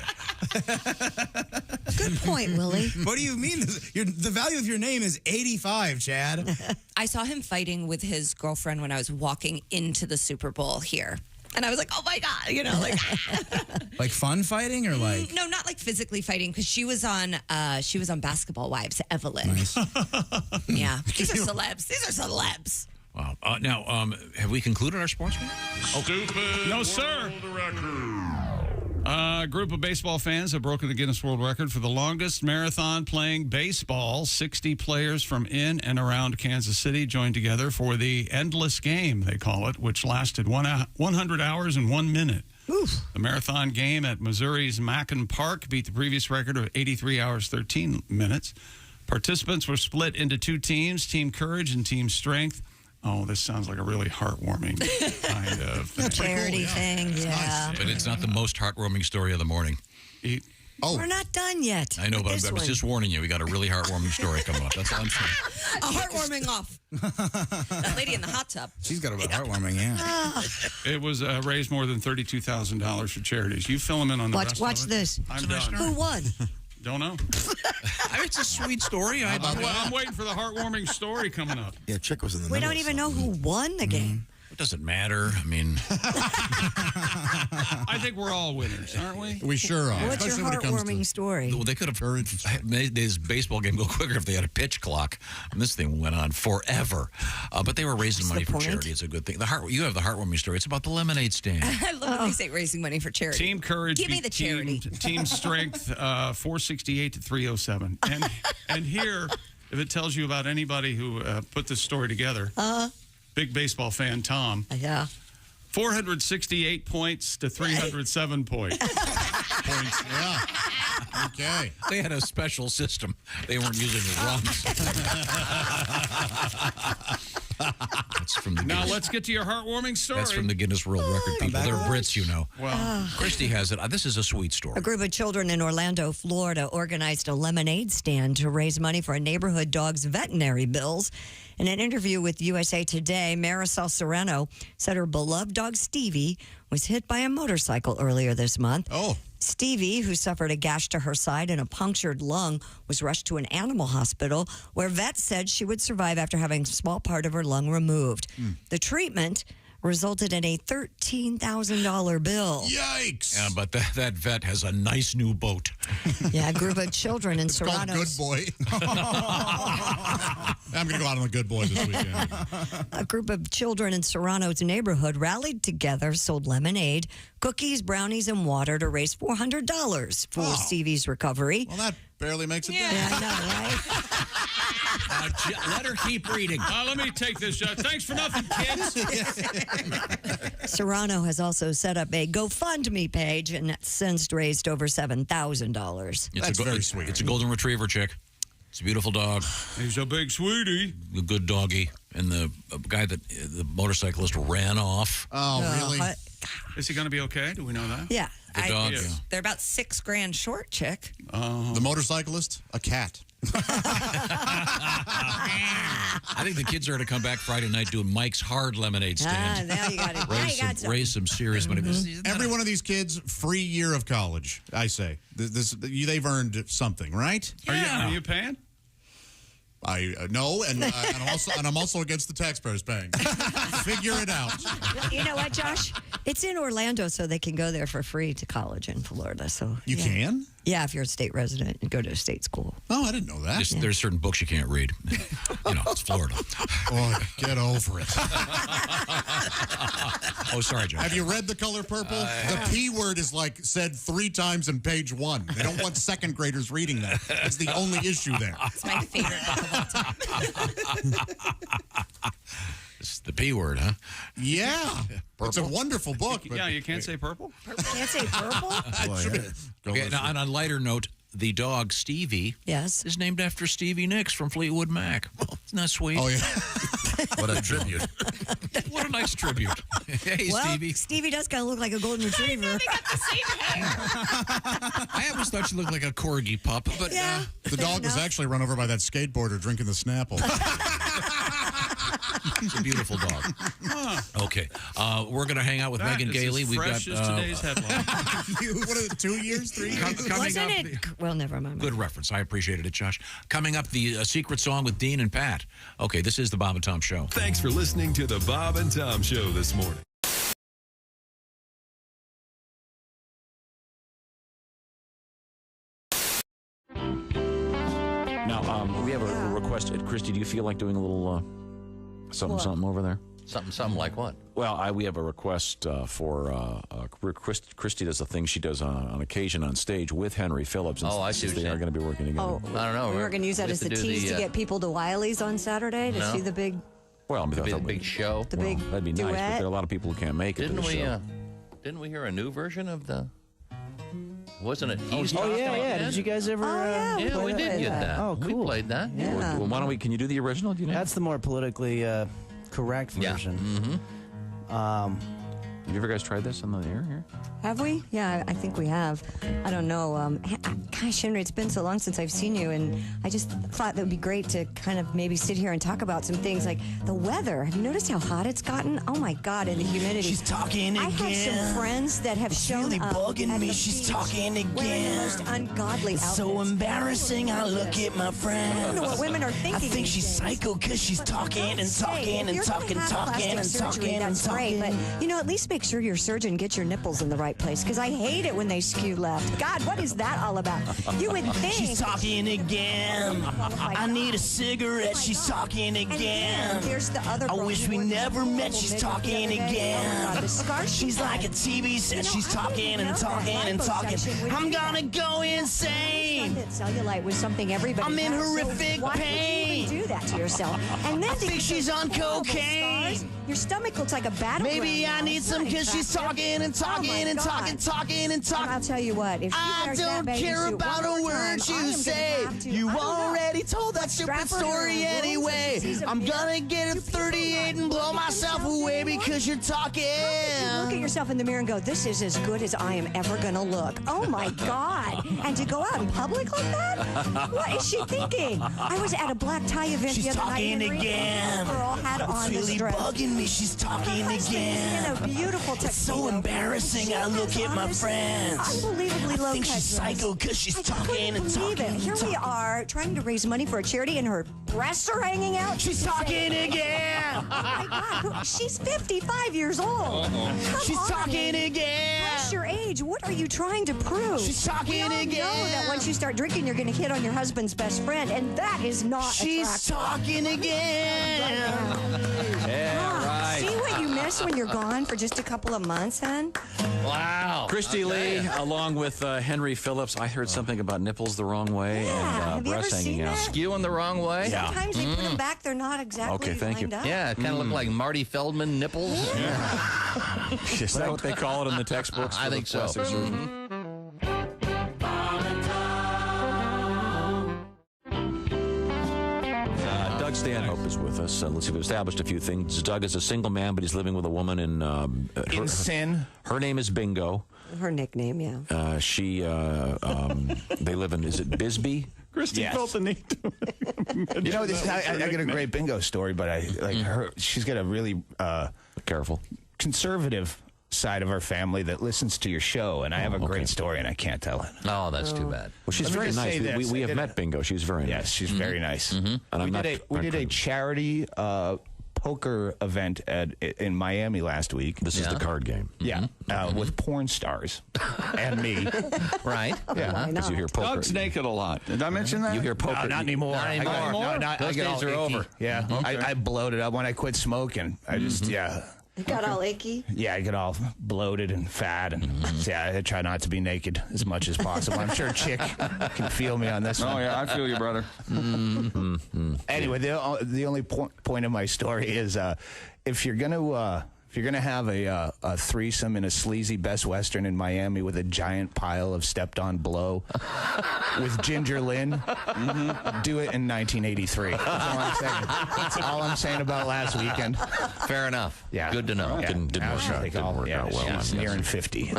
Good point, Willie. What do you mean? The value of your name is 85, Chad. I saw him fighting with his girlfriend when I was walking into the Super Bowl here. And I was like, oh my God, like. Like fun fighting or like? No, not like physically fighting, because she was on Basketball Wives, Evelyn. Nice. Yeah. These are celebs. These are celebs. Wow. Now, have we concluded our sports meeting? Stupid. No, sir. A group of baseball fans have broken the Guinness World Record for the longest marathon playing baseball. 60 players from in and around Kansas City joined together for the Endless Game, they call it, which lasted 100 hours and 1 minute. Oof. The marathon game at Missouri's Mackin Park beat the previous record of 83 hours, 13 minutes. Participants were split into two teams, Team Courage and Team Strength. Oh, this sounds like a really heartwarming kind of thing. Charity thing, yeah. But it's not the most heartwarming story of the morning. We're not done yet. I know, but This I was one. just warning you. We got a really heartwarming story coming up. That's all I'm saying. A heartwarming off. That lady in the hot tub. She's got a bit heartwarming, yeah. It was raised more than $32,000 for charities. You fill them in on the rest Watch of it. this. I'm done. Who won? Don't know. It's a sweet story. I'm waiting for the heartwarming story coming up. Yeah, Chick was in the We middle don't of even know who won the game. It doesn't matter. I mean, I think we're all winners, aren't we? We sure are. What's your heartwarming story? well, they could have made this baseball game go quicker if they had a pitch clock. And this thing went on forever. But they were raising money for charity. It's a good thing. You have the heartwarming story. It's about the lemonade stand. I love when they say raising money for charity. Team Courage. Give me the beat charity. Team Strength, 468 to 307. And here, if it tells you about anybody who put this story together, big baseball fan Tom. Yeah. 468 points to 307 points. Yeah. Okay. They had a special system. They weren't using the wrong system. That's from the Now Guinness. let's get to your heartwarming story. That's from the Guinness World Record people. They're Brits, you know. Well, Christy has it. This is a sweet A story. group of children in Orlando, Florida, organized a lemonade stand to raise money for a neighborhood dog's veterinary bills. In an interview with USA Today, Marisol Serrano said her beloved dog Stevie was hit by a motorcycle earlier this month. Oh. Stevie, who suffered a gash to her side and a punctured lung, was rushed to an animal hospital where vets said she would survive after having a small part of her lung removed. The treatment resulted in a $13,000 bill. Yikes! Yeah, but that vet has a nice new boat. Yeah, a group of children in It's called Serrano's... Good Boy. I'm going to go out on the Good Boy this weekend. A group of children in Serrano's neighborhood rallied together, sold lemonade, cookies, brownies, and water to raise $400 for Stevie's recovery. Well, that barely makes it Yeah, I know, right? Let her keep reading. Let me take this. Thanks for nothing, kids. Serrano has also set up a GoFundMe page and that's since raised over $7,000. That's very sweet. It's a golden retriever, chick. It's a beautiful dog. He's a big sweetie. A good doggy. And the guy that the motorcyclist ran off. Oh, really? Is he going to be okay? Do we know that? Yeah. The dog. They're about $6,000 short, chick. The motorcyclist? A cat. I think the kids are going to come back Friday night doing Mike's Hard Lemonade stand. Now you got it. Raise some serious money. Every one of these kids, free year of college, I say. They've earned something, right? Are you paying? No, and I'm also against the taxpayers paying. Figure it out. You know what, Josh? It's in Orlando, so they can go there for free to college in Florida. So You can? Yeah, if you're a state resident and go to a state school. Oh, I didn't know that. There's certain books you can't read. It's Florida. Oh, get over it. Oh, sorry, Josh. Have you read The Color Purple? The P word is said 3 times in page 1. They don't want second graders reading that. That's the only issue there. It's my favorite book of all time. It's the P word, huh? Yeah. It's a wonderful book. But Yeah, you can't say purple? Can't say purple? Okay, now, on a lighter note, the dog Stevie is named after Stevie Nicks from Fleetwood Mac. Isn't that sweet? Oh, yeah. What a tribute. What a nice tribute. Hey, Well, Stevie. Stevie does kind of look like a golden retriever. I always thought you looked like a corgi pup, but the dog was actually run over by that skateboarder drinking the Snapple. it's a beautiful dog. Okay, we're going to hang out with Megan Gailey. We've got today's headline. What is it, 2 years, 3 years? Wasn't it? Well, never mind. Good reference. I appreciated it, Josh. Coming up, the secret song with Dean and Pat. Okay, this is the Bob and Tom Show. Thanks for listening to the Bob and Tom Show this morning. Now, we have a request. Christy, do you feel like doing a little something over there? Something like what? Well, we have a request for Christy does a thing she does on occasion on stage with Henry Phillips. And I see what they you're are going to be working together. Oh, I don't know. We were going to use that as a tease to get people to Wiley's on Saturday to see the big. Well, I mean, the big show. The big that'd be nice, but duet. there are a lot of people who can't make it. Didn't we hear a new version of the? Wasn't it? Oh yeah. Did you guys ever? Yeah, we did get that. Oh, cool. We played that. Yeah. Well, why don't we? Can you do the original? Do you know? That's the more politically correct version. Mm-hmm. Have you ever guys tried this on the air here? Have we? Yeah, I think we have. I don't know. Gosh, Henry, it's been so long since I've seen you, and I just thought that would be great to kind of maybe sit here and talk about some things like the weather. Have you noticed how hot it's gotten? Oh my God, and the humidity. She's talking again. I have some friends that have shown really up bugging at me. the She's beach talking again. wearing the most ungodly It's outfits. so embarrassing. I look at my friends. I don't know what women are thinking. I think these she's days. psycho because she's talking and talking and talking and talking and talking and That's great, talking. but you know, at least make sure your surgeon gets your nipples in the right place, because I hate it when they skew left. God, what is that all about? You would think. She's talking again. I need a cigarette. She's talking again. Here's the other. I wish we never met. She's talking again. She's like a TV set. She's talking and talking and talking. I'm gonna go insane. Cellulite was something everybody. I'm in has, horrific so why pain. would you even do that to yourself? And then I think she's on cocaine. Your stomach looks like a battleground. Maybe I need some because she's talking and talking and talking and talking. I'll tell you what. If she I wears that don't bathing care suit about one a more word time, I you am say. gonna have to- You I don't know. already told that Strap stupid her to her story rooms and anyway. she's a I'm bitch. gonna get a 38 and blow myself away because you're talking. You look at yourself in the mirror and go, this is as good as I am ever going to look. Oh, my God. And to go out in public like that? What is she thinking? I was at a black tie event She's the other night. talking again. The girl had on It's really the dress. bugging me. She's talking again. In a beautiful It's tuxedo. so embarrassing. I look at my friends. Unbelievably low I think cut she's dress. psycho because she's I talking couldn't and believe talking it. Here we are trying to raise money for a charity and her breasts are hanging out. She's talking again. Oh my God, she's 55 years old. Come She's on. talking again. What's your age? What are you trying to prove? She's talking we all know again. that once you start drinking, you're going to hit on your husband's best friend, and that is not She's attractive. talking again. Yeah, right. See what you miss when you're gone for just a couple of months, hon? Wow. Christy Lee, along with Henry Phillips. I heard something about nipples the wrong way and have you breasts ever hanging seen out. that? Skewing the wrong way? Yeah. Sometimes they put them back, they're not exactly Okay, thank you. lined up. Yeah, it kind of looked like Marty Feldman nipples. Is that what they call it in the textbooks? I think so. Doug Stanhope is with us. Let's see, we've established a few things. Doug is a single man, but he's living with a woman in sin. Her name is Bingo. Her nickname, yeah. They live in, is it Bisbee? Christy Yes. felt the need to. You know, I got a great bingo story, but I like her. She's got a really careful, conservative side of our family that listens to your show, and I have a great story, and I can't tell it. Oh, that's too bad. Well, she's Let me very just nice. say this. We I have did met Bingo. She's very nice. Yes, she's very nice. And I'm not We did a charity poker event in Miami last week. This is the card game. Yeah, with porn stars and me. Right? Yeah. Because you hear poker. Doug's naked a lot. Did I mention that? You hear poker. No, not anymore. Not anymore. Those days are over. Yeah, Okay. I bloated up when I quit smoking. I just It got all achy. Yeah, I get all bloated and fat, and yeah, I try not to be naked as much as possible. I'm sure Chick can feel me on this one. Oh, yeah, I feel you, brother. Anyway, the only point of my story is if you're gonna have a threesome in a sleazy Best Western in Miami with a giant pile of stepped-on blow with Ginger Lynn, do it in 1983. That's all I'm saying. That's all I'm saying about last weekend. Fair enough. Yeah. Good to know. Yeah. Didn't work out. Didn't work out well. She's nearing 50.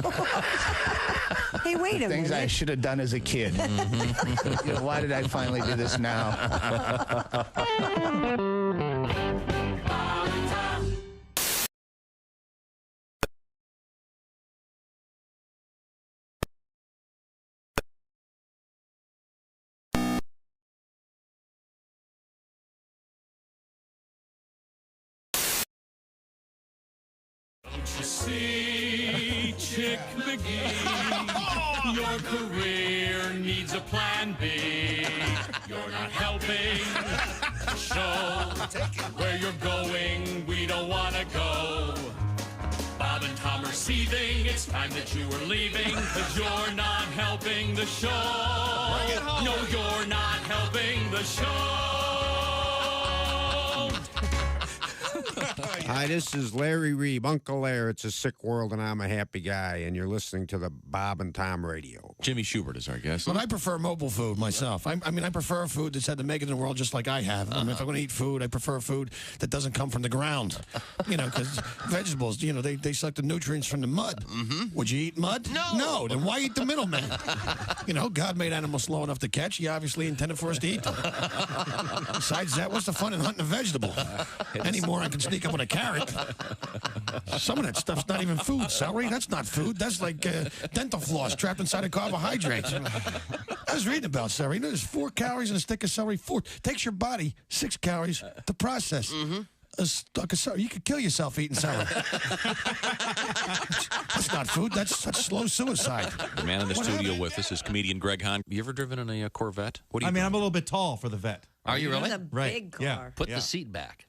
Hey, wait a Things I minute. should have done as a kid. You know, why did I finally do this now? Don't you see, Chick McGee? Your career needs a plan B. You're not helping show where you're going. We don't want to go. Bob and Tom are seething. It's time that you are leaving, 'cause you're not helping the show. No, you're not helping the show. Hi, this is Larry Reeb, Uncle Larry. It's a sick world, and I'm a happy guy, and you're listening to the Bob and Tom Radio. Jimmy Schubert is our guest. But I prefer mobile food myself. I mean, I prefer a food that's had to make it in the world just like I have. I mean, if I'm going to eat food, I prefer food that doesn't come from the ground. You know, because vegetables, you know, they suck the nutrients from the mud. Would you eat mud? No. Then why eat the middleman? You know, God made animals slow enough to catch. He obviously intended for us to eat them. Besides that, what's the fun in hunting a vegetable? Anymore, I can sneak up with a carrot. Some of that stuff's not even food. Celery, that's not food. That's like dental floss trapped inside of carbohydrates. I was reading about celery. You know, there's 4 calories in a stick of celery. 4. Takes your body 6 calories to process. A stalk of celery. You could kill yourself eating celery. That's not food. That's slow suicide. The man in the What studio happened? with us is comedian Greg Hahn. You ever driven in a Corvette? What do you I'm a little bit tall for the vet. Are you really? It's a Right. big car. Yeah. Put the seat back.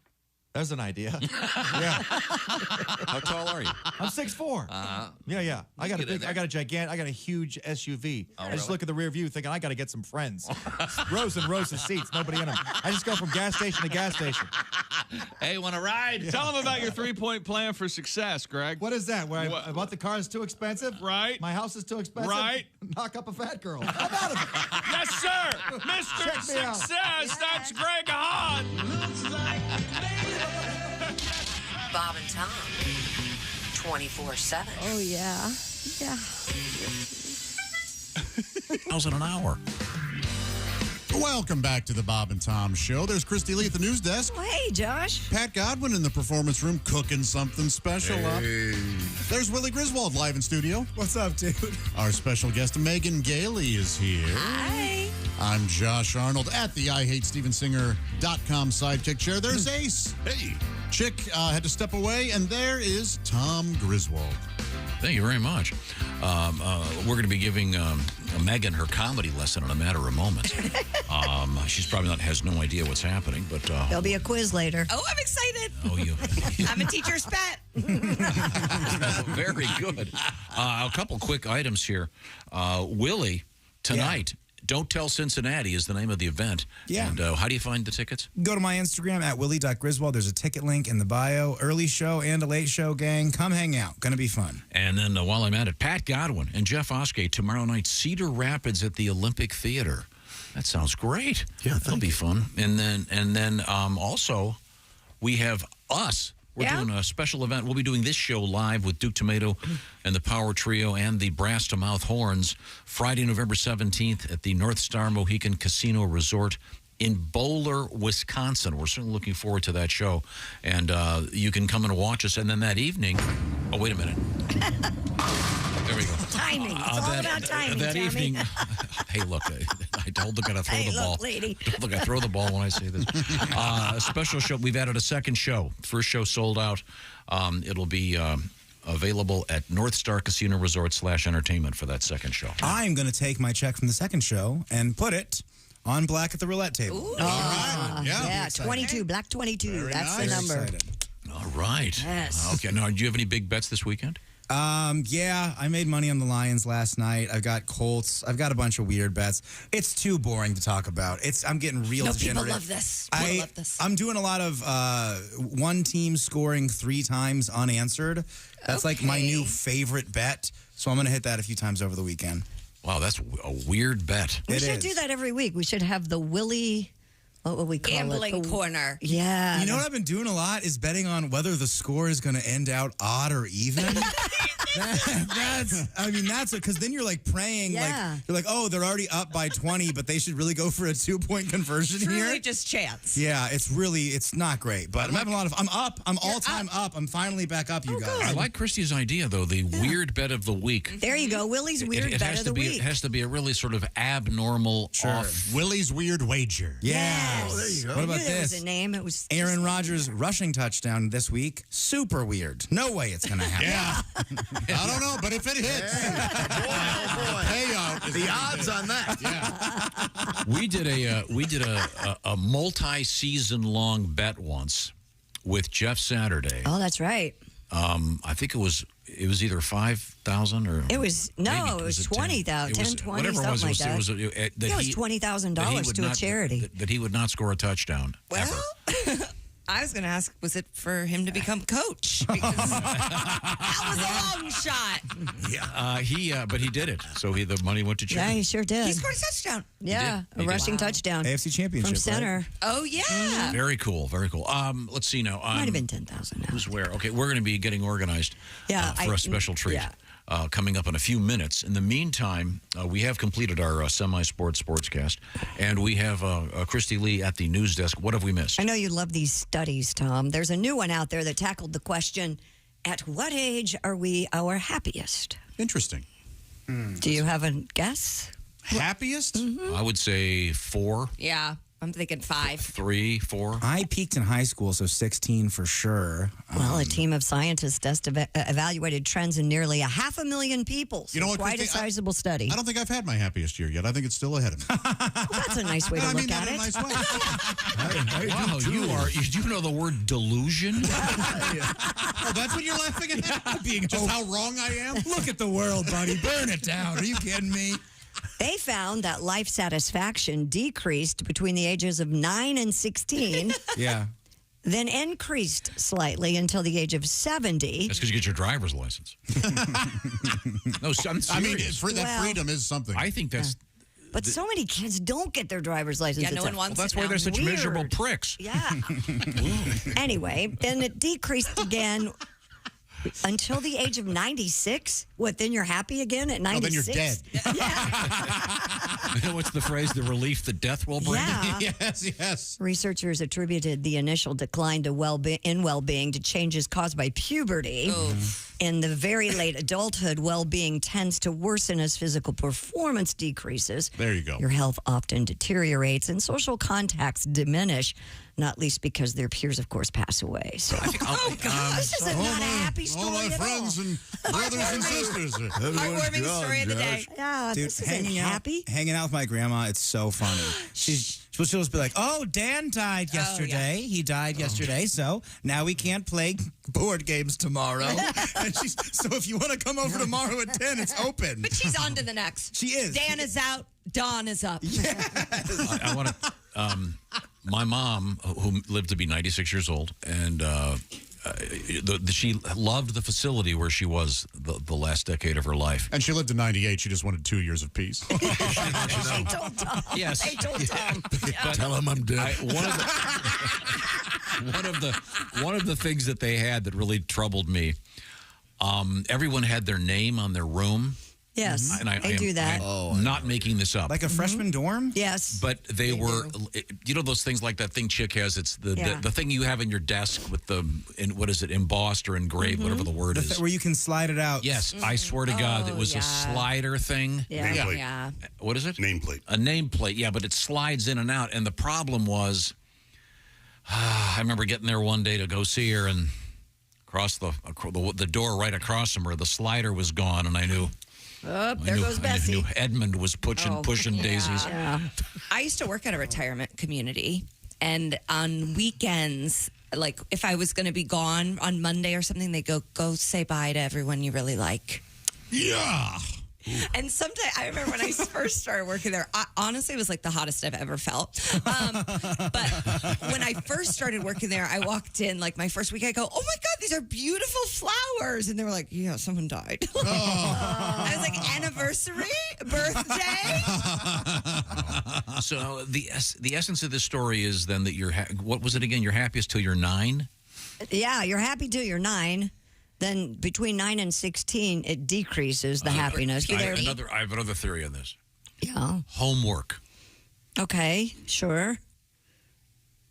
There's an idea. Yeah. How tall are you? I'm 6'4". Yeah. I got a huge SUV. I just look at the rear view thinking I got to get some friends. Rows and rows of seats, nobody in them. I just go from gas station to gas station. Hey, want to ride? Tell them about your 3-point plan for success, Greg. What is that? Where I bought the car is too expensive? Right. My house is too expensive? Right. Knock up a fat girl. I'm out of it. Yes, sir. Mr. Check me out. Success. That's Greg Hahn. Bob and Tom, 24/7. Oh, yeah. Yeah. $1,000 an hour. Welcome back to the Bob and Tom Show. There's Christy Lee at the news desk. Oh, hey, Josh. Pat Godwin in the performance room cooking something special up. There's Willie Griswold live in studio. What's up, dude? Our special guest, Megan Gailey, is here. Hi. I'm Josh Arnold at the IHateStevensinger.com sidekick chair. There's Ace. Hey. Chick had to step away, and there is Tom Griswold. Thank you very much. We're going to be giving Megan her comedy lesson in a matter of moments. She's probably has no idea what's happening, but There'll be a quiz later. Oh, I'm excited. Oh, you. I'm a teacher's pet. Very good. A couple quick items here. Willie, tonight, Don't Tell Cincinnati is the name of the event. Yeah. And how do you find the tickets? Go to my Instagram at willie.griswold. There's a ticket link in the bio. Early show and a late show, gang. Come hang out. Going to be fun. And then while I'm at it, Pat Godwin and Jeff Oskay tomorrow night, Cedar Rapids at the Olympic Theater. That sounds great. Yeah, that'll be fun. And then also we have us. We're doing a special event. We'll be doing this show live with Duke Tomato and the Power Trio and the Brass to Mouth Horns Friday, November 17th at the North Star Mohican Casino Resort in Bowler, Wisconsin. We're certainly looking forward to that show. And you can come and watch us. And then that evening, oh, wait a minute. There we go. Timing. It's all about timing, That Tommy. evening, hey, look, I told the guy to throw the ball. Lady. Look, I throw the ball when I say this. A special show. We've added a second show. First show sold out. It'll be available at North Star Casino Resort /entertainment for that second show. I'm going to take my check from the second show and put it on black at the roulette table. Ooh. All right. Yeah, 22, black 22. Very That's nice. the number. Excited. All right. Yes. Okay. Now, do you have any big bets this weekend? Yeah, I made money on the Lions last night. I've got Colts. I've got a bunch of weird bets. It's too boring to talk about. I'm getting real degenerate. People love this. People love this. I'm doing a lot of one team scoring 3 times unanswered. That's like my new favorite bet. So I'm going to hit that a few times over the weekend. Wow, that's a weird bet. We should do that every week. We should have the Willie, what would we call Gambling it? corner. Yeah. You know what I've been doing a lot is betting on whether the score is going to end out odd or even. That's because then you're like praying, like you're like, oh, they're already up by 20, but they should really go for a 2-point conversion Truly here. just chance. Yeah, it's not great, but I'm having a lot of. I'm up. I'm all time up. I'm finally back up, you guys. I like Christy's idea, though, the weird bet of the week. There you go. Willie's weird It bet has of to the be. week. It has to be a really sort of abnormal off. Willie's weird wager. Yeah. Oh, there you go. What I about knew there was this? a name. It was Aaron Rodgers rushing touchdown this week. Super weird. No way it's going to happen. Yeah. I don't know, but if it hits, payout. The odds on that. Yeah. We did a multi-season long bet once with Jeff Saturday. Oh, that's right. I think it was either 5,000 or It was it was 20,000, 10, 20, whatever something like that. It was It was $20,000 to a charity. That he would not score a touchdown. Well, I was going to ask, was it for him to become coach? Because that was a long shot. Yeah, but he did it. So the money went to Yeah, charity. he sure did. He scored a touchdown. Yeah, He a did. rushing touchdown. AFC Championship. From center. Right? Oh, yeah. Very cool. Very cool. Let's see now. Might have been 10,000 now. Who's where? Okay, we're going to be getting organized for a special treat. Yeah. Coming up in a few minutes. In the meantime, we have completed our sportscast, and we have Christy Lee at the news desk. What have we missed? I know you love these studies, Tom. There's a new one out there that tackled the question, at what age are we our happiest? Interesting. Do you have a guess? Happiest? I would say 4. Yeah. I'm thinking 5. 3, 4. I peaked in high school, so 16 for sure. Well, a team of scientists evaluated trends in nearly 500,000 people. So You know what, quite Christy? a sizable study. I don't think I've had my happiest year yet. I think it's still ahead of me. Well, that's a nice way to I look mean that at in a it. nice way. Wow, you know the word delusion? Oh, that's what you're laughing at? Just how wrong I am? Look at the world, buddy. Burn it down. Are you kidding me? They found that life satisfaction decreased between the ages of 9 and 16. Yeah. Then increased slightly until the age of 70. That's because you get your driver's license. No, I'm serious. I mean, that freedom is something. I think that's... But so many kids don't get their driver's license. Yeah, no one wants That's it why now. they're such Weird. miserable pricks. Yeah. Anyway, then it decreased again until the age of 96. What, then you're happy again at 96? then you're dead. You know what's the phrase? The relief that death will bring? Yeah. Yes. Researchers attributed the initial decline to well-being to changes caused by puberty. In the very late adulthood, well-being tends to worsen as physical performance decreases. There you go. Your health often deteriorates and social contacts diminish, not least because their peers, of course, pass away. So, this is not a happy story all my at friends and brothers and sisters. Heartwarming story of the day. Yeah, Dude, this isn't happy. Hanging out with my grandma, it's so funny. She'll just be like, "Oh, Dan died yesterday. He died yesterday, so now we can't play board games tomorrow." And so if you want to come over tomorrow at 10, it's open. But she's on to the next. She is. Dan is out. Dawn is up. I want to... my mom, who lived to be 96 years old, and she loved the facility where she was the last decade of her life. And she lived to 98. She just wanted 2 years of peace. I told Tom. Yes. I told Tom. Yeah. Tell him I'm dead. One of the things that they had that really troubled me, everyone had their name on their room. Yes, And they do that. I'm not making this up. Like a freshman dorm? Yes. But they were, you know, those things like that thing Chick has. It's the thing you have in your desk with what is it, embossed or engraved, whatever the word is. Where you can slide it out. Yes, I swear to God, it was a slider thing. Yeah. What is it? Nameplate. A nameplate, yeah, but it slides in and out. And the problem was, I remember getting there one day to go see her, and across the door right across from her, the slider was gone, and I knew. Oh, there goes Bessie. I knew Edmund was pushing daisies. Yeah. I used to work at a retirement community, and on weekends, like if I was going to be gone on Monday or something, they go say bye to everyone you really like. Yeah. And sometimes I remember when I first started working there, honestly, it was like the hottest I've ever felt. But when I first started working there, I walked in like my first week. I go, "Oh my God, these are beautiful flowers!" And they were like, "Yeah, someone died." I was like, "Anniversary, birthday." So the essence of this story is then that what was it again? You're happiest till you're 9. Yeah, you're happy till you're 9. Then between 9 and 16, it decreases the happiness. I have another theory on this. Yeah. Homework. Okay, sure.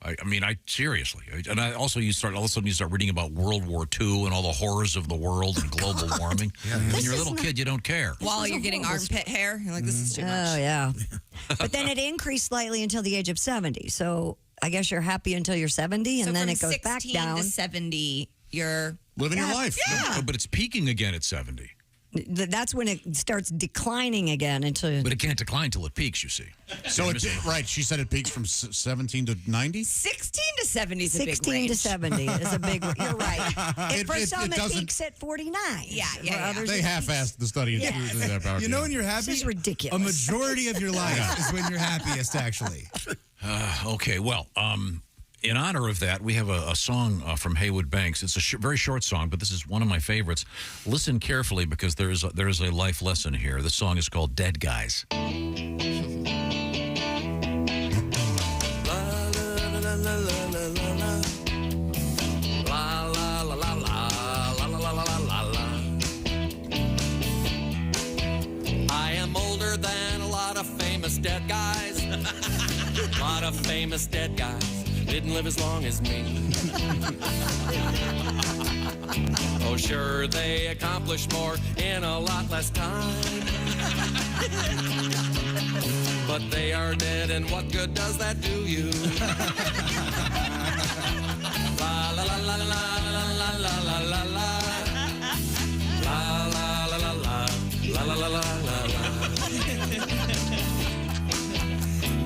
I mean, seriously. And all of a sudden you start reading about World War II and all the horrors of the world and global warming. When you're a little kid, you don't care. While you're getting armpit hair, you're like, "This is too much." Oh, yeah. But then it increased slightly until the age of 70. So I guess you're happy until you're 70, and So then from it goes back 16 down. to 70, you're living your life. Yeah. But it's peaking again at 70. That's when it starts declining again until. But it can't decline till it peaks, you see. So right, she said it peaks from 17 to 90? 16 to 70 is a big 16 range. to 70 is a big. You're right. For some, it doesn't- peaks at 49. Yeah. Others They it half-assed the study. You know when you're happy? This is ridiculous. A majority of your life is when you're happiest, actually. Okay, well, in honor of that, we have a song from Haywood Banks. It's a very short song, but this is one of my favorites. Listen carefully because there is a life lesson here. The song is called Dead Guys. I am older than a lot of famous dead guys. A lot of famous dead guys didn't live as long as me. Oh, sure, they accomplished more in a lot less time. but they are dead, and what good does that do you? La la la la la la la la la la. La la la la la la la la la la.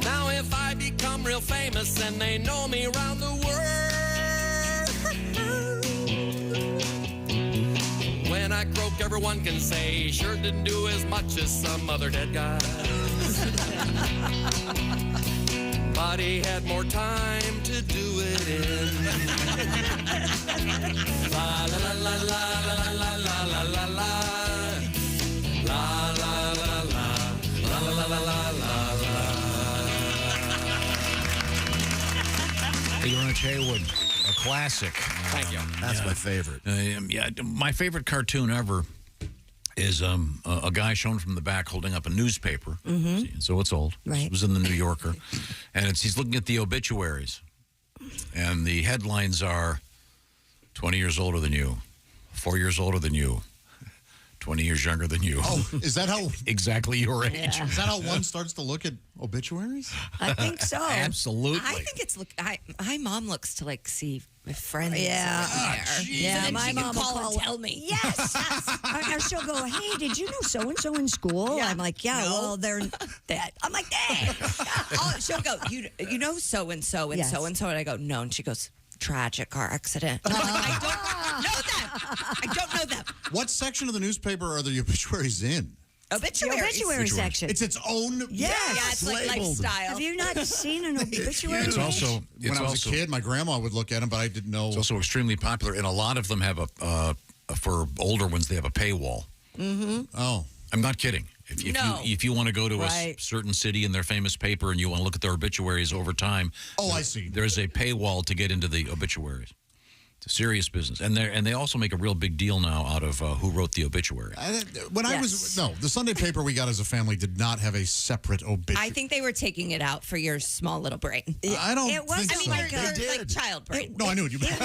Now if I become real famous and they know me around the world, when I croak everyone can say he sure didn't do as much as some other dead guys. But he had more time to do it in. La la la la la la la la la la la. La la la la la la la la la la. Hey, Ernest Haywood, a classic. Thank you. That's my favorite. My favorite cartoon ever is a guy shown from the back holding up a newspaper. Mm-hmm. So it's old. Right. It was in the New Yorker. And he's looking at the obituaries. And the headlines are 20 years older than you, 4 years older than you, 20 years younger than you. Oh, is that how? Exactly your age. Yeah. Is that how one starts to look at obituaries? I think so. Absolutely. I think it's my mom looks to like see my friends. Yeah. There. Yeah, And then my she can mom will call call and tell me. Yes. Or she'll go, hey, did you know so-and-so in school? Yeah. I'm like, yeah, No. well, they're that. I'm like, Dad. Oh, she'll go, you know so-and-so and Yes. so-and-so. And I go, no. And she goes, tragic car accident. I'm like, I don't know them. I don't know them. What section of the newspaper are the obituaries in? Obituaries. The obituary section. It's its own. Yes. Yeah, it's like labeled. lifestyle. Have you not seen an obituary? It's also When I was a kid, my grandma would look at them, but I didn't know. It's also extremely popular, and a lot of them have for older ones, they have a paywall. Mm-hmm. Oh. I'm not kidding. If you want to go to Right. a certain city in their famous paper and you want to look at their obituaries over time, I see. There's a paywall to get into the obituaries. It's a serious business, and they also make a real big deal now out of who wrote the obituary. The Sunday paper we got as a family did not have a separate obituary. I think they were taking it out for your small little brain. I don't It wasn't think so. like Your like child brain. No, I knew what you meant.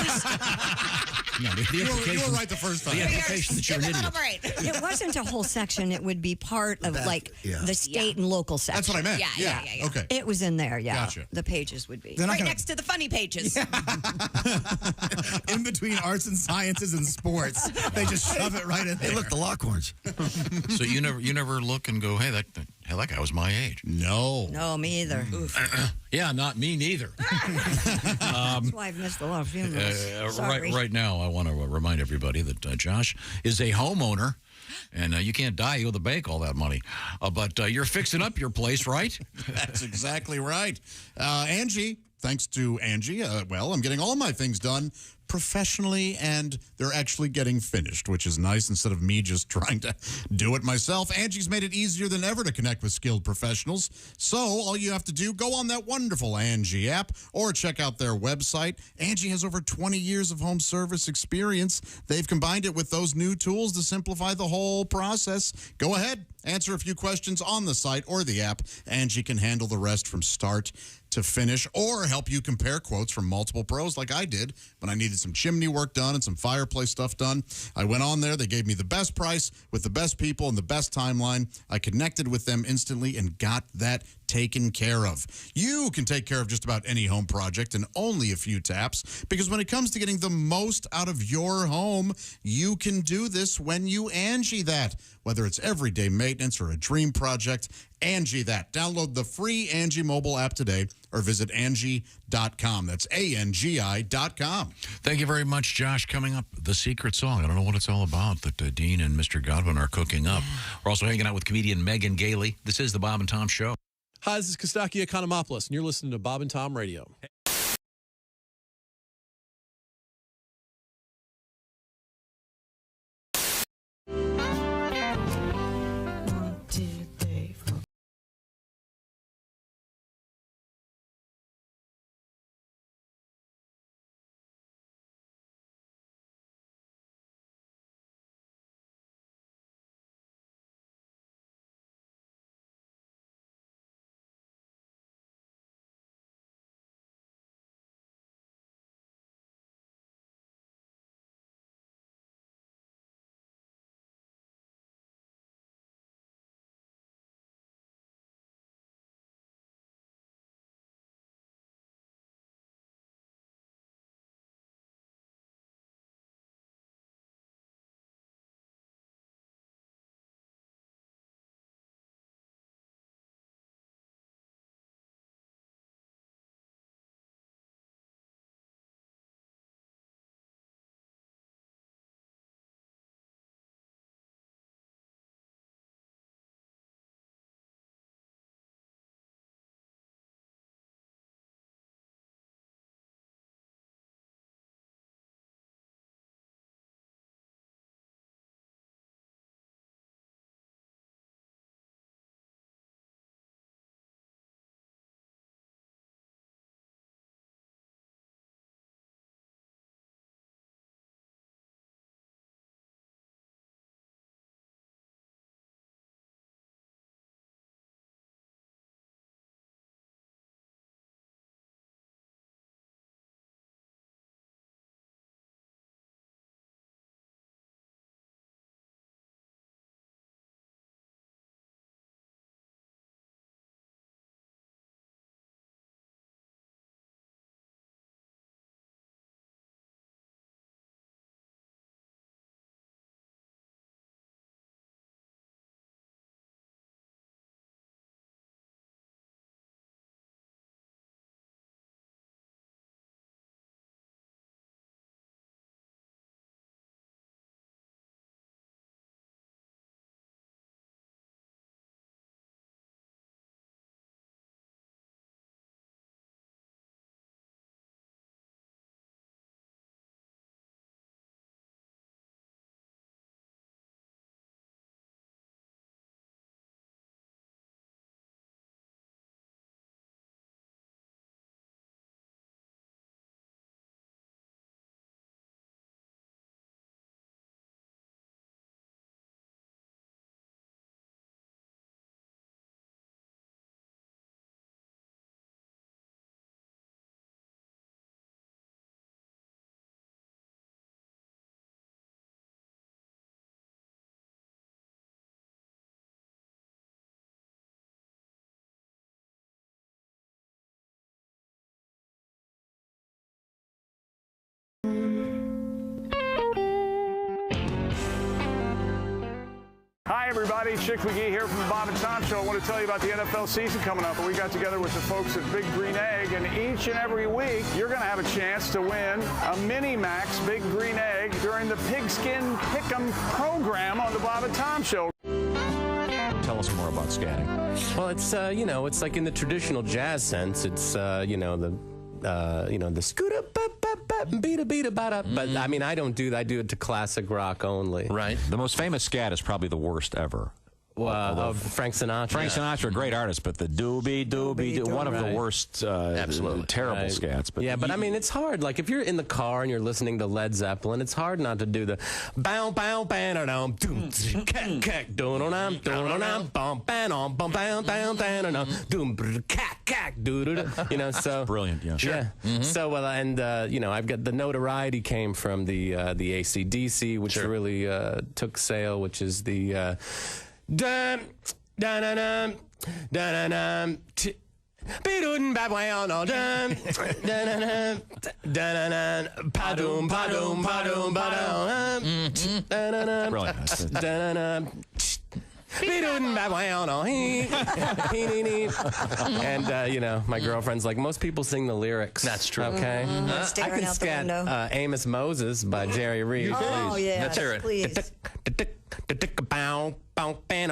No, You were right the first time. The implication that you're an idiot. It wasn't a whole section. It would be part of the state and local section. That's what I meant. Yeah. Okay. It was in there, yeah. Gotcha. The pages would be. Right next to the funny pages. In between arts and sciences and sports, they just shove it right in there. Hey, look, the Lockhorns. So you never look and go, hey, that guy was my age. No. No, me either. Yeah, not me neither. That's why I've missed a lot of funerals. Sorry. Right now, I want to remind everybody that Josh is a homeowner. And you can't die with a bank all that money. But you're fixing up your place, right? That's exactly right. Angie, thanks to Angie, I'm getting all my things done professionally, and they're actually getting finished, which is nice instead of me just trying to do it myself. Angie's made it easier than ever to connect with skilled professionals. So all you have to do, go on that wonderful Angie app or check out their website. Angie has over 20 years of home service experience. They've combined it with those new tools to simplify the whole process. Go ahead, answer a few questions on the site or the app. Angie can handle the rest from start to finish, or help you compare quotes from multiple pros like I did when I needed some chimney work done and some fireplace stuff done. I went on there. They gave me the best price with the best people and the best timeline. I connected with them instantly and got that taken care of. You can take care of just about any home project in only a few taps, because when it comes to getting the most out of your home, you can do this when you Angie that. Whether it's everyday maintenance or a dream project, Angie that. Download the free Angie mobile app today or visit Angie.com. That's ANGI.com. Thank you very much, Josh. Coming up, the secret song. I don't know what it's all about that Dean and Mr. Godwin are cooking up. We're also hanging out with comedian Megan Gailey. This is the Bob and Tom Show. Hi, this is Kostaki Economopoulos, and you're listening to Bob and Tom Radio. Hi, everybody. Chick McGee here from the Bob and Tom Show. I want to tell you about the NFL season coming up. We got together with the folks at Big Green Egg, and each and every week, you're going to have a chance to win a Mini Max Big Green Egg during the Pigskin Pick'em program on the Bob and Tom Show. Tell us more about scatting. Well, it's it's like in the traditional jazz sense. It's the scoot up, beat a but I mean, I don't do that. I do it to classic rock only. Right. The most famous scat is probably the worst ever. Frank Sinatra. Frank Sinatra, a great artist, but the doobie, one of the worst, absolutely terrible scats. But yeah, but I mean, it's hard. Like if you're in the car and you're listening to Led Zeppelin, it's hard not to do the bow bow bam dum doom cack cack doom bam bam bam bam doom cack cack doo. You know, so brilliant. Yeah, sure. Yeah. Mm-hmm. So I've got the notoriety came from the AC/DC, which really took sail, which is the dum dum dum dum dum Bidun babwayon all dum dun dun padum padum padum padum dun Bidun babwayon all and my girlfriend's like, most people sing the lyrics. That's true. Okay, I can scat Amos Moses by Jerry Reed. Oh yeah, let's hear it. Please. On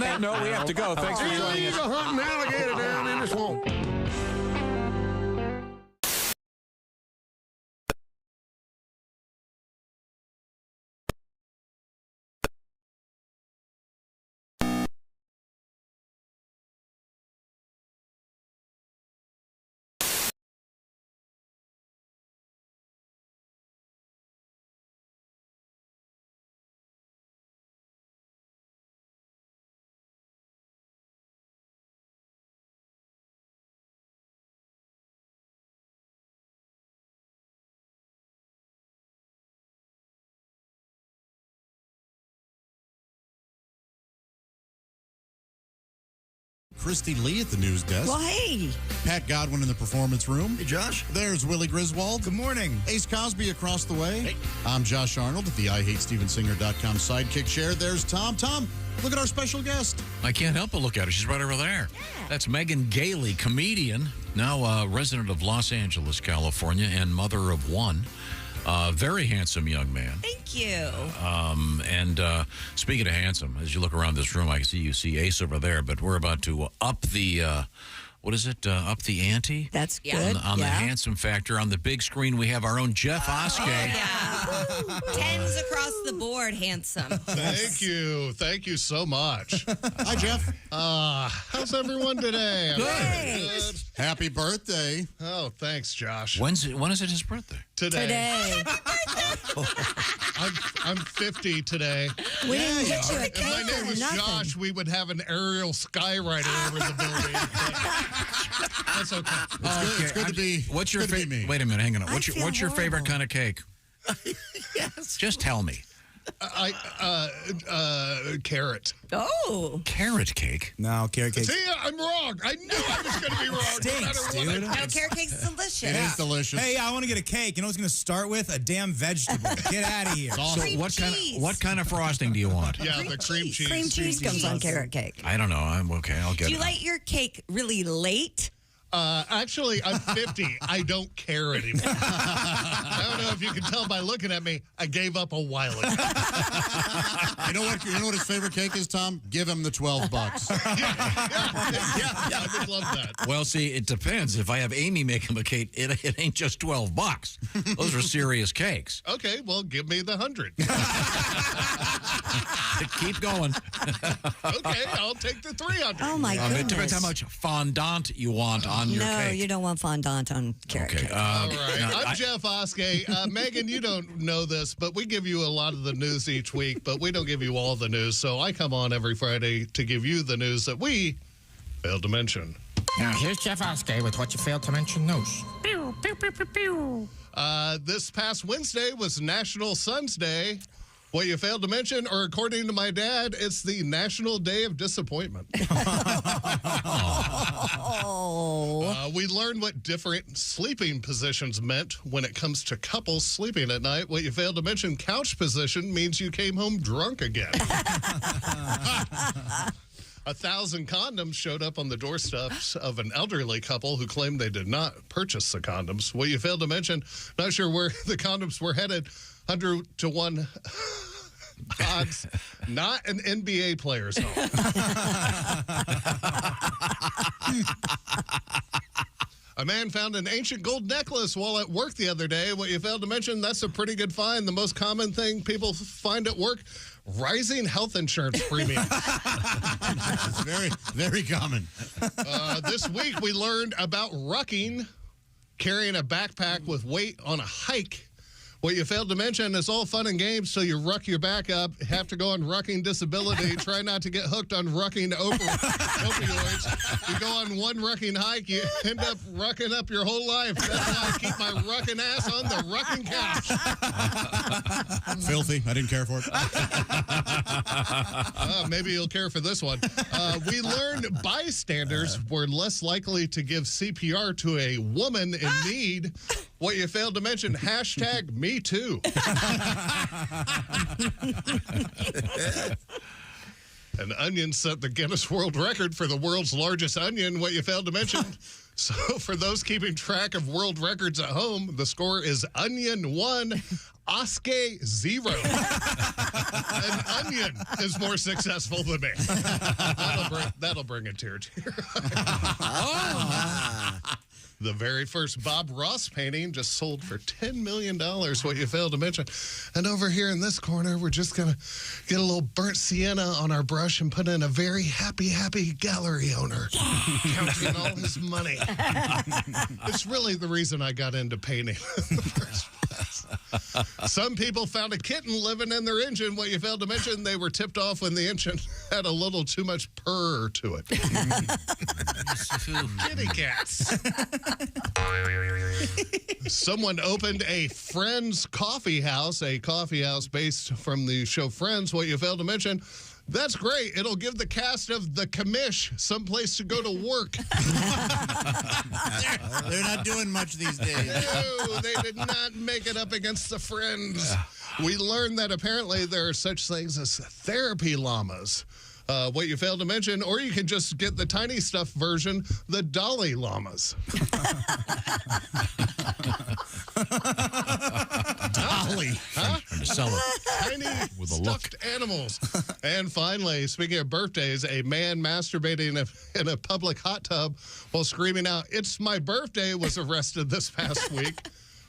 that note, we have to go. Thanks for joining us. He's a hunting alligator down in the swamp. Christy Lee at the news desk. Well, hey. Pat Godwin in the performance room. Hey, Josh. There's Willie Griswold. Good morning. Ace Cosby across the way. Hey. I'm Josh Arnold at the IHateStevensinger.com sidekick share. There's Tom. Tom, look at our special guest. I can't help but look at her. She's right over there. Yeah. That's Megan Gailey, comedian, now a resident of Los Angeles, California, and mother of one. Very handsome young man. Thank you. And speaking of handsome, as you look around this room, I can see you see Ace over there, but we're about to up the, what is it, up the ante? That's good. On the handsome factor. On the big screen, we have our own Jeff Oskay. Tens across the board, handsome. Thank you. Thank you so much. Hi, Jeff. How's everyone today? Good. Happy birthday. Oh, thanks, Josh. When is it his birthday? Today. I'm 50 today. We didn't get you a If cake my name or was nothing. Josh, we would have an aerial skywriter over the building. That's okay. It's good to be. What's your favorite? Wait a minute, hang on. What's your favorite kind of cake? Yes. Just tell me. Carrot. Oh. Carrot cake? No, carrot cake. See, I'm wrong. I knew I was going to be wrong. Stinks, dude. No, carrot cake's delicious. It is delicious. Hey, I want to get a cake. You know what's going to start with? A damn vegetable. Get out of here. So what kind of frosting do you want? Yeah, the cream cheese. Cream cheese comes on carrot cake. I don't know. I'm okay. I'll get it. Do you like your cake really late? Actually, I'm 50. I don't care anymore. I don't know if you can tell by looking at me. I gave up a while ago. You know what his favorite cake is, Tom? Give him the $12. Yeah, I would love that. Well, see, it depends. If I have Amy make him a cake, it ain't just $12. Those are serious cakes. Okay, well, give me the 100. Keep going. Okay, I'll take the 300. Oh, my It depends goodness. how much fondant you want on your No, cake. you don't want fondant on carrot cake. All right. I'm Jeff Oskay. Megan, you don't know this, but we give you a lot of the news each week, but we don't give you all the news. So I come on every Friday to give you the news that we failed to mention. Now, here's Jeff Oskay with what you failed to mention news. This past Wednesday was National Sons Day. What you failed to mention, or according to my dad, it's the National Day of Disappointment. We learned what different sleeping positions meant when it comes to couples sleeping at night. What you failed to mention, couch position means you came home drunk again. 1,000 condoms showed up on the doorsteps of an elderly couple who claimed they did not purchase the condoms. What you failed to mention, not sure where the condoms were headed, 100-1 odds, not an NBA player's home. A man found an ancient gold necklace while at work the other day. What you failed to mention, that's a pretty good find. The most common thing people find at work, rising health insurance premiums. It's very, very common. This week we learned about rucking, carrying a backpack with weight on a hike. What you failed to mention is all fun and games till you ruck your back up, have to go on rucking disability, try not to get hooked on rucking opioids. You go on one rucking hike, you end up rucking up your whole life. That's why I keep my rucking ass on the rucking couch. Filthy. I didn't care for it. Maybe you'll care for this one. We learned bystanders were less likely to give CPR to a woman in need. What you failed to mention, hashtag me too. An onion set the Guinness World Record for the world's largest onion. What you failed to mention. So for those keeping track of world records at home, the score is onion 1, Oskay 0. An onion is more successful than me. That'll bring a tear to your eye. The very first Bob Ross painting just sold for $10 million, what you failed to mention. And over here in this corner, we're just going to get a little burnt sienna on our brush and put in a very happy gallery owner counting all his money. It's really the reason I got into painting in the first place. Some people found a kitten living in their engine. What you failed to mention, they were tipped off when the engine had a little too much purr to it. Kitty cats. Someone opened a Friends coffee house based from the show Friends. What you failed to mention, that's great. It'll give the cast of The Commish someplace to go to work. They're not doing much these days. No, they did not make it up against the Friends. We learned that apparently there are such things as therapy llamas. What you failed to mention, or you can just get the tiny stuff version, the Dolly Llamas. Dolly. Huh? Trying to sell it. Tiny with a stuffed animals. And finally, speaking of birthdays, a man masturbating in a public hot tub while screaming out, "It's my birthday," was arrested this past week.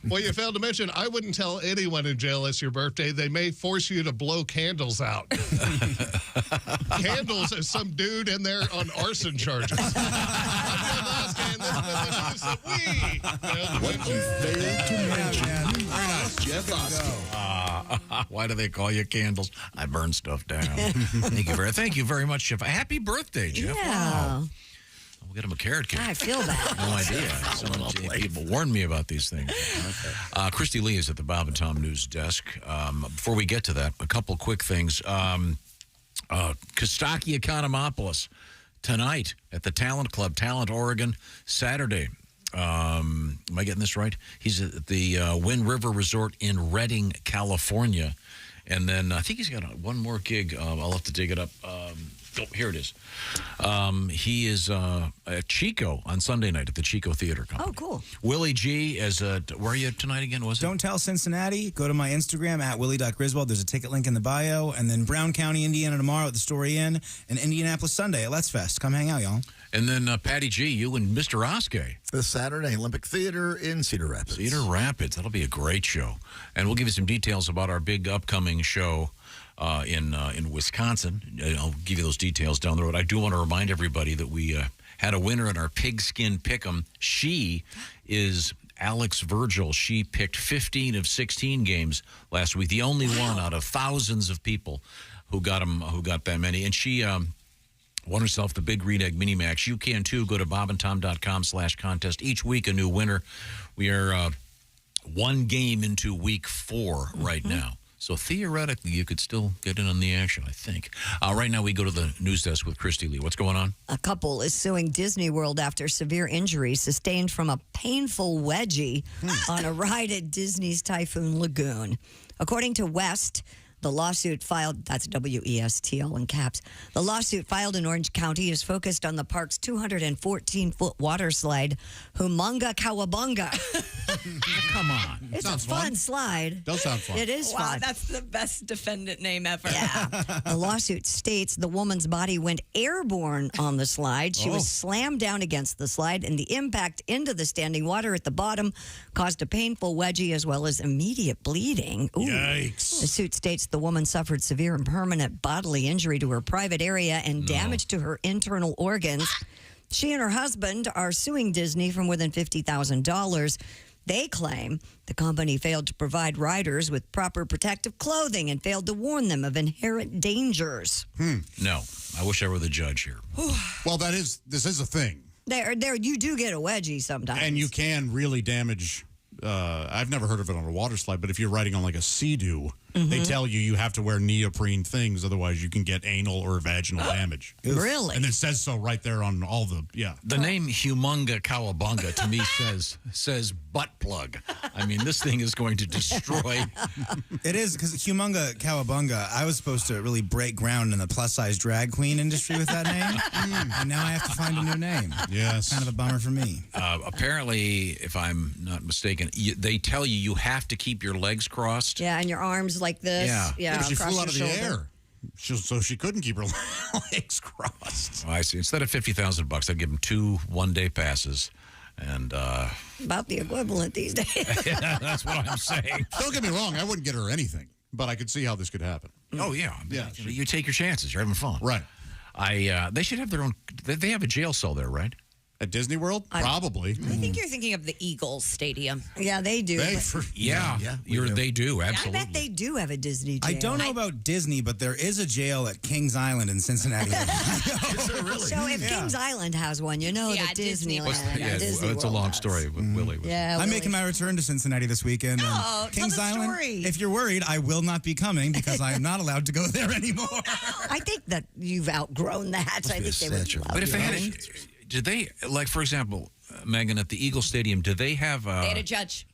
Well, you failed to mention, I wouldn't tell anyone in jail it's your birthday. They may force you to blow candles out. Candles is some dude in there on arson charges. I'm Jeff Oskay, and this is what you failed to mention. Very nice. Jeff Oskay. Why do they call you candles? I burn stuff down. Thank you very much, Jeff. Happy birthday, Jeff. Yeah. Wow. We'll get him a carrot cake. I feel bad. No idea. Some people warned me about these things. Christy Lee is at the Bob and Tom News desk. Before we get to that, a couple quick things. Kostaki Economopoulos tonight at the Talent Club, Talent, Oregon, Saturday. Am I getting this right? He's at the Wind River Resort in Redding, California. And then I think he's got one more gig. I'll have to dig it up. Here it is. He is at Chico on Sunday night at the Chico Theater Company. Oh, cool. Willie G is where are you tonight again? Was it? Don't Tell Cincinnati. Go to my Instagram at willie.griswold. There's a ticket link in the bio. And then Brown County, Indiana tomorrow at the Story Inn. And Indianapolis Sunday at Let's Fest. Come hang out, y'all. And then Patty G, you and Mr. Oskay. This Saturday, Olympic Theater in Cedar Rapids. Cedar Rapids. That'll be a great show. And we'll give you some details about our big upcoming show in Wisconsin. I'll give you those details down the road. I do want to remind everybody that we had a winner in our Pigskin Pick'em. She is Alex Virgil. She picked 15 of 16 games last week. The only one out of thousands of people who got that many. And she Won herself the Big Green Egg Mini Max. You can too. Go to bobandtom.com/contest. Each week, a new winner. We are one game into week 4 right now. So theoretically, you could still get in on the action, I think. Right now, we go to the news desk with Christy Lee. What's going on? A couple is suing Disney World after severe injuries sustained from a painful wedgie on a ride at Disney's Typhoon Lagoon. According to West, the lawsuit filed, that's WEST, all in caps. The lawsuit filed in Orange County is focused on the park's 214-foot water slide, Humunga Kawabunga. Come on. It's a fun slide. Does sound fun. It is Wow, fun. that's the best defendant name ever. Yeah. The lawsuit states the woman's body went airborne on the slide. She was slammed down against the slide, and the impact into the standing water at the bottom caused a painful wedgie as well as immediate bleeding. Ooh. Yikes. The suit states the woman suffered severe and permanent bodily injury to her private area and damage to her internal organs. She and her husband are suing Disney for more than $50,000. They claim the company failed to provide riders with proper protective clothing and failed to warn them of inherent dangers. No. I wish I were the judge here. Well, this is a thing. There, you do get a wedgie sometimes. And you can really damage. I've never heard of it on a water slide, but if you're riding on like a Sea-Doo, they tell you have to wear neoprene things, otherwise you can get anal or vaginal damage. Really? And it says so right there on all the, The name Humunga Kawabunga to me says butt plug. I mean, this thing is going to destroy. It is, because Humunga Kawabunga, I was supposed to really break ground in the plus-size drag queen industry with that name, and now I have to find a new name. Yes. Kind of a bummer for me. Apparently, if I'm not mistaken, they tell you have to keep your legs crossed. Yeah, and your arms like this. Yeah. But she across flew out of your the shoulder. air. So she couldn't keep her legs crossed. Oh, I see. Instead of $50,000, I'd give them 2 one-day passes. And About the equivalent these days. that's what I'm saying. Don't get me wrong, I wouldn't get her anything, but I could see how this could happen. Oh, yeah. Yeah. You take your chances. You're having fun. Right. They should have their own. They have a jail cell there, right? At Disney World? Probably. I think you're thinking of the Eagles Stadium. Yeah, they do. They do, absolutely. I bet they do have a Disney jail. I don't know about Disney, but there is a jail at Kings Island in Cincinnati. So if Kings Island has one, you know that Disneyland. Disney it's a World long does. story with Willie. Yeah, I'm making my return to Cincinnati this weekend. Oh, and Kings tell the Island, story. if you're worried, I will not be coming because I am not allowed to go there anymore. I think that you've outgrown that. I think they would allow But if you they had in. did they, like, for example, Megan, at the Eagle Stadium, do they have... They had a judge.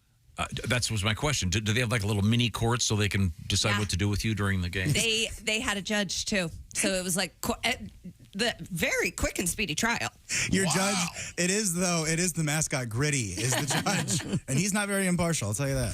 That was my question. Do they have like a little mini court so they can decide what to do with you during the game? They had a judge too, so it was like the very quick and speedy trial. Your judge, it is the mascot Gritty is the judge, and he's not very impartial. I'll tell you that.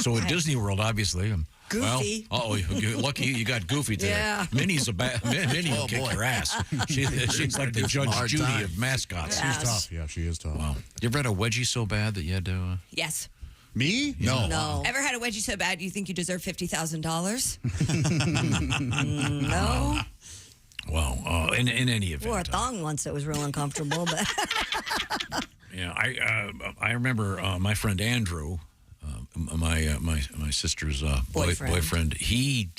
So at Disney World, obviously, Goofy. Well, lucky you got Goofy today. Yeah. Minnie's Minnie will kick your ass. She's like the Judge Judy of mascots. Yes. She's tough. Yeah, she is tough. Wow. You ever had a wedgie so bad that you had to? Yes. Me? No. Ever had a wedgie so bad you think you deserve $50,000? No. Well, in any event. Wore a thong once that was real uncomfortable, but Yeah, I remember my friend Andrew, my sister's boyfriend. He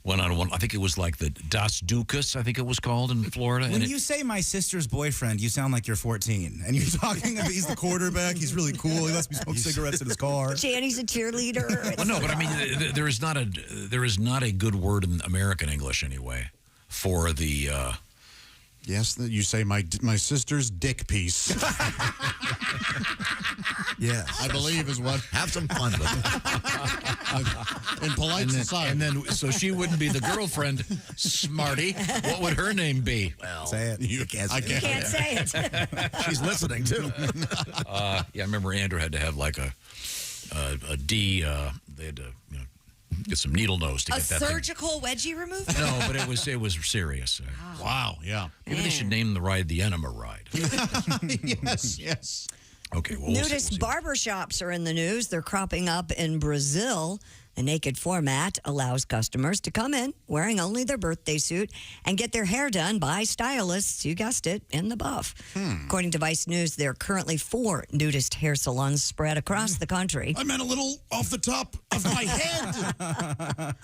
went on one. I think it was like the Das Dukas. I think it was called in Florida. When you say my sister's boyfriend, you sound like you're 14, and you're talking about he's the quarterback. He's really cool. He lets me smoke cigarettes in his car. Janny's a cheerleader. Well, no, but I mean, there is not a good word in American English anyway for the. Yes, you say my sister's dick piece. Yeah, I believe is what. Have some fun with it. In polite society. And then, so she wouldn't be the girlfriend, smarty. What would her name be? Well, say it. You can't say You can't say it. She's listening too. Yeah, I remember Andrew had to have like a D. They had to get some needle nose to A get that thing. surgical wedgie removal? No, but it was serious. Wow, yeah. Maybe they should name the ride the Enema Ride. Yes. Okay, well, Nudist barbershops are in the news. They're cropping up in Brazil. The naked format allows customers to come in wearing only their birthday suit and get their hair done by stylists, you guessed it, in the buff. According to Vice News, there are currently 4 nudist hair salons spread across the country. I meant a little off the top of my head.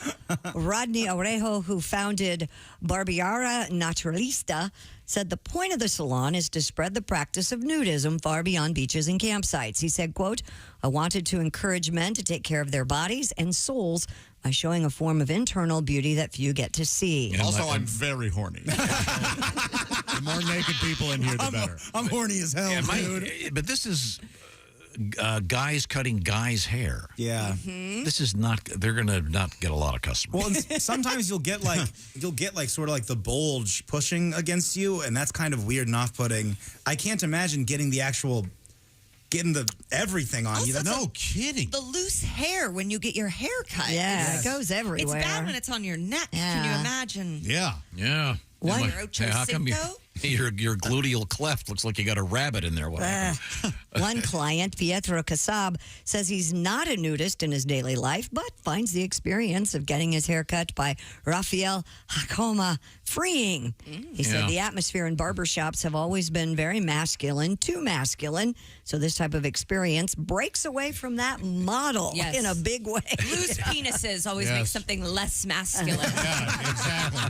Rodney Orejo, who founded Barbiara Naturalista, said the point of the salon is to spread the practice of nudism far beyond beaches and campsites. He said, quote, I wanted to encourage men to take care of their bodies and souls by showing a form of internal beauty that few get to see. Also, I'm very horny. The more naked people in here, the better. I'm horny as hell, dude. But this is guys cutting guys' hair. Yeah. This is not. They're gonna not get a lot of customers. Well, and sometimes you'll get like sort of like the bulge pushing against you, and that's kind of weird and off-putting. I can't imagine getting the everything on you. Also, No kidding. The loose hair when you get your hair cut. Yeah, it goes everywhere. It's bad when it's on your neck. Yeah. Can you imagine? Yeah. What? Hey, how come your gluteal cleft looks like you got a rabbit in there? One client, Pietro Casab, says he's not a nudist in his daily life, but finds the experience of getting his hair cut by Rafael Hakoma freeing. He said the atmosphere in barbershops have always been very masculine, too masculine. So this type of experience breaks away from that model in a big way. Loose penises always make something less masculine. Yeah, exactly.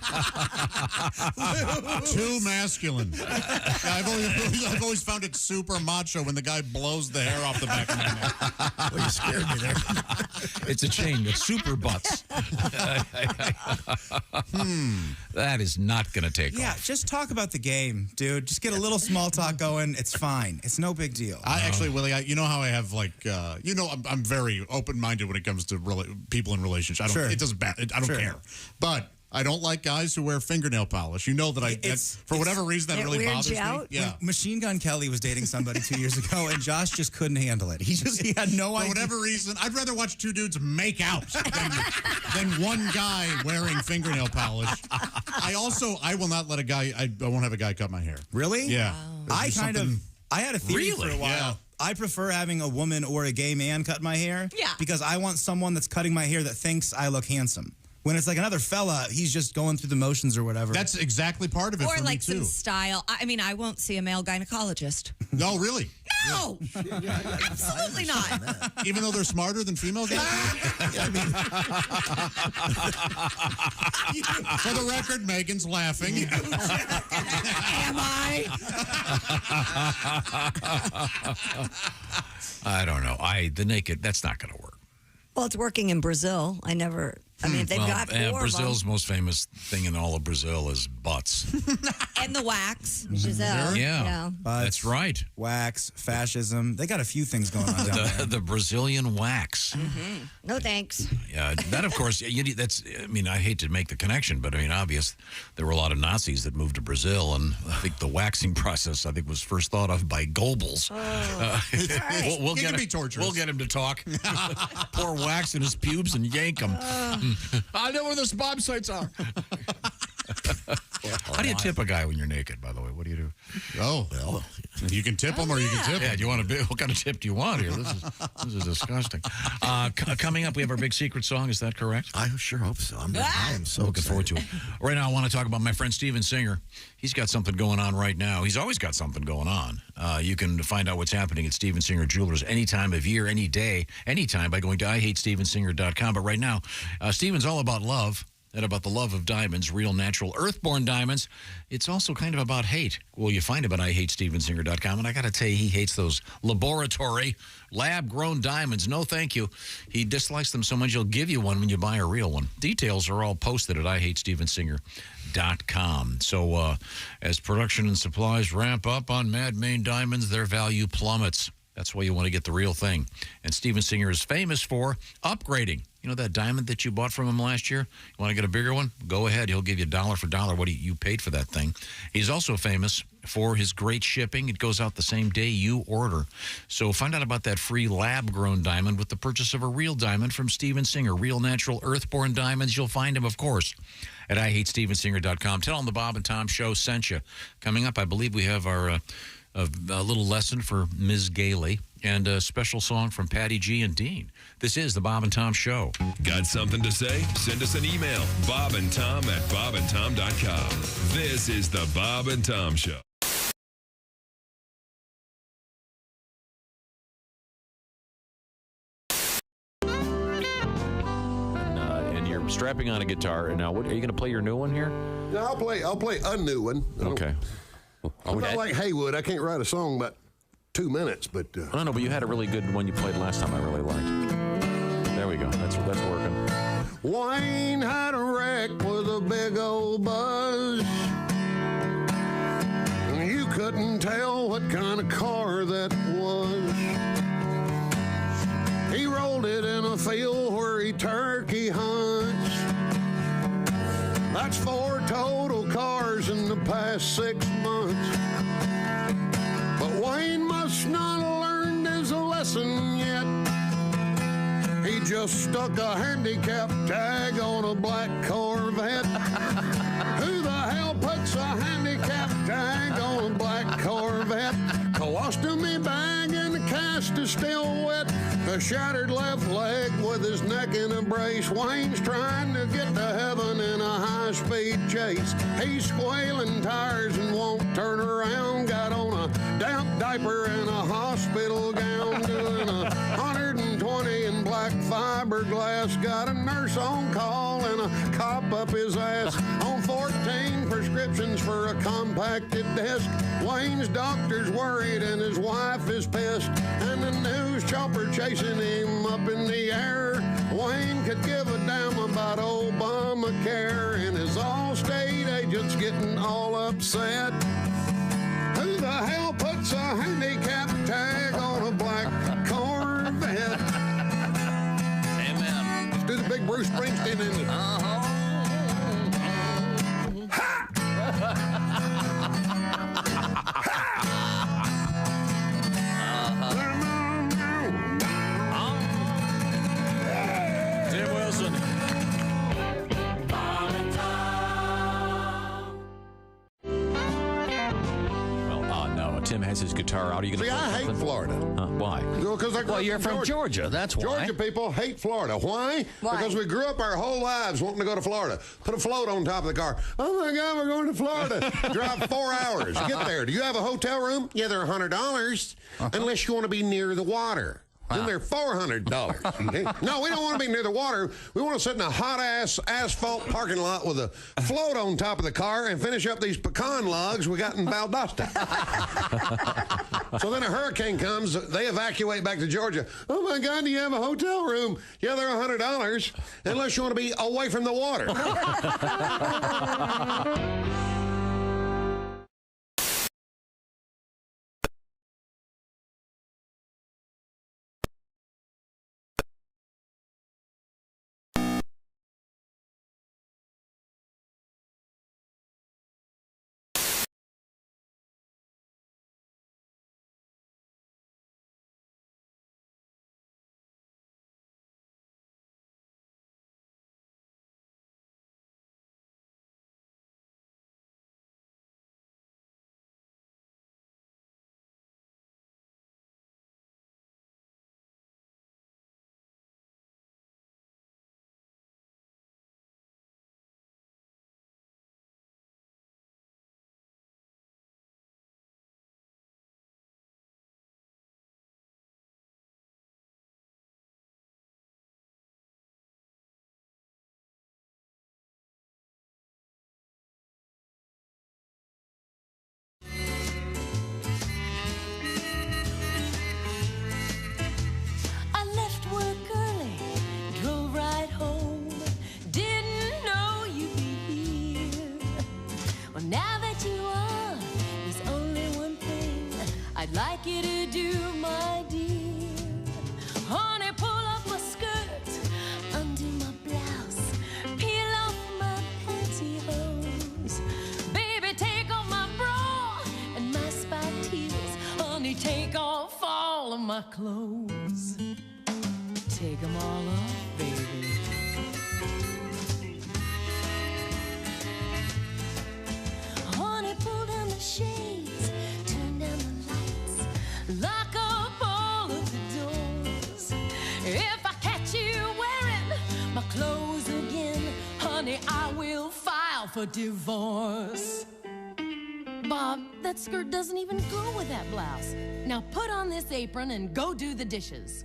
Too masculine. Yeah, I've always found it super macho when the guy blows the hair off the back of my neck. Well, you scared me there. It's a chain with super butts. That is not going to take Yeah, off. just talk about the game, dude. Just get a little small talk going. It's fine. It's no big deal. Actually, Willie, you know how I have I'm very open-minded when it comes to people in relationships. Sure. It doesn't matter. I don't care. But I don't like guys who wear fingernail polish. You know that for whatever reason that really bothers me. Yeah. When Machine Gun Kelly was dating somebody 2 years ago, and Josh just couldn't handle it. He had no idea. For whatever reason, I'd rather watch 2 dudes make out than one guy wearing fingernail polish. I will not let a guy. I won't have a guy cut my hair. Really? Yeah. I had a theory for a while. Yeah. I prefer having a woman or a gay man cut my hair. Yeah. Because I want someone that's cutting my hair that thinks I look handsome. When it's like another fella, he's just going through the motions or whatever. That's exactly part of it Or for like me, too. some style. I mean, I won't see a male gynecologist. No, really? No, absolutely not. Even though they're smarter than female guys? For the record, Megan's laughing. Am I? I don't know. The naked, that's not going to work. Well, it's working in Brazil. They've got 4 Brazil's of them. most famous thing in all of Brazil is butts. And the wax. Giselle. Yeah. Butts, That's right. Wax, fascism. They got a few things going on down there. The Brazilian wax. No thanks. Yeah, that of course. I hate to make the connection, but obvious. There were a lot of Nazis that moved to Brazil, and I think the waxing process was first thought of by Goebbels. We'll He get can him. be torturous. We'll get him to talk. Pour wax in his pubes and yank him. I know where those bomb sites are. How do you tip a guy when you're naked, by the way? What do you do? Oh, well, you can tip him or you can tip him. Yeah, do you want what kind of tip do you want here? This is disgusting. Coming up, we have our big secret song. Is that correct? I sure hope so. I am so looking forward to it. Right now, I want to talk about my friend Steven Singer. He's got something going on right now. He's always got something going on. You can find out what's happening at Steven Singer Jewelers any time of year, any day, anytime by going to IHateStevenSinger.com. But right now, Steven's all about love. And about the love of diamonds, real, natural, earthborn diamonds. It's also kind of about hate. Well, you find him at IHateStevenSinger.com. And I got to tell you, he hates those laboratory, lab-grown diamonds. No, thank you. He dislikes them so much, he'll give you one when you buy a real one. Details are all posted at IHateStevenSinger.com. So as production and supplies ramp up on Mad Main diamonds, their value plummets. That's why you want to get the real thing. And Steven Singer is famous for upgrading. You know that diamond that you bought from him last year? You want to get a bigger one? Go ahead. He'll give you dollar for dollar what you paid for that thing. He's also famous for his great shipping. It goes out the same day you order. So find out about that free lab-grown diamond with the purchase of a real diamond from Steven Singer. Real, natural, earthborn diamonds. You'll find him, of course, at IHateStevenSinger.com. Tell him the Bob and Tom Show sent you. Coming up, I believe we have our... a little lesson for Ms. Gailey. and a special song from Patty G and Dean. This is the Bob and Tom Show. Got something to say? Send us an email, bobandtom@bobandtom.com. This is the Bob and Tom Show. And you're strapping on a guitar. Now, what are you going to play your new one here? No, I'll play a new one. Okay. I'm not like Haywood. I can't write a song about 2 minutes, but I don't know, but you had a really good one you played last time I really liked. There we go. That's working. Wayne had a wreck with a big old buzz. You couldn't tell what kind of car that was. He rolled it in a field where he turkey hunts. That's 4 total cars in the past 6 months. But Wayne must not have learned his lesson yet. He just stuck a handicap tag on a black Corvette. Who the hell puts a handicap tag on a black Corvette? Colostomy bag and the cast is still wet. A shattered left leg with his neck in a brace. Wayne's trying to get to heaven in a high-speed chase. He's squealing tires and won't turn around. Got on a damp diaper and a hospital gown. Doing 120 in black fiberglass. Got a nurse on call and a cop up his ass. On 14 prescriptions for a compacted desk. Wayne's doctor's worried and his wife is pissed. And the news chopper chasing him up in the air. Wayne could give a damn about Obamacare. And his Allstate agent's getting all upset. Who the hell puts a handicap tag on a black Corvette? Amen. Let's do the big Bruce Springsteen in it. Tim Wilson. No, Tim has his guitar out. Are you going to See, I hate Florida. Why? Well, you're from Georgia. That's why. Georgia people hate Florida. Why? Because we grew up our whole lives wanting to go to Florida. Put a float on top of the car. Oh, my God, we're going to Florida. Drive 4 hours. Get there. Do you have a hotel room? Yeah, they're $100, unless you want to be near the water. Then they're $400. Okay? No, we don't want to be near the water. We want to sit in a hot-ass asphalt parking lot with a float on top of the car and finish up these pecan logs we got in Valdosta. So then a hurricane comes. They evacuate back to Georgia. Oh, my God, do you have a hotel room? Yeah, they're $100, unless you want to be away from the water. I'd like you to do, my dear. Honey, pull up my skirt, undo my blouse, peel off my pantyhose. Baby, take off my bra and my spiked heels. Honey, take off all of my clothes. Take them all off, baby. Honey, pull down the shades, turn down the lights, lock up all the for divorce. Bob, that skirt doesn't even go with that blouse. Now put on this apron and go do the dishes.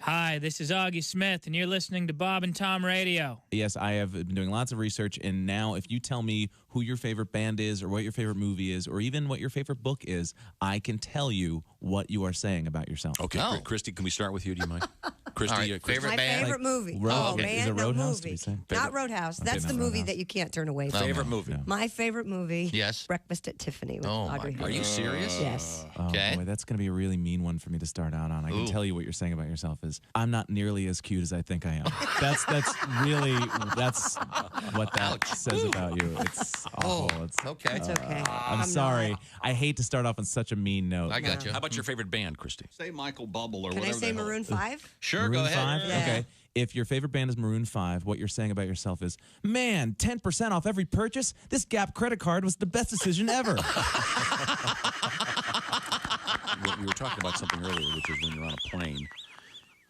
Hi, this is Augie Smith, and you're listening to Bob and Tom Radio. Yes, I have been doing lots of research, and now if you tell me who your favorite band is or what your favorite movie is or even what your favorite book is, I can tell you what you are saying about yourself. Okay, Christy, can we start with you? Do you mind? Christy, All right, favorite My band? favorite movie. Road- Man, is it no Roadhouse, movie. did we say? Not Roadhouse. Okay, That's not the movie Roadhouse. that you can't turn away from. Favorite movie? My favorite movie. Yes. Breakfast at Tiffany with Oh, my Audrey God. Are you Hepburn. serious? Yes. Oh, Okay. boy, that's going to be a really mean one for me to start out on. I can Ooh. tell you what you're saying about yourself is I'm not nearly as cute as I think I am. That's what that says about you. It's awful. Oh, It's okay. It's okay. I'm sorry. I hate to start off on such a mean note. I got you. How about your favorite band, Christy? Say Michael Bubble or Can I whatever. say the hell- Maroon 5? Sure, Maroon go ahead. 5? Yeah. Okay. If your favorite band is Maroon 5, what you're saying about yourself is, man, 10% off every purchase? This Gap credit card was the best decision ever. We were talking about something earlier, which is when you're on a plane.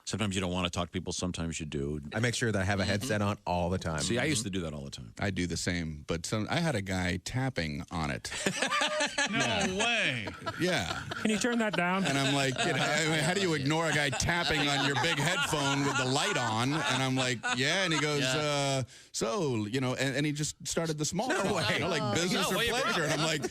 Sometimes you don't want to talk to people. Sometimes you do. I make sure that I have a headset on all the time. See, I used to do that all the time. I do the same, but I had a guy tapping on it. No way. Yeah. Can you turn that down? And I'm like, how do you ignore a guy tapping on your big headphone with the light on? And I'm like, yeah. And he goes, and he just started the small talk, like business or pleasure. And I'm like,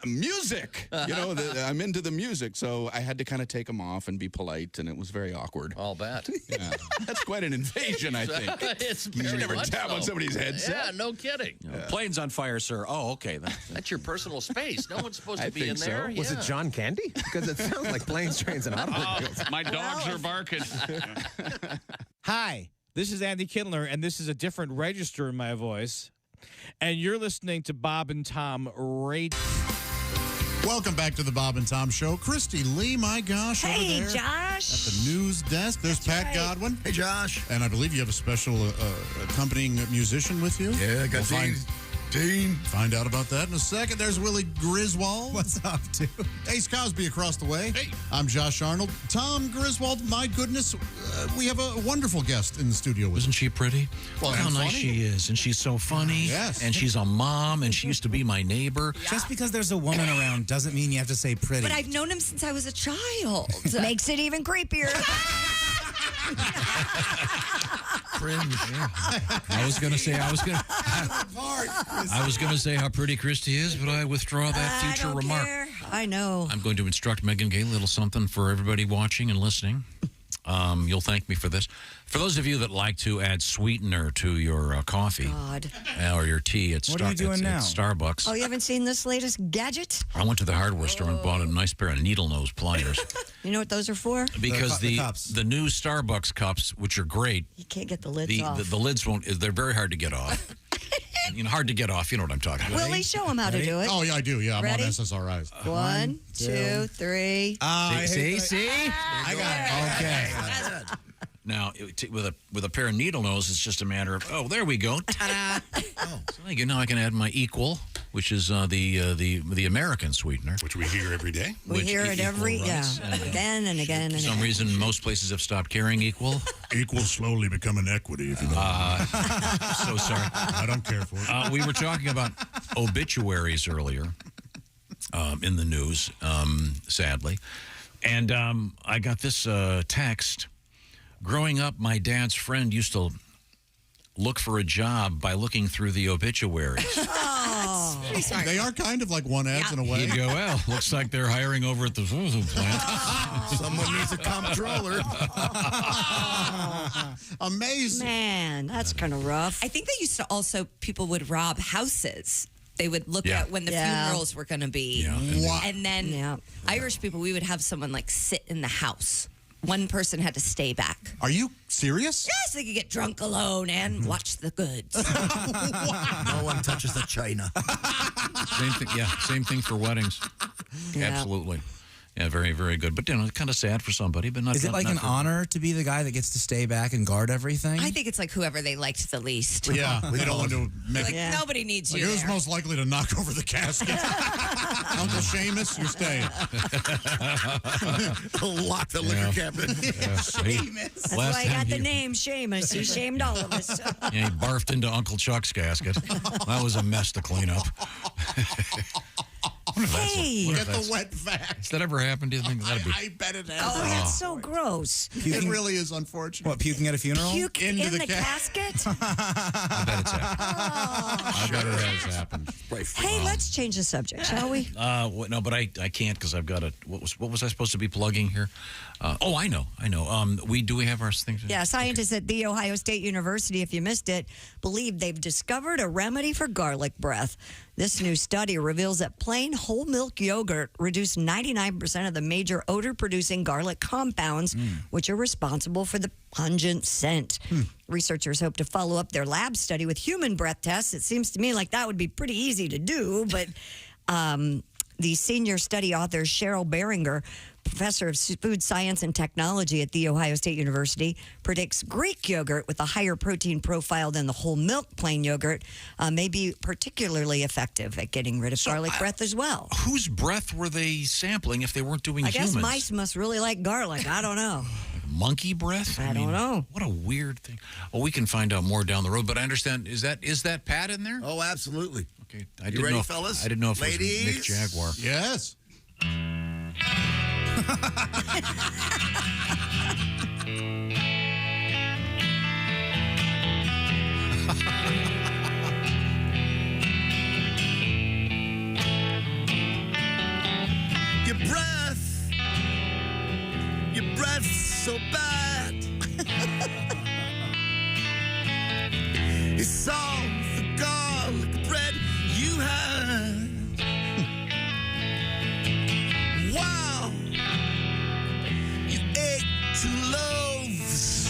music. I'm into the music. So I had to kind of take him off and be polite, and it was very awkward. I'll bet. Yeah. That's quite an invasion, I think. It's You very never much tap on so. somebody's headset. Yeah, no kidding. Plane's on fire, sir. Oh, okay. That's your personal space. No one's supposed to be in there. Was it John Candy? Because it sounds like planes, trains, and automobiles. My dogs are barking. Hi, this is Andy Kindler, and this is a different register in my voice. And you're listening to Bob and Tom Radio. Welcome back to the Bob and Tom Show. Christy Lee, my gosh, Hey, over there Josh. at the news desk. There's Pat right. Godwin. Hey, Josh. And I believe you have a special accompanying musician with you. Yeah, I got Dean. Find out about that in a second. There's Willie Griswold. What's up, dude? Ace Cosby across the way. Hey. I'm Josh Arnold. Tom Griswold, my goodness, we have a wonderful guest in the studio with us. Isn't she pretty? Well, how and nice funny. she is. And she's so funny. Yes. And she's a mom, and she used to be my neighbor. Just because there's a woman around doesn't mean you have to say pretty. But I've known him since I was a child. Makes it even creepier. Cringe. I was going to say I was going to say how pretty Christy is, but I withdraw that future I don't remark. care. I know. I'm going to instruct Megan Gailey a little something for everybody watching and listening. You'll thank me for this. For those of you that like to add sweetener to your coffee God. Or your tea at, What are you doing now? at Starbucks, Oh, you haven't seen this latest gadget? I went to the hardware store and bought a nice pair of needle nose pliers You know what those are for? because the cups. the new Starbucks cups, which are great, You can't get the lids off. the lids won't. They're very hard to get off. Hard to get off. You know what I'm talking about. Willie, show him how to do it. Oh, yeah, I do. Yeah, I'm Ready? on SSRIs. 1, 2, 3. See? I got it. Okay. Now, with a pair of needle nose, it's just a matter of there we go. Ta-da! So now I can add my equal, which is the American sweetener, Which we hear every day. We hear it every, Equal rights. again and again For and some again. reason, most places have stopped carrying equal. Equal slowly becoming equity, if you know. So sorry. I don't care for it. We were talking about obituaries earlier in the news, sadly. And I got this text. Growing up, my dad's friend used to look for a job by looking through the obituaries. Oh, pretty smart. They are kind of like one ads in a way. He'd go, well, looks like they're hiring over at the Zuzu plant. Someone needs a comptroller. Amazing. Man, that's kind of rough. I think they used to also, people would rob houses. They would look Yeah. at when the Yeah. funerals were going to be. Yeah. And then Irish people, we would have someone like sit in the house. One person had to stay back. Are you serious? Yes, they could get drunk alone and watch the goods. No one touches the china. Same thing. Yeah, same thing for weddings. Yeah. Absolutely. Yeah, very, very good. But, kind of sad for somebody, but not. Is it like not an for- honor to be the guy that gets to stay back and guard everything? I think it's like whoever they liked the least. Yeah, they don't want to make Like, nobody needs like you who's there. most likely to knock over the casket? Uncle Seamus, you're staying. Lock the liquor cabinet. That's why I got the name Seamus. He shamed all of us. Yeah, he barfed into Uncle Chuck's casket. That was a mess to clean up. Hey. Get the wet vac. Has that ever happened? Do you think that'd be? I bet it has. Oh, that's so gross. It really is unfortunate. What, puking at a funeral? Puke Into in the the casket? I bet it's happened. I bet it has happened. Hey, let's change the subject, shall we? No, but I can't because I've got a. What was I supposed to be plugging here? I know. We have our things. Yeah, scientists at The Ohio State University, if you missed it, believe they've discovered a remedy for garlic breath. This new study reveals that plain whole milk yogurt reduced 99% of the major odor-producing garlic compounds, which are responsible for the pungent scent. Researchers hope to follow up their lab study with human breath tests. It seems to me like that would be pretty easy to do, but the senior study author, Cheryl Beringer, professor of food science and technology at The Ohio State University, predicts Greek yogurt with a higher protein profile than the whole milk plain yogurt may be particularly effective at getting rid of garlic breath as well. Whose breath were they sampling if they weren't doing I guess humans? mice must really like garlic. I don't know. Monkey breath? I don't know. What a weird thing. Well, we can find out more down the road, but I understand, is that Pat in there? Oh, absolutely. Okay. You ready, fellas? I didn't know if Ladies? it was Nick Jaguar. Yes. Your breath's so bad. It's all the garlic bread you had. Wow, you ate 2 loaves.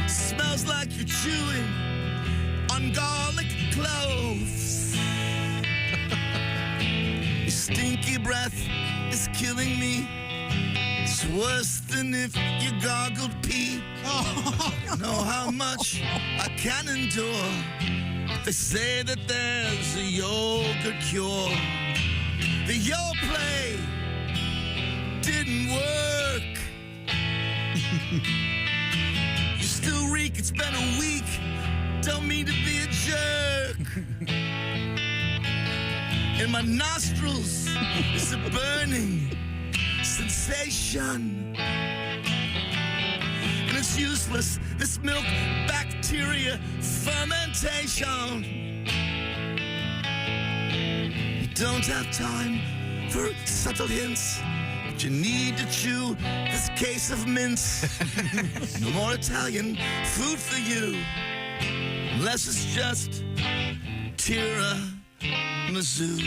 Smells like you're chewing on garlic cloves. Your stinky breath is killing me. It's worse than if you gargled pee. Know how much I can endure. They say that there's a yogurt cure. The yo play didn't work. You still reek, it's been a week. Don't mean to be a jerk. In my nostrils is a burning sensation. And it's useless, this milk bacteria fermentation. You don't have time for subtle hints, but you need to chew this case of mince. No more Italian food for you, unless it's just tiramisu.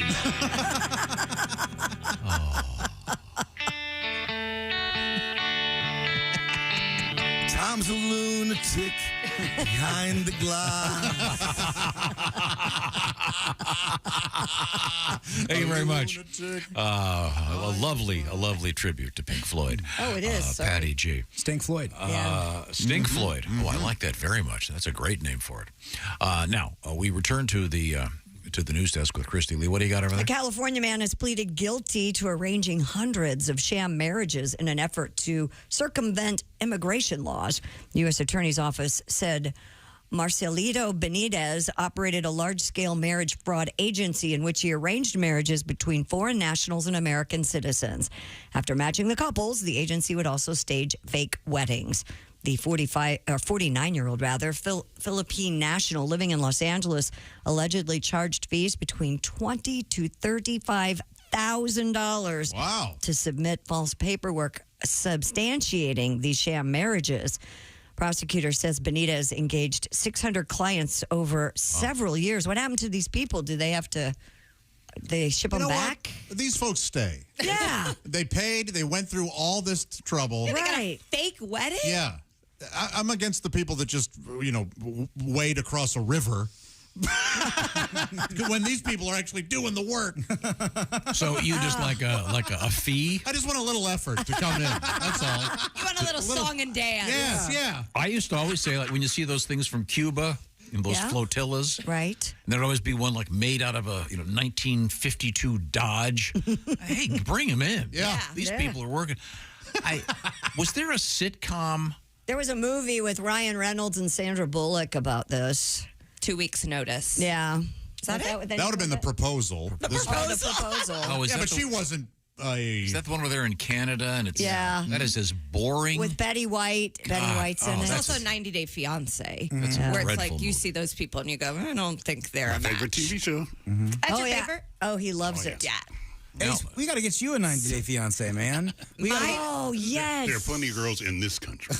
Tom's a lunatic behind the glass. Thank you very much. A lovely tribute to Pink Floyd. Oh, it is. Sorry. Patty G. Stink Floyd. Stink Floyd. Oh, I like that very much. That's a great name for it. Now, we return to the news desk with Christy Lee. What do you got over A there? California man has pleaded guilty to arranging hundreds of sham marriages in an effort to circumvent immigration laws. The U.S. Attorney's Office said Marcelito Benitez operated a large-scale marriage fraud agency in which he arranged marriages between foreign nationals and American citizens. After matching the couples, the agency would also stage fake weddings. The 49-year-old Philippine national living in Los Angeles allegedly charged fees between $20,000 to $35,000 to submit false paperwork substantiating these sham marriages. Prosecutor says Benitez engaged 600 clients over several years. What happened to these people? Do they have to... They ship them back? What? These folks stay. Yeah. They paid. They went through all this trouble. They got a fake wedding? Yeah. I'm against the people that just, wade across a river When these people are actually doing the work. So you just like a fee? I just want a little effort to come in. That's all. You want a little song and dance. Yes, yeah. I used to always say, like, when you see those things from Cuba, in those flotillas. Right. And there'd always be one like made out of a 1952 Dodge. Hey, bring them in. Yeah. These people are working. Was there a sitcom? There was a movie with Ryan Reynolds and Sandra Bullock about this. 2 weeks notice. Yeah. Is that it? That would have been the proposal. The proposal. Oh, is yeah, that but she wasn't. Is that the one where they're in Canada and it's that is as boring with Betty White. Betty White's in it. It's also 90 Day Fiance, That's a where it's dreadful like you see those people and you go, I don't think they're a favorite match. TV show. That's your favorite? Oh, he loves it. Yeah. Hey, we got to get you a 90 Day Fiance, man. Oh, yes. There are plenty of girls in this country.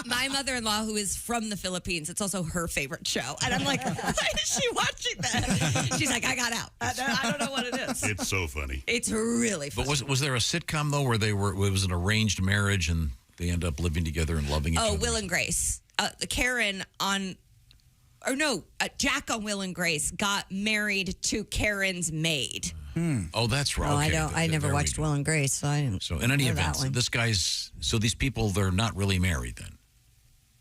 My mother-in-law, who is from the Philippines, it's also her favorite show. And I'm like, why is she watching that? She's like, I got out. I don't know what it is. It's so funny. It's really funny. But was there a sitcom, though, where it was an arranged marriage and they end up living together and loving each other? Oh, Will and Grace. Karen on... Or no, Jack on Will and Grace got married to Karen's maid. Oh, that's right. Oh, Okay. I never watched Will and Grace, so I didn't. So in any know event, that one. these people, they're not really married then.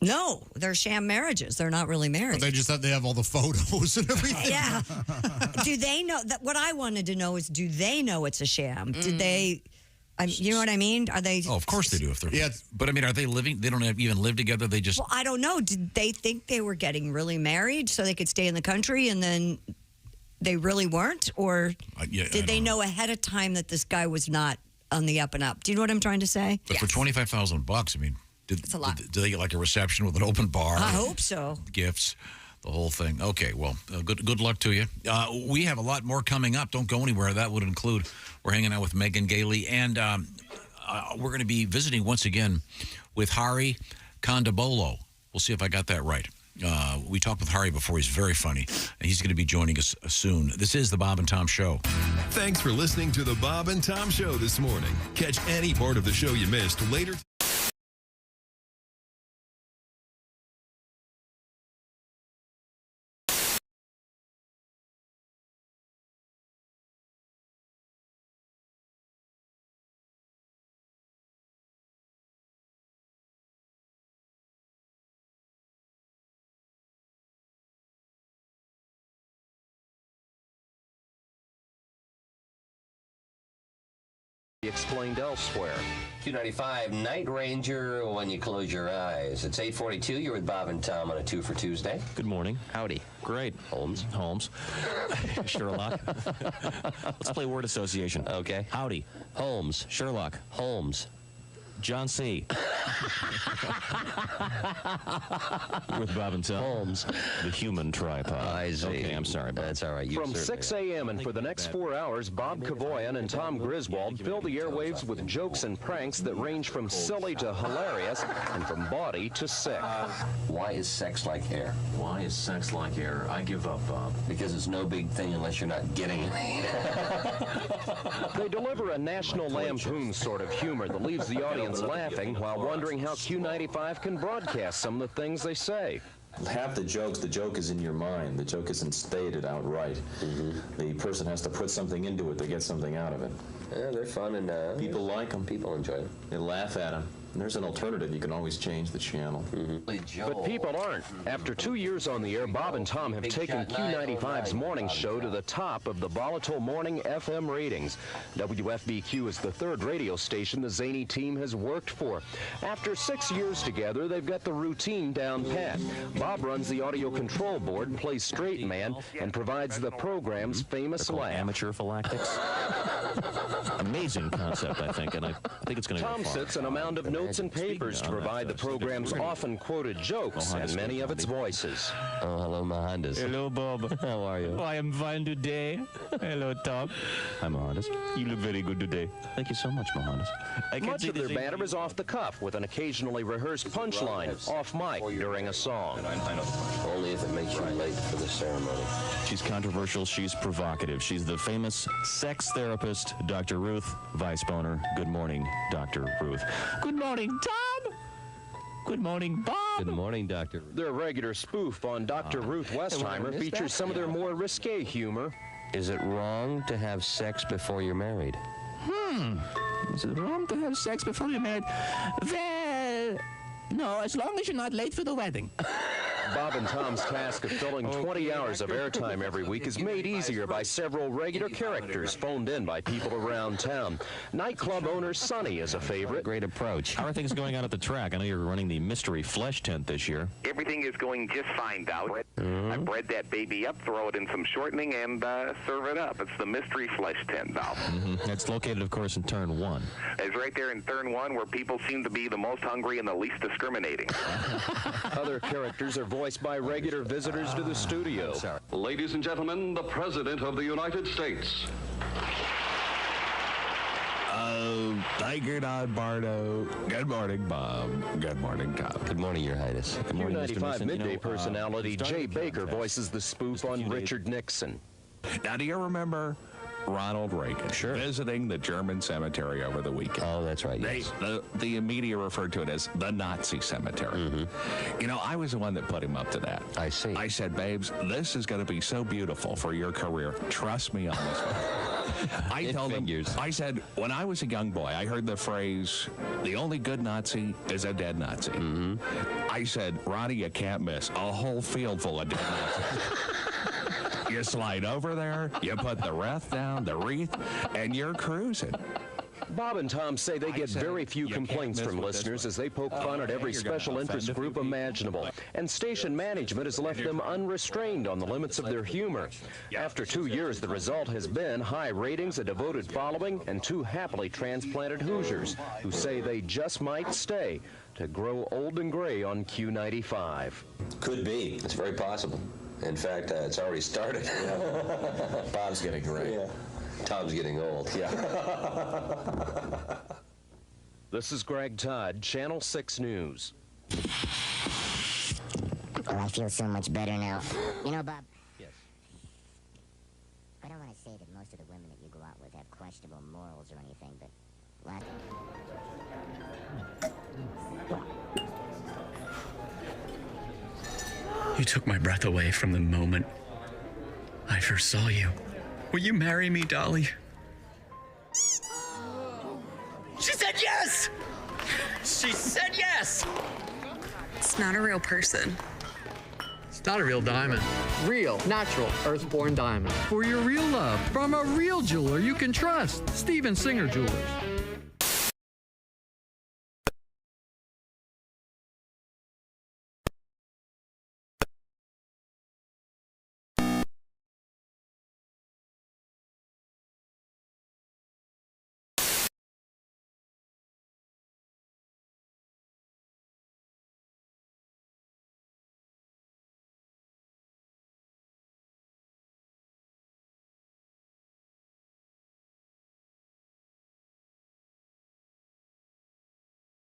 No, they're sham marriages. They're not really married. But they just they have all the photos and everything. Yeah. Do they know that? What I wanted to know is, do they know it's a sham? Did they? You know what I mean? Are they? Oh, of course they do. If they're but I mean, are they living? They don't even live together. They just. Well, I don't know. Did they think they were getting really married so they could stay in the country, and then they really weren't, or did they know ahead of time that this guy was not on the up and up? Do you know what I'm trying to say? But for $25,000, I mean, did they get like a reception with an open bar? I hope so. Gifts. The whole thing. Okay, well, good luck to you. We have a lot more coming up. Don't go anywhere. That would include, we're hanging out with Megan Gailey, and we're going to be visiting once again with Hari Kondabolu. We'll see if I got that right. We talked with Hari before. He's very funny, and he's going to be joining us soon. This is the Bob and Tom Show. Thanks for listening to the Bob and Tom Show this morning. Catch any part of the show you missed later. Explained elsewhere. Q95 Night Ranger when you close your eyes. It's 8:42. You're with Bob and Tom on a 2 for Tuesday. Good morning. Howdy. Great. Holmes. Sherlock. Let's play word association. Okay. Howdy. Holmes. Sherlock. Holmes. John C. You're with Bob and Tom. Holmes. The human tripod. I see. Okay, I'm sorry, Bob. That's all right. You From certainly 6 a.m. and for the next 4 hours, Bob Kavoyan and Tom Griswold fill the airwaves with jokes and pranks that range from silly to hilarious and from bawdy to sick. Why is sex like air? Why is sex like air? I give up, Bob. Because it's no big thing unless you're not getting it. They deliver a National Lampoon sort of humor that leaves the audience laughing while wondering how Q95 can broadcast some of the things they say. Half the joke is in your mind. The joke isn't stated outright. The person has to put something into it to get something out of it. Yeah, they're fun and people like them. People enjoy them. They laugh at them. And there's an alternative. You can always change the channel. But people aren't. After 2 years on the air, Bob and Tom have taken Q95's morning show to the top of the volatile morning FM ratings. WFBQ is the third radio station the zany team has worked for. After 6 years together, they've got the routine down pat. Bob runs the audio control board, plays straight man, and provides the program's famous laugh. Amateur phylactics. Amazing concept, I think, and I think it's going to go Tom far. sits on a mound of notes and papers to provide the program's often quoted jokes and many of its voices. Oh, hello, Mohandas. Hello, Bob. How are you? I am fine today. Hello, Tom. Hi, Mohandas. You look very good today. Thank you so much, Mohandas. Much of their banter is off the cuff, with an occasionally rehearsed punchline off mic during a song. Only if it makes you late for the ceremony. She's controversial. She's provocative. She's the famous sex therapist, Dr. Ruth Weisboner. Good morning, Dr. Ruth. Good morning, Tom. Good morning, Bob. Good morning, Doctor. Their regular spoof on Dr. Ruth Westheimer features some of their more risque humor. Is it wrong to have sex before you're married? Is it wrong to have sex before you're married? Well, no, as long as you're not late for the wedding. Bob and Tom's task of filling 20 hours of airtime every week is made easier by several regular characters phoned in by people around town. Nightclub owner Sonny is a favorite. Great approach. How are things going on at the track? I know you're running the mystery flesh tent this year. Everything is going just fine, Dow. I bred that baby up, throw it in some shortening, and serve it up. It's the mystery flesh tent, Dow. It's located, of course, in Turn 1. It's right there in Turn 1 where people seem to be the most hungry and the least discriminating. Other characters are voiced by regular visitors to the studio. Ladies and gentlemen, the President of the United States. Tiger Don Bardo. Good morning, Bob. Good morning, Tom. Good morning, Your Highness. Good morning, Mr. Q95 Nixon. midday personality Jay Baker voices the spoof on Richard Nixon. Now, do you remember Ronald Reagan visiting the German cemetery over the weekend? Oh, that's right, yes. The media referred to it as the Nazi cemetery. You know, I was the one that put him up to that. I see. I said, babes, this is going to be so beautiful for your career. Trust me on this one. I told him, I said, when I was a young boy, I heard the phrase, the only good Nazi is a dead Nazi. I said, Ronnie, you can't miss a whole field full of dead Nazis. You slide over there, you put the wreath down, the wreath, and you're cruising. Bob and Tom say they get very few complaints from listeners as they poke fun at every special interest group imaginable. And station management has left them unrestrained on the limits of their humor. After 2 years, the result has been high ratings, a devoted following, and 2 happily transplanted Hoosiers who say they just might stay to grow old and gray on Q95. Could be. It's very possible. In fact, it's already started. Bob's getting gray. Yeah. Tom's getting old. Yeah. This is Greg Todd, Channel 6 News. Oh, I feel so much better now. You know, Bob. Yes. I don't want to say that most of the women that you go out with have questionable morals or anything, but You took my breath away from the moment I first saw you. Will you marry me, Dolly? She said yes! She said yes! It's not a real person. It's not a real diamond. Real, natural, earthborn diamond. For your real love, from a real jeweler you can trust. Steven Singer Jewelers.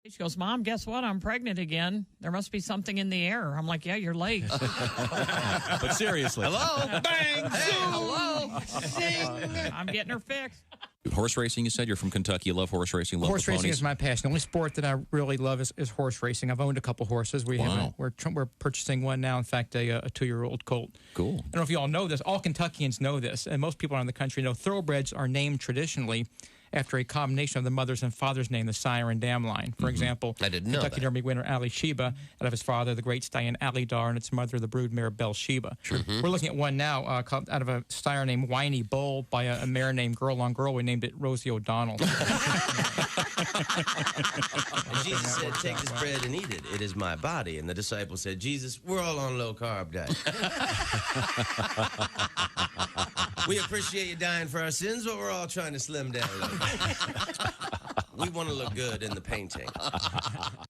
She goes, Mom, guess what? I'm pregnant again. There must be something in the air. I'm like, yeah, you're late. But seriously. Hello? Bang! Hey, hello? Zing! I'm getting her fixed. Horse racing, you said? You're from Kentucky. You love horse racing. Love horse the racing ponies. is my passion. The only sport that I really love is horse racing. I've owned a couple horses. We're purchasing one now. In fact, a 2-year-old colt. Cool. I don't know if you all know this. All Kentuckians know this, and most people around the country know thoroughbreds are named traditionally after a combination of the mother's and father's name, the sire and dam line. For example, I didn't know Kentucky Derby winner Ali Sheba, out of his father, the great stallion Ali Dar, and its mother, the broodmare Belle Sheba. We're looking at one now called, out of a sire named Whiny Bull by a mare named Girl on Girl. We named it Rosie O'Donnell. Jesus said, take this bread and eat it. It is my body. And the disciples said, Jesus, we're all on low-carb diet. We appreciate you dying for our sins, but we're all trying to slim down a little bit. We want to look good in the painting.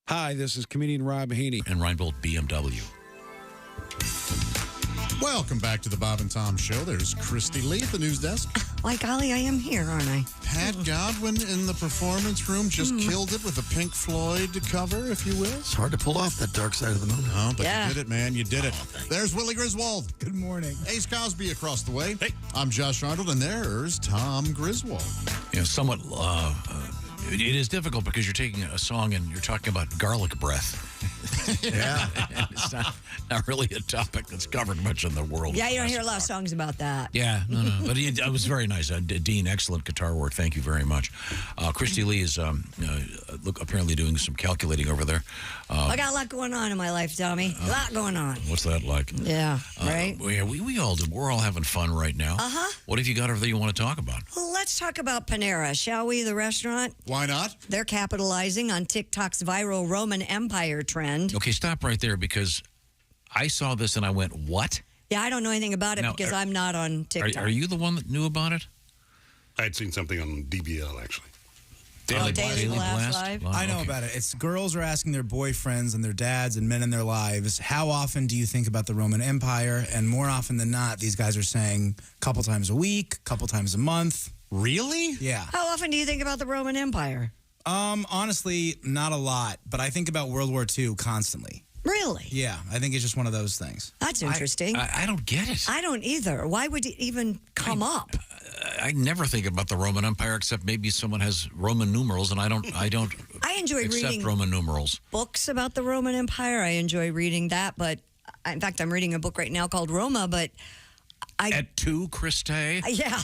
Hi, this is comedian Rob Haney. And Reinbold BMW. Welcome back to the Bob and Tom Show. There's Christy Lee at the news desk. Like, golly, I am here, aren't I? Pat Godwin in the performance room just killed it with a Pink Floyd cover, if you will. It's hard to pull off that Dark Side of the Moon. Oh, but you did it, man. You did it. There's Willie Griswold. Good morning. Ace Cosby across the way. Hey. I'm Josh Arnold, and there's Tom Griswold. You know, somewhat It is difficult because you're taking a song and you're talking about garlic breath. Yeah. And it's not really a topic that's covered much in the world. Yeah, you don't hear a lot of songs about that. Yeah, no. But it was very nice. Dean, excellent guitar work. Thank you very much. Christy Lee is apparently doing some calculating over there. I got a lot going on in my life, Tommy. A lot going on. What's that like? Yeah, right? We all do. We're all having fun right now. Uh-huh. What have you got over there you want to talk about? Well, let's talk about Panera, shall we? The restaurant. Why not? They're capitalizing on TikTok's viral Roman Empire trend. Okay, stop right there because I saw this and I went, what? Yeah, I don't know anything about it because I'm not on TikTok. Are you the one that knew about it? I had seen something on DBL, actually. Daily Blast Live? I know about it. It's girls are asking their boyfriends and their dads and men in their lives, how often do you think about the Roman Empire? And more often than not, these guys are saying a couple times a week, couple times a month. Really? Yeah. How often do you think about the Roman Empire? Honestly, not a lot, but I think about World War II constantly. Really? Yeah, I think it's just one of those things. That's interesting. I don't get it. I don't either. Why would it even come up? I never think about the Roman Empire except maybe someone has Roman numerals, and I don't. I enjoy accept reading Roman numerals. Books about the Roman Empire. I enjoy reading that, but in fact, I'm reading a book right now called Roma. But Et tu, Christe? Yeah,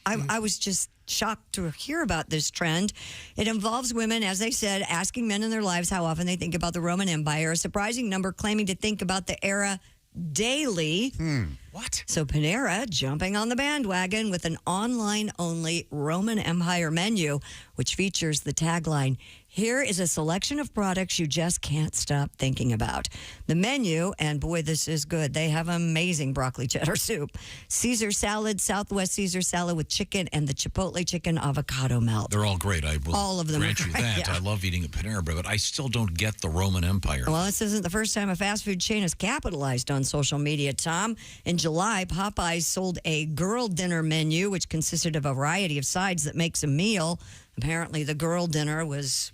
I was just shocked to hear about this trend. It involves women, as they said, asking men in their lives how often they think about the Roman Empire. A surprising number claiming to think about the era daily. What? So Panera jumping on the bandwagon with an online-only Roman Empire menu, which features the tagline, "Here is a selection of products you just can't stop thinking about." The menu, and boy, this is good. They have amazing broccoli cheddar soup, Caesar salad, Southwest Caesar salad with chicken, and the Chipotle chicken avocado melt. They're all great. I will all of them grant you that. Yeah. I love eating at Panera Bread, but I still don't get the Roman Empire. Well, this isn't the first time a fast food chain has capitalized on social media, Tom. In July, Popeyes sold a girl dinner menu, which consisted of a variety of sides that makes a meal. Apparently, the girl dinner was,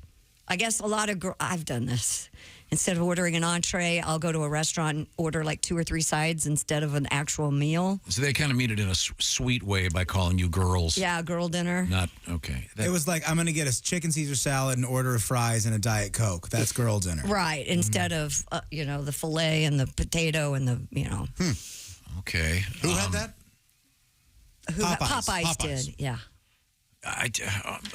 I guess, a lot of I've done this. Instead of ordering an entree, I'll go to a restaurant and order like 2 or 3 sides instead of an actual meal. So they kind of mean it in a sweet way by calling you girls. Yeah, girl dinner. Not, okay. It was like, I'm going to get a chicken Caesar salad, an order of fries, and a Diet Coke. That's girl dinner. Right, instead of, the filet and the potato and the, Okay. Who had that? Popeyes did, yeah.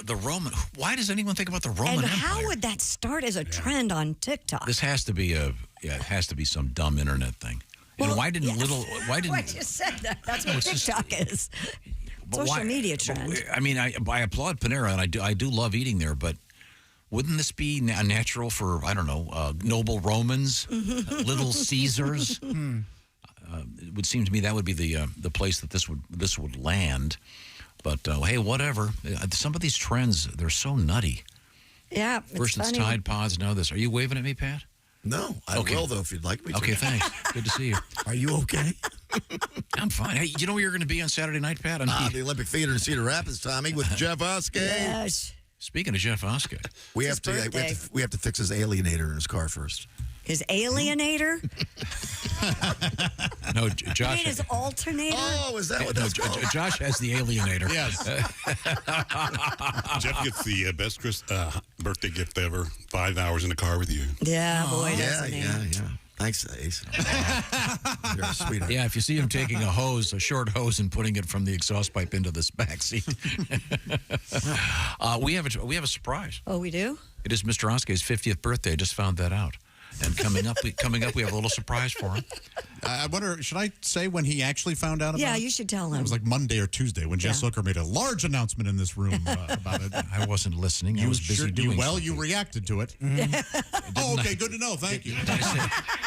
The Roman. Why does anyone think about the Roman And Empire? how would that start as a trend on TikTok? This has to be it has to be some dumb internet thing. Well, and why didn't I just said that. That's what TikTok is. Social media trend. I mean, I applaud Panera, and I do love eating there, but wouldn't this be natural for, I don't know, noble Romans, Little Caesars? It would seem to me that would be the place that this would land. But hey, whatever. Some of these trends, they're so nutty. Yeah, First it's funny. Tide Pods, now this. Are you waving at me, Pat? No, I will, though, if you'd like me to. Okay, thanks. Good to see you. Are you okay? I'm fine. Hey, you know where you're going to be on Saturday night, Pat? The Olympic Theater in Cedar Rapids, Tommy, with Jeff Oskay. Yes. Speaking of Jeff Oskay. We have to fix his alienator in his car first. His alienator? No, You Josh. mean his alternator? Oh, is that what that's called? Josh has the alienator. Yes. Jeff gets the best birthday gift ever. 5 hours in the car with you. Yeah, boy, that's yeah. Thanks, Ace. You're a sweetheart. Yeah, if you see him taking a short hose, and putting it from the exhaust pipe into this back seat. We have a surprise. Oh, we do? It is Mr. Oskay's 50th birthday. I just found that out. And coming up, we have a little surprise for him. I wonder, should I say when he actually found out about it? Yeah, you should tell him. It was like Monday or Tuesday when Jess Hooker made a large announcement in this room about it. I wasn't listening. I was busy doing something. You reacted to it. Oh, okay, good to know. Thank you.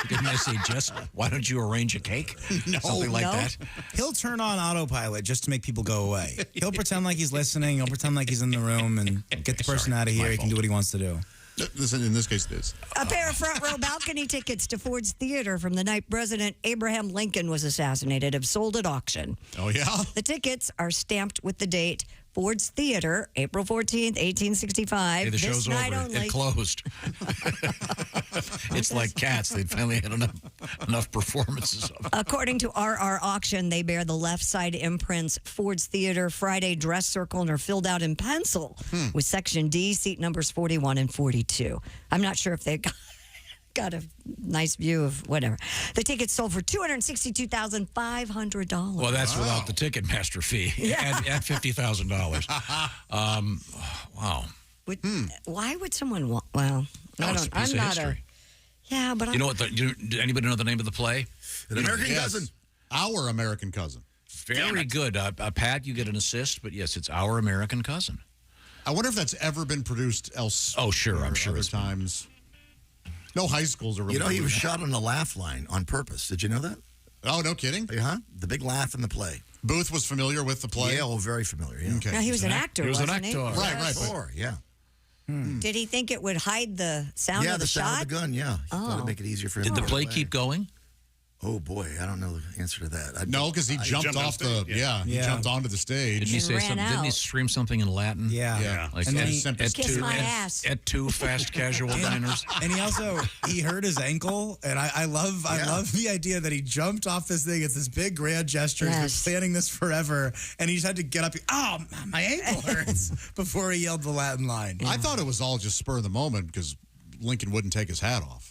Didn't I say, Jess, why don't you arrange a cake? Something like that. He'll turn on autopilot just to make people go away. He'll pretend like he's listening. He'll pretend like he's in the room and get the person out of here. He can do what he wants to do. In this case, it is. A pair of front row balcony tickets to Ford's Theater from the night President Abraham Lincoln was assassinated have sold at auction. Oh, yeah? The tickets are stamped with the date Ford's Theater, April 14th, 1865. Hey, the this show's night over. only. It closed. It's like Cats. They finally had enough performances of it. According to RR Auction, they bear the left side imprints Ford's Theater Friday dress circle and are filled out in pencil with Section D, seat numbers 41 and 42. I'm not sure if they got a nice view of whatever. The tickets sold for $262,500. Well, that's without the Ticketmaster fee at $50,000. Wow. Why would someone want? Well, I it's a don't. piece I'm of not history. Yeah, but You know what? Did anybody know the name of the play? An American Yes. Cousin. Our American Cousin. Very good. Pat, you get an assist, but yes, it's Our American Cousin. I wonder if that's ever been produced else. Oh, sure. I'm sure Other it's times. No high schools are really. You know, he doing was that. shot on the laugh line on purpose. Did you know that? Oh, no kidding. The big laugh in the play. Booth was familiar with the play. Yeah, very familiar. Yeah. Okay. Now, he was an actor, He was an wasn't he? actor. Right, right. Sure, yeah. Did he think it would hide the sound Yeah, of the sound shot? of the gun, yeah. He thought it'd make it easier for him. Did to the get play away. keep going? Oh, boy, I don't know the answer to that. No, because he jumped off the. Yeah. He jumped onto the stage. Didn't he say ran something? Didn't he out. scream something in Latin? Yeah. Like And then he- Kiss my ass. At two fast casual diners. And he also he hurt his ankle, and I love the idea that he jumped off this thing. It's this big grand gesture. He's Yes. been planning this forever, and he just had to get up. Oh, my ankle hurts before he yelled the Latin line. I thought it was all just spur of the moment because Lincoln wouldn't take his hat off.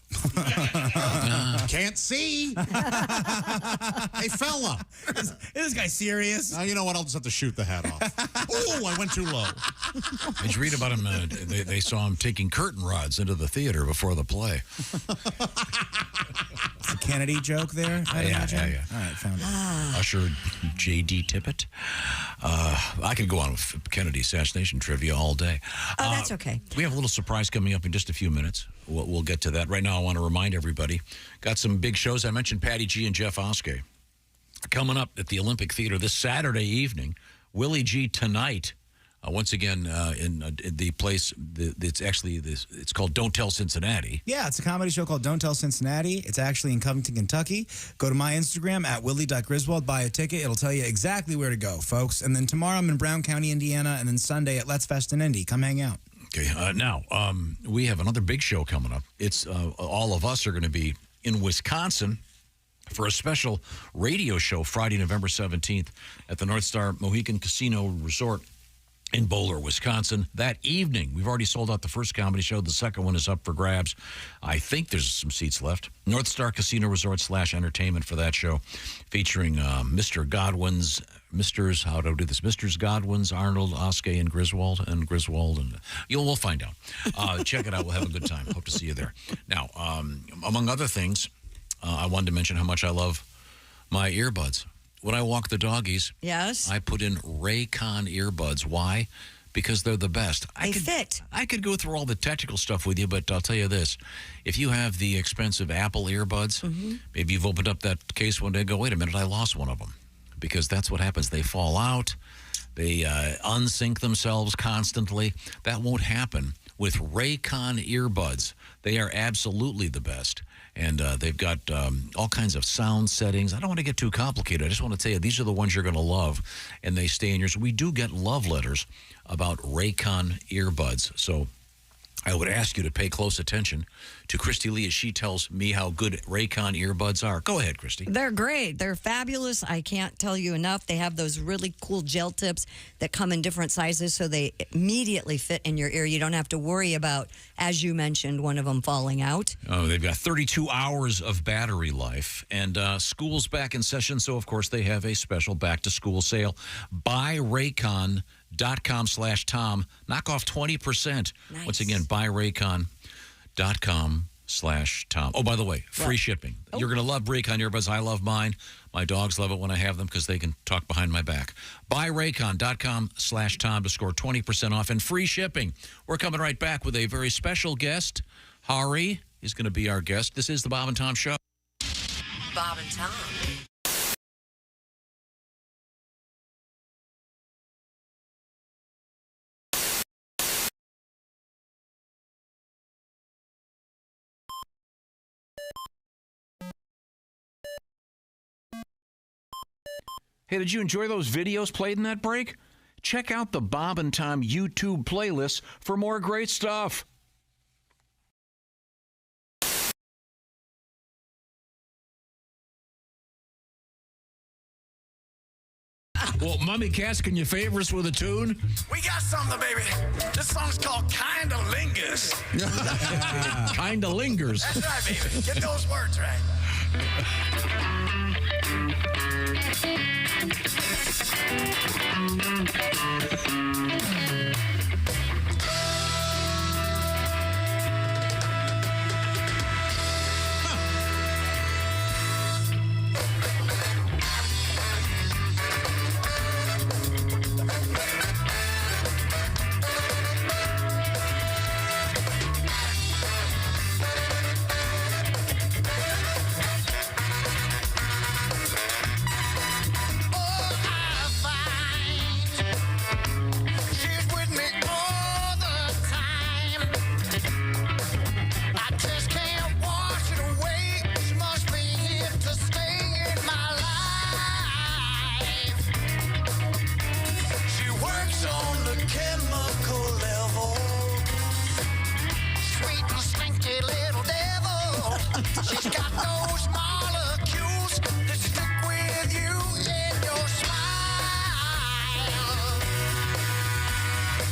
Can't see. Hey, fella. Is this guy serious? You know what? I'll just have to shoot the hat off. Oh, I went too low. Did you read about him? They saw him taking curtain rods into the theater before the play. It's a Kennedy joke there. I imagine. yeah. All right, found it. Usher J.D. Tippett. I could go on with Kennedy assassination trivia all day. Oh, that's okay. We have a little surprise coming up in just a few minutes. We'll get to that. Right now, I want to remind everybody, got some big shows. I mentioned Patty G and Jeff Oskay. Coming up at the Olympic Theater this Saturday evening, Willie G tonight. Once again, in the place, it's called Don't Tell Cincinnati. Yeah, it's a comedy show called Don't Tell Cincinnati. It's actually in Covington, Kentucky. Go to my Instagram at willie.griswold, buy a ticket. It'll tell you exactly where to go, folks. And then tomorrow I'm in Brown County, Indiana, and then Sunday at Let's Fest in Indy. Come hang out. Okay, now we have another big show coming up. It's all of us are going to be in Wisconsin for a special radio show Friday, November 17th at the North Star Mohegan Casino Resort in Bowler, Wisconsin. That evening, we've already sold out the first comedy show. The second one is up for grabs. I think there's some seats left. North Star Casino Resort / entertainment for that show, featuring Mr. Godwin's, how do I do this? Mr. Godwin's, Arnold, Oskay, and Griswold, and we'll find out. Check it out. We'll have a good time. Hope to see you there. Now, among other things, I wanted to mention how much I love my earbuds. When I walk the doggies, yes, I put in Raycon earbuds. Why? Because they're the best. They fit. I could go through all the technical stuff with you, but I'll tell you this. If you have the expensive Apple earbuds, maybe you've opened up that case one day and go, wait a minute, I lost one of them. Because that's what happens. They fall out. They unsync themselves constantly. That won't happen with Raycon earbuds. They are absolutely the best. And they've got all kinds of sound settings. I don't want to get too complicated. I just want to tell you, these are the ones you're going to love, and they stay in yours. We do get love letters about Raycon earbuds. So I would ask you to pay close attention to Christy Lee as she tells me how good Raycon earbuds are. Go ahead, Christy. They're great. They're fabulous. I can't tell you enough. They have those really cool gel tips that come in different sizes, so they immediately fit in your ear. You don't have to worry about, as you mentioned, one of them falling out. Oh, they've got 32 hours of battery life, and school's back in session, so of course they have a special back-to-school sale. Buy Raycon.com/Tom. Knock off 20%. Nice. Once again, buy Raycon.com/Tom. Oh, by the way, free shipping. Oh. You're going to love Raycon earbuds. I love mine. My dogs love it when I have them because they can talk behind my back. Buy Raycon.com/Tom to score 20% off and free shipping. We're coming right back with a very special guest. Hari is going to be our guest. This is the Bob and Tom Show. Bob and Tom. Hey, did you enjoy those videos played in that break? Check out the Bob and Tom YouTube playlists for more great stuff. Well, Mummy Cass, can you favor us with a tune? We got something, baby. This song's called Kinda Lingers. Kinda lingers. That's right, baby. Get those words right. She's got those molecules that stick with you in your smile.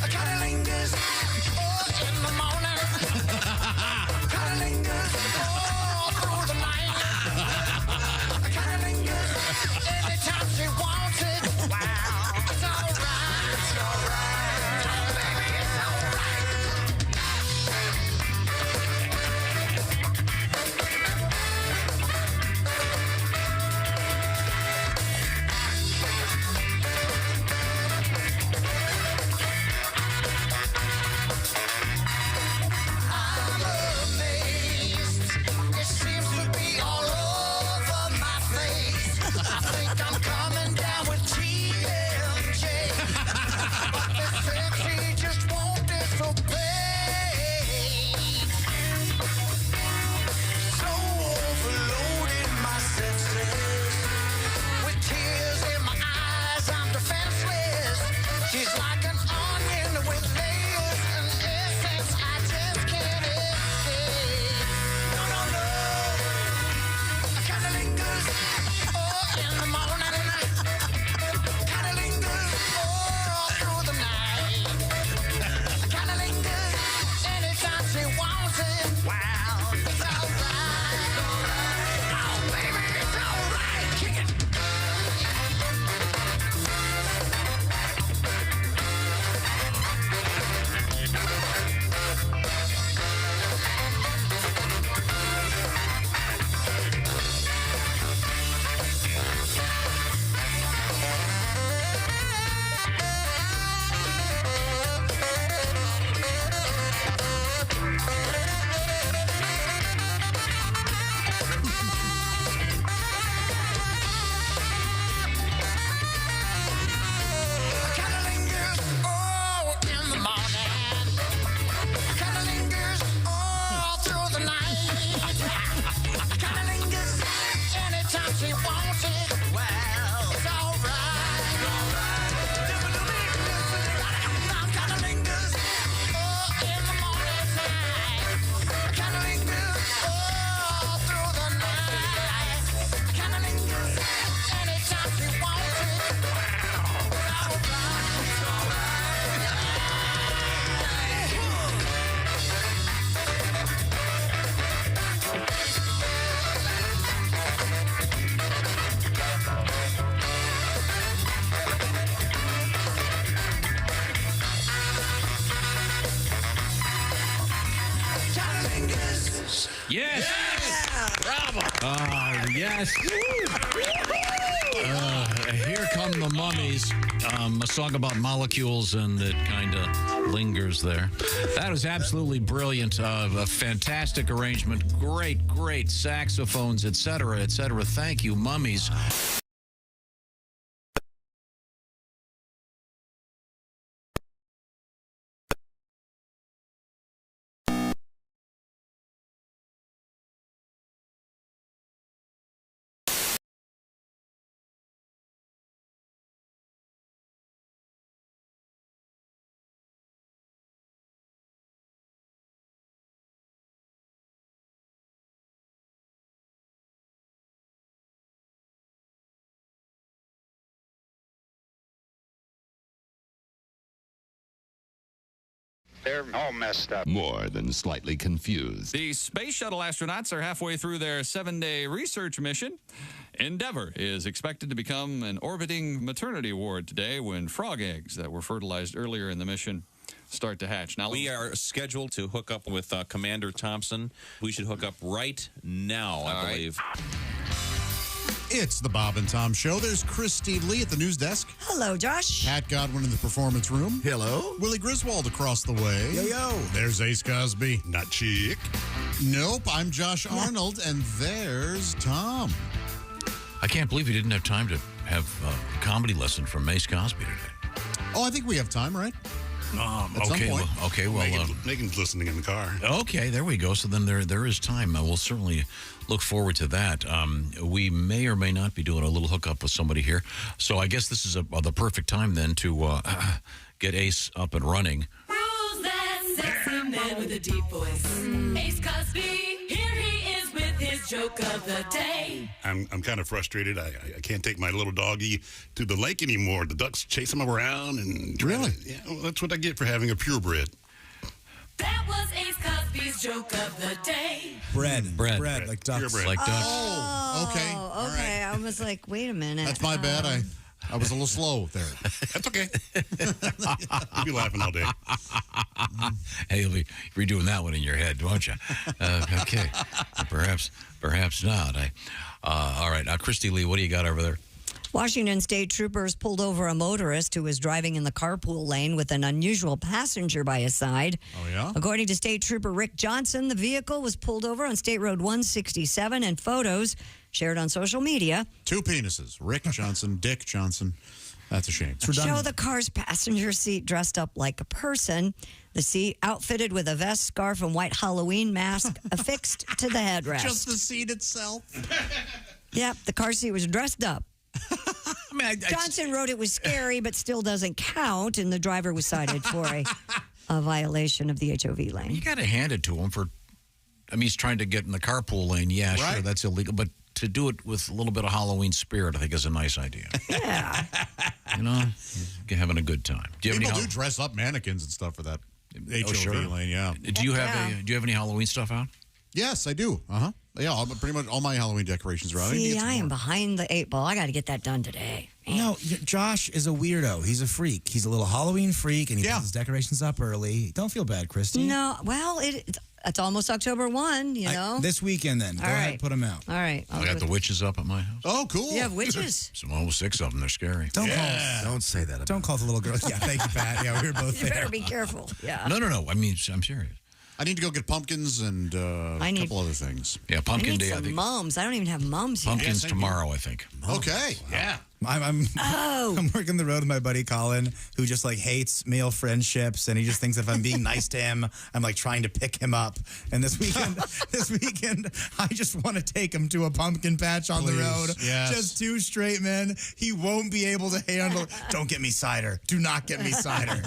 Kinda lingers in the morning. Kinda lingers all through the night. Kinda lingers anytime she wants it. Wow, it's alright. It's alright. Oh, baby, it's alright. Yes! Bravo! Yes! Here come the Mummies. A song about molecules, and it kind of lingers there. That was absolutely brilliant. A fantastic arrangement. Great saxophones, etc., etc. Thank you, Mummies. They're all messed up. More than slightly confused. The space shuttle astronauts are halfway through their 7-day research mission. Endeavour is expected to become an orbiting maternity ward today when frog eggs that were fertilized earlier in the mission start to hatch. Now, we are scheduled to hook up with Commander Thompson. We should hook up right now, I believe. It's the Bob and Tom Show. There's Christy Lee at the news desk. Hello, Josh. Pat Godwin in the performance room. Hello. Willie Griswold across the way. Yo. There's Ace Cosby. Not chick. Nope, I'm Josh Arnold, and there's Tom. I can't believe you didn't have time to have a comedy lesson from Ace Cosby today. Oh, I think we have time, right? At some Okay, point. Megan's listening in the car. Okay, there we go. So then there is time. We'll certainly look forward to that. We may or may not be doing a little hookup with somebody here. So I guess this is the perfect time then to get Ace up and running. Who's that sexy man with a deep voice? Ace Cosby, here he is with his joke of the day. I'm kind of frustrated. I can't take my little doggy to the lake anymore. The ducks chase him around. And really? Yeah, well, that's what I get for having a purebred. That was Ace Cosby's joke of the day. Bread, like ducks. Purebred. Like ducks. Oh, okay. All Okay, right. I was like, wait a minute. That's my bad. I was a little slow there. That's okay. You'll be laughing all day. Hey, you'll be redoing that one in your head, won't you? Okay. Perhaps not. All right. Now, Christy Lee, what do you got over there? Washington State troopers pulled over a motorist who was driving in the carpool lane with an unusual passenger by his side. Oh, yeah? According to State Trooper Rick Johnson, the vehicle was pulled over on State Road 167, and photos shared on social media 2 penises. Rick Johnson, Dick Johnson. That's a shame. show the car's passenger seat dressed up like a person. The seat outfitted with a vest, scarf, and white Halloween mask affixed to the headrest. Just the seat itself. Yep, the car seat was dressed up. I mean, Johnson wrote it was scary, but still doesn't count, and the driver was cited for a violation of the HOV lane. You got to hand it to him for. I mean, he's trying to get in the carpool lane. Yeah, Right. sure, that's illegal, but to do it with a little bit of Halloween spirit, I think, is a nice idea. Yeah. You know, you're having a good time. Do you have People any do dress up mannequins and stuff for that HOV sure. lane, yeah. Do you have any Halloween stuff out? Yes, I do. Uh-huh. Yeah, pretty much all my Halloween decorations are out. See, I am behind the 8 ball. I got to get that done today. Man. No, Josh is a weirdo. He's a freak. He's a little Halloween freak, and he puts his decorations up early. Don't feel bad, Christy. No, well, it's almost October 1, you know? This weekend, then. Go ahead, put them out. All right. I got the witches up at my house. Oh, cool. You have witches? Some 6 of them. They're scary. Don't say that. Don't call the little girl. Yeah, thank you, Pat. Yeah, we were both You there. better be careful. Yeah. No. I mean, I'm serious. I need to go get pumpkins and a couple other things. Yeah, pumpkin I need day. some I think mums. I don't even have mums here. pumpkins tomorrow. I think. Okay. Yeah. I'm working the road with my buddy Colin, who just like hates male friendships, and he just thinks if I'm being nice to him, I'm like trying to pick him up. And this weekend, I just want to take him to a pumpkin patch on the road. Yes. Just 2 straight men. He won't be able to handle. Don't get me cider. Do not get me cider.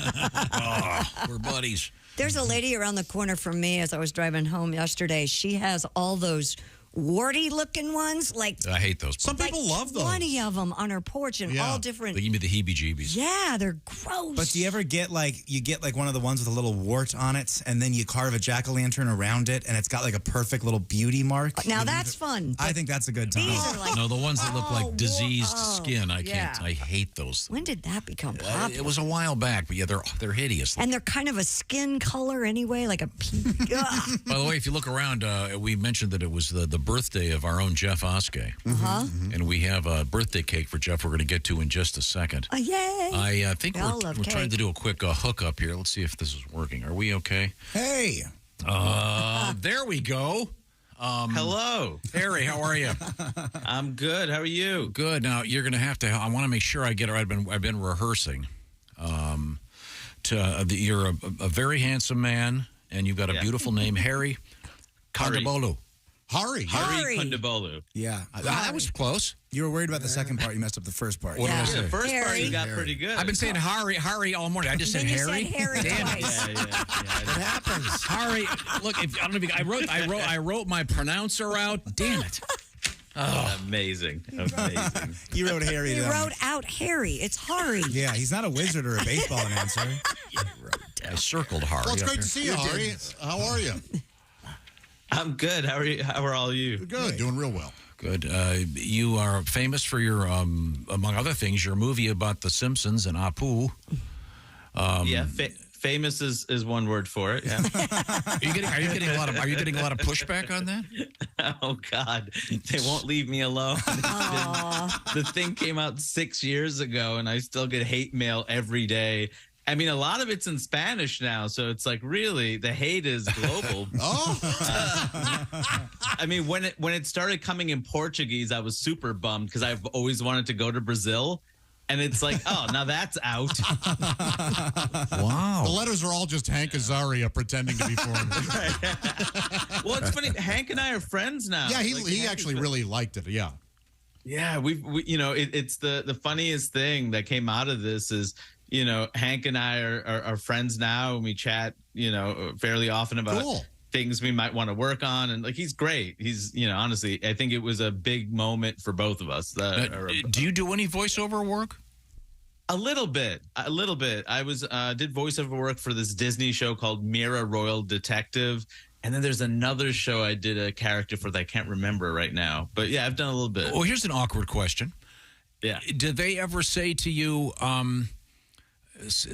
We're buddies. There's a lady around the corner from me as I was driving home yesterday. She has all those warty-looking ones. Like I hate those. Some people love those. 20 of them on her porch and all different. They give me the heebie-jeebies. Yeah, they're gross. But do you ever get like one of the ones with a little wart on it, and then you carve a jack-o'-lantern around it, and it's got like a perfect little beauty mark? Now that's fun. I think that's a good time. These are like, No, the ones that look like diseased skin. I can't. yeah. I hate those. When did that become popular? It was a while back, but yeah, they're hideous. And they're kind of a skin color anyway, like a pink. Ugh. By the way, if you look around, we mentioned that it was the birthday of our own Jeff Oskay. Uh-huh. And we have a birthday cake for Jeff we're going to get to in just a second. Yay. I think We all we're love trying cake. to do a quick hookup here. Let's see if this is working. Are we okay? Hey. There we go. Hello. Harry, how are you? I'm good. How are you? Good. Now, you're going to have to, I want to make sure I get it right. I've been rehearsing. You're a very handsome man, and you've got a beautiful name, Hari Kondabolu. Hari Kondabolu. Yeah. That was close. You were worried about the second part. You messed up the first part. What did I say? The first part Harry. you got pretty good. I've been saying Hari all morning. I just said Then you Harry. said Harry Damn it. twice. It happens. Hari. Look, I don't know if I wrote my pronouncer out. Damn it. Amazing. You wrote Harry You down. wrote out Harry. It's Hari. Yeah, he's not a wizard or a baseball announcer. I circled Hari. Well, it's up great here. to see you, Hari. How are you? I'm good. How are you? How are all you? Good. Doing real well. Good. You are famous for your, among other things, your movie about The Simpsons and Apu. Yeah, famous is one word for it. Yeah. Are you getting a lot of pushback on that? Oh God, they won't leave me alone. The thing came out 6 years ago, and I still get hate mail every day. I mean, a lot of it's in Spanish now, so it's like really the hate is global. I mean, when it started coming in Portuguese, I was super bummed because I've always wanted to go to Brazil. And it's like, oh, now that's out. Wow. The letters are all just Hank Azaria pretending to be foreigners. Well, it's funny. Hank and I are friends now. Yeah, he actually really liked it. Yeah. Yeah, we it's the funniest thing that came out of this is, Hank and I are friends now, and we chat, fairly often about things we might want to work on, and like he's great. He's honestly, I think it was a big moment for both of us. Do you do any voiceover work? A little bit. I was did voiceover work for this Disney show called Mira Royal Detective, and then there's another show I did a character for that I can't remember right now. But yeah, I've done a little bit. Well, here's an awkward question. Yeah. Did they ever say to you,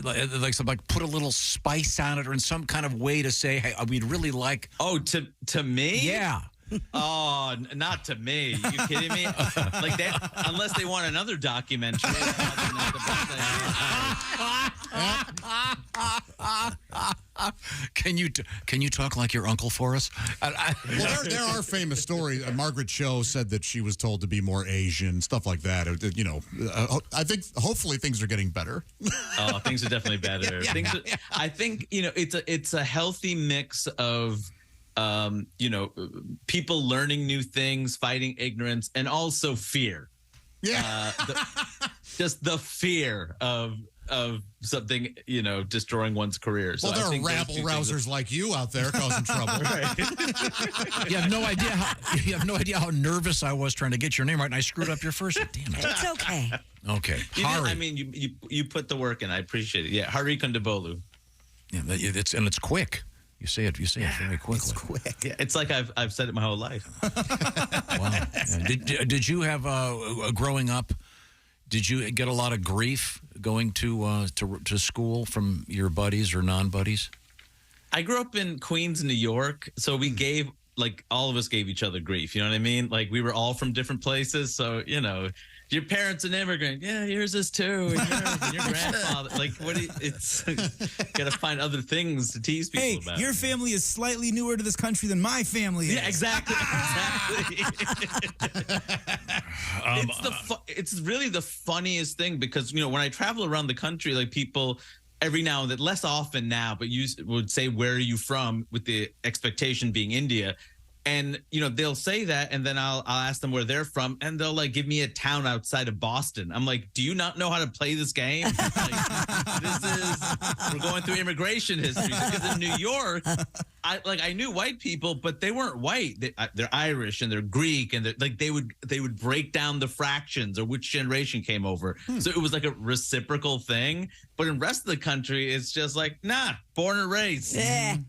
like put a little spice on it, or in some kind of way to say, hey, we'd really like. Oh, to me? Yeah. Oh, not to me. You kidding me? Like that, unless they want another documentary. Can you talk like your uncle for us? Well, there are famous stories. Margaret Cho said that she was told to be more Asian, stuff like that. I think hopefully things are getting better. Oh, things are definitely better. I think it's a healthy mix of people learning new things, fighting ignorance, and also fear. Yeah. Just the fear of something, destroying one's career. So well, there are rabble-rousers like you out there causing trouble. You have no idea how nervous I was trying to get your name right, and I screwed up your first. Damn it. It's okay. Okay. Hari. You put the work in. I appreciate it. Yeah, Hari Kondabolu. Yeah, it's quick. You say it very quickly. It's quick. Yeah, it's like I've said it my whole life. Wow. Yeah. Did you have growing up? Did you get a lot of grief going to school from your buddies or non-buddies? I grew up in Queens, New York, so we gave all of us gave each other grief. You know what I mean? Like we were all from different places, so your parents an immigrant. Yeah, yours is too. And your grandfather. It's gotta find other things to tease people about. Your family is slightly newer to this country than my family is. Yeah, exactly. It's really the funniest thing because when I travel around the country, people every now and then, less often now, but you would say, "Where are you from?" with the expectation being India. And, they'll say that, and then I'll ask them where they're from, and they'll, give me a town outside of Boston. I'm like, do you not know how to play this game? We're going through immigration history. Because in New York, I knew white people, but they weren't white. They're Irish, and they're Greek, and they would break down the fractions or which generation came over. So it was like a reciprocal thing. But in the rest of the country, it's just born and raised.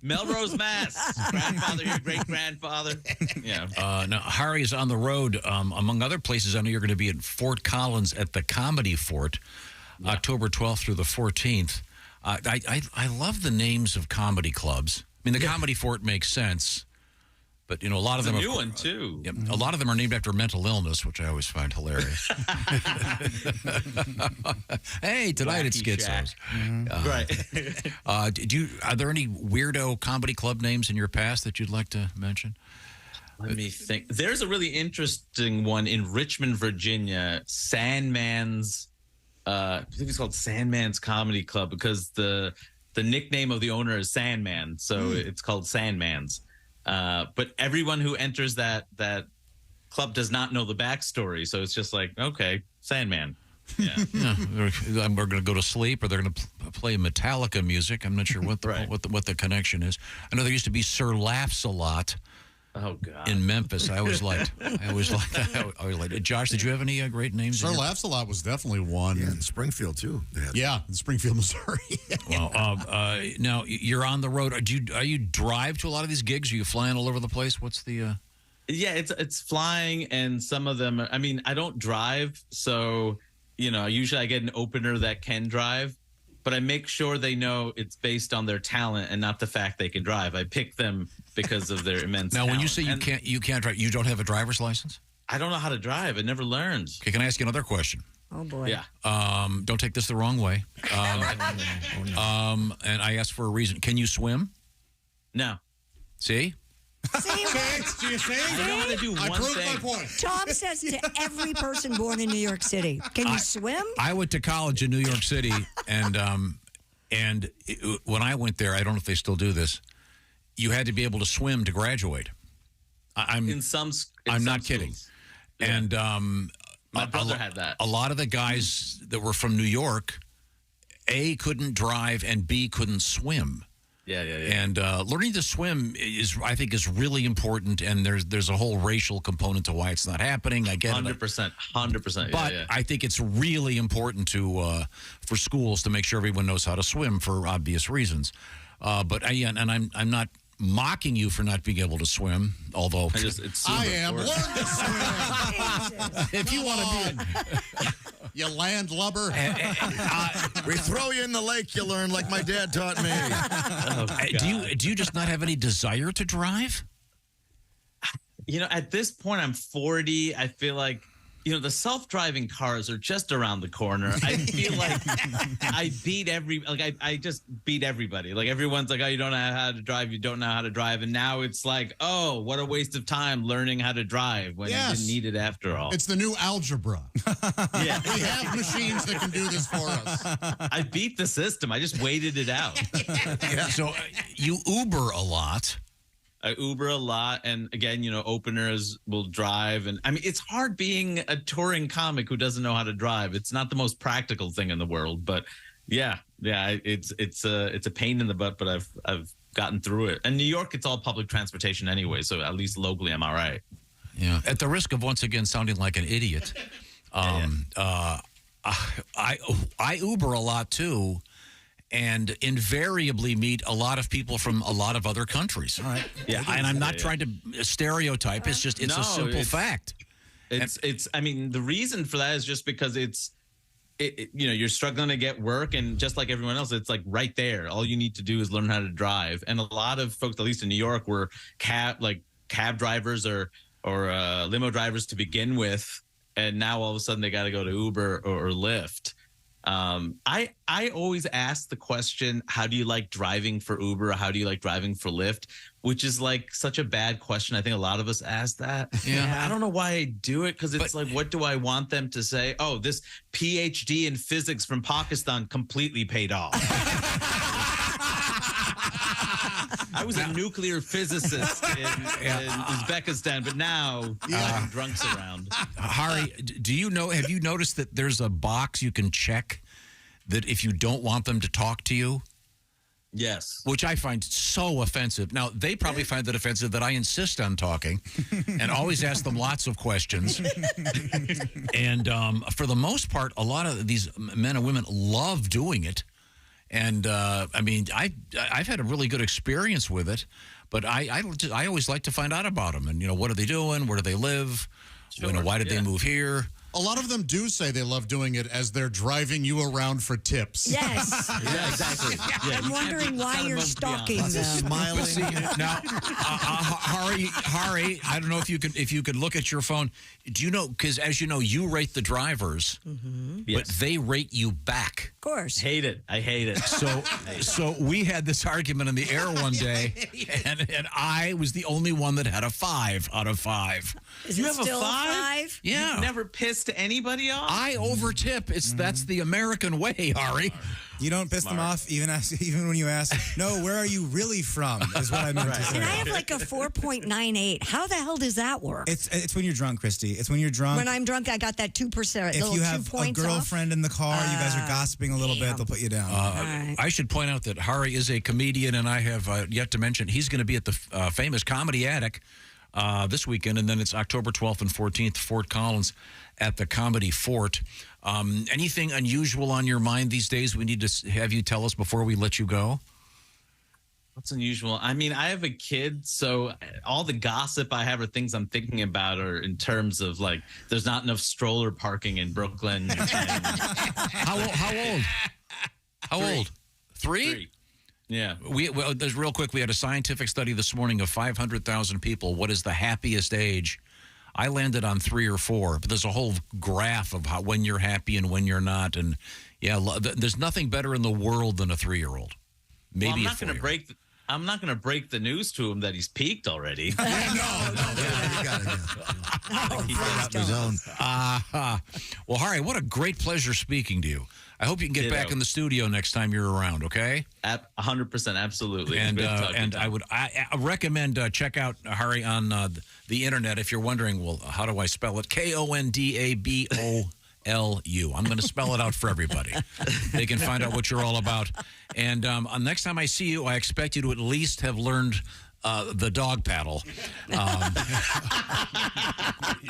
Melrose, Mass. Grandfather here, great-grandfather. Yeah. Now, Hari is on the road. Among other places, I know you're going to be at Fort Collins at the Comedy Fort, October 12th through the 14th. I love the names of comedy clubs. I mean, the Comedy Fort makes sense. But, a lot of them... It's a new one, too. Yeah, a lot of them are named after mental illness, which I always find hilarious. Hey, tonight it's Schizos. Right. Are there any weirdo comedy club names in your past that you'd like to mention? Let me think. There's a really interesting one in Richmond, Virginia, Sandman's... I think it's called Sandman's Comedy Club because the nickname of the owner is Sandman, so it's called Sandman's. But everyone who enters that club does not know the backstory, so it's just okay, Sandman. Yeah. We're going to go to sleep, or they're going to play Metallica music. I'm not sure what the connection is. I know there used to be Sir Laughs a Lot. Oh God! In Memphis, I always liked. Josh, did you have any great names? Sir Laughs a Lot was definitely one. Yeah, in Springfield too. Yeah, in Springfield, Missouri. Well, now you're on the road. Are you drive to a lot of these gigs? Are you flying all over the place? What's the? Yeah, it's flying, and some of them. I mean, I don't drive, so usually I get an opener that can drive. But I make sure they know it's based on their talent and not the fact they can drive. I pick them because of their immense Now, talent. when you say you can't drive, you don't have a driver's license? I don't know how to drive. I never learned. Okay, can I ask you another question? Oh, boy. Yeah. Don't take this the wrong way. And I asked for a reason. Can you swim? No. See? Do you see? I know how to do one proved thing. my point. Tom says to every person born in New York City, can you swim? I went to college in New York City, and when I went there, I don't know if they still do this, you had to be able to swim to graduate. I'm not kidding. Yeah. And my brother had that. A lot of the guys that were from New York, A, couldn't drive, and B, couldn't swim. Yeah. And learning to swim I think is really important, and there's a whole racial component to why it's not happening. I get 100%. But I think it's really important for schools to make sure everyone knows how to swim for obvious reasons. But I'm not mocking you for not being able to swim, although I am. Learn to swim. If you want to be you landlubber. We throw you in the lake, you learn, like my dad taught me. Do you just not have any desire to drive? At this point, I'm 40. I feel like, the self-driving cars are just around the corner. I feel like I just beat everybody. Like, everyone's like, oh, you don't know how to drive. You don't know how to drive. And now it's like, oh, what a waste of time learning how to drive when you didn't need it after all. It's the new algebra. Yeah. We have machines that can do this for us. I beat the system. I just waited it out. Yeah. So you Uber a lot. I Uber a lot, and again, openers will drive, and I mean, it's hard being a touring comic who doesn't know how to drive. It's not the most practical thing in the world, but yeah, it's a pain in the butt, but I've gotten through it. And New York, it's all public transportation anyway, so at least locally, I'm all right. Yeah. At the risk of once again sounding like an idiot, I Uber a lot too. And invariably meet a lot of people from a lot of other countries. All right. Yeah. And I'm not trying to stereotype. It's just, it's a simple fact. I mean, the reason for that is just because you're struggling to get work, and just like everyone else, it's like right there. All you need to do is learn how to drive. And a lot of folks, at least in New York, were cab drivers or limo drivers to begin with. And now all of a sudden they got to go to Uber or Lyft. I always ask the question, how do you like driving for Uber? Or how do you like driving for Lyft? Which is like such a bad question. I think a lot of us ask that. Yeah. I don't know why I do it, because it's like, what do I want them to say? Oh, this PhD in physics from Pakistan completely paid off. I was a nuclear physicist in Uzbekistan, but now I'm drunks around. Hari, have you noticed that there's a box you can check that if you don't want them to talk to you? Yes. Which I find so offensive. Now, they probably find it offensive that I insist on talking and always ask them lots of questions. And for the most part, a lot of these men and women love doing it. And I mean, I've had a really good experience with it, but I always like to find out about them, and what are they doing, where do they live, why did they move here? A lot of them do say they love doing it as they're driving you around for tips. Yes. Yeah, exactly. Yeah, I'm wondering why you're stalking them. Smiling. Now, Hari, I don't know if you could look at your phone. Do you know? Because as you know, you rate the drivers, but they rate you back. Of course. Hate it. I hate it. So we had this argument in the air one day, and I was the only one that had a 5 out of 5. Is you it have still a 5? Yeah. You've never pissed anybody off? I overtip. That's the American way, Hari. You don't piss them off even when you ask, no, where are you really from, is what I meant to say. And I have like a 4.98. How the hell does that work? It's when you're drunk, Christy. It's when you're drunk. When I'm drunk, I got that 2%. If you have a girlfriend in the car, you guys are gossiping a little bit, they'll put you down. I should point out that Hari is a comedian, and I have yet to mention he's going to be at the famous Comedy Attic this weekend, and then it's October 12th and 14th, Fort Collins at the Comedy Fort. Anything unusual on your mind these days we need to have you tell us before we let you go? What's unusual? I mean, I have a kid, so all the gossip I have are things I'm thinking about, or in terms of like, there's not enough stroller parking in Brooklyn. How old? How old? Three? Yeah. There's real quick. We had a scientific study this morning of 500,000 people. What is the happiest age? I landed on 3 or 4, but there's a whole graph of when you're happy and when you're not. And yeah, there's nothing better in the world than a 3-year-old. Maybe I'm not going to break. I'm not going to break the news to him that he's peaked already. No, you got it. Well, Hari, what a great pleasure speaking to you. I hope you can get back in the studio next time you're around, okay? 100%, absolutely. And I recommend check out Hari on the internet if you're wondering, well, how do I spell it? Kondabolu. I'm going to spell it out for everybody. They can find out what you're all about. And next time I see you, I expect you to at least have learned the dog paddle.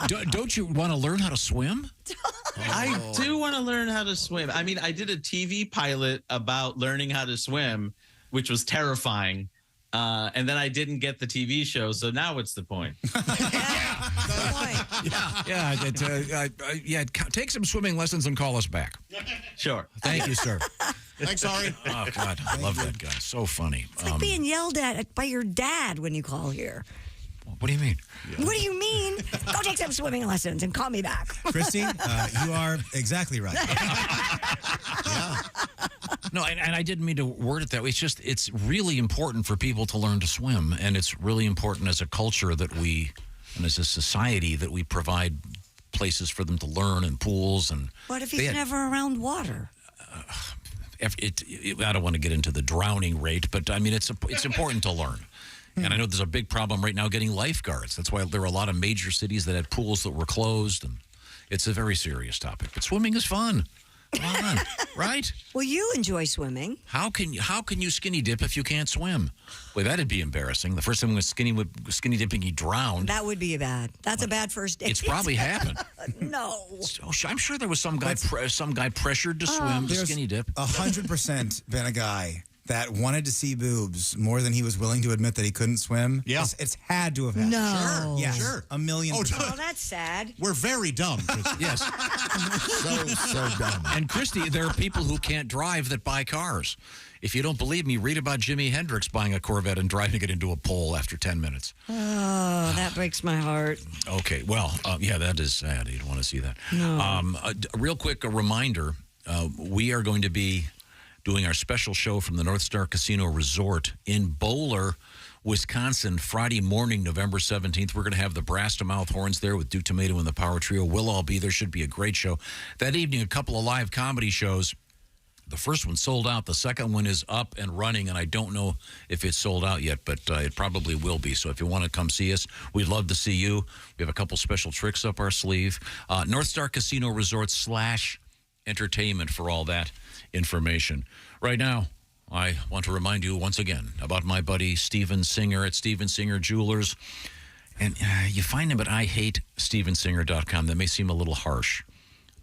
Don't you want to learn how to swim? I do want to learn how to swim. I mean, I did a TV pilot about learning how to swim, which was terrifying. And then I didn't get the TV show, so now what's the point? Take some swimming lessons and call us back. Sure. Thank you, sir. Thanks, Hari. Oh, God, I love that guy. So funny. It's like being yelled at by your dad when you call here. What do you mean? What do you mean? Go take some swimming lessons and call me back. Christy, you are exactly right. No, and I didn't mean to word it that way. It's really important for people to learn to swim, and it's really important as a culture and as a society that we provide places for them to learn and pools. And what if he's never around water? I don't want to get into the drowning rate, but I mean, it's important to learn. And I know there's a big problem right now getting lifeguards. That's why there were a lot of major cities that had pools that were closed, and it's a very serious topic. But swimming is fun. Come on, right? Well, you enjoy swimming. How can you skinny dip if you can't swim? Boy, that'd be embarrassing. The first time we went skinny dipping, he drowned. That would be bad. That's a bad first date. It's probably happened. No. I'm sure there was some guy pressured to swim to skinny dip. 100% been a guy that wanted to see boobs more than he was willing to admit that he couldn't swim. Yeah. It's had to have happened. No. Sure. Yeah. Sure. 1,000,000%. Oh, that's sad. We're very dumb, Christy. Yes. So dumb. And Christy, there are people who can't drive that buy cars. If you don't believe me, read about Jimi Hendrix buying a Corvette and driving it into a pole after 10 minutes. Oh, that breaks my heart. Okay, well, that is sad. You don't want to see that. No. Real quick, a reminder, we are going to be doing our special show from the North Star Casino Resort in Bowler, Wisconsin, Friday morning, November 17th. We're going to have the Brass to Mouth Horns there with Duke Tomato and the Power Trio. We'll all be there. Should be a great show. That evening, a couple of live comedy shows. The first one sold out. The second one is up and running, and I don't know if it's sold out yet, but it probably will be. So if you want to come see us, we'd love to see you. We have a couple special tricks up our sleeve. North Star Casino Resort /entertainment for all that information. Right now, I want to remind you once again about my buddy Steven Singer at Steven Singer Jewelers. And you find him at IHateStevenSinger.com. That may seem a little harsh.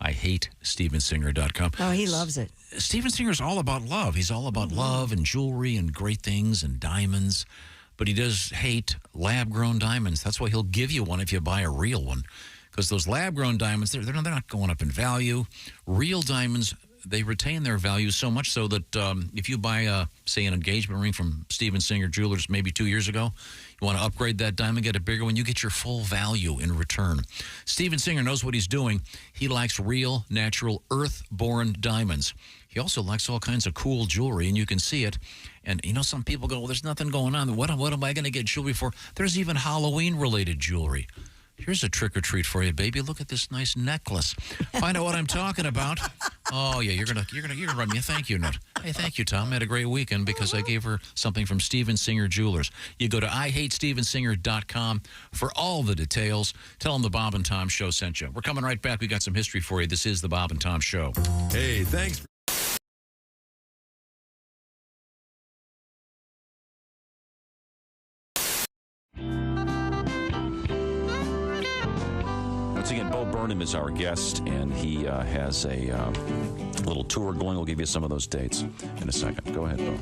IHateStevenSinger.com. Oh, he loves it. Steven Singer's all about love. He's all about love and jewelry and great things and diamonds. But he does hate lab-grown diamonds. That's why he'll give you one if you buy a real one. Because those lab-grown diamonds, they're not going up in value. Real diamonds, they retain their value so much so that if you buy, say, an engagement ring from Steven Singer Jewelers maybe 2 years ago, you want to upgrade that diamond, get a bigger one, you get your full value in return. Steven Singer knows what he's doing. He likes real, natural, earth-born diamonds. He also likes all kinds of cool jewelry, and you can see it. And, some people go, well, there's nothing going on. What am I going to get jewelry for? There's even Halloween-related jewelry. Here's a trick or treat for you, baby. Look at this nice necklace. Find out what I'm talking about. Oh yeah, you're gonna write me a thank you note. Hey, thank you, Tom. I had a great weekend because I gave her something from Steven Singer Jewelers. You go to IHateStevenSinger.com for all the details. Tell them the Bob and Tom Show sent you. We're coming right back. We got some history for you. This is the Bob and Tom Show. Hey, thanks. Once again, Bo Burnham is our guest, and he has a little tour going. We'll give you some of those dates in a second. Go ahead, Bo.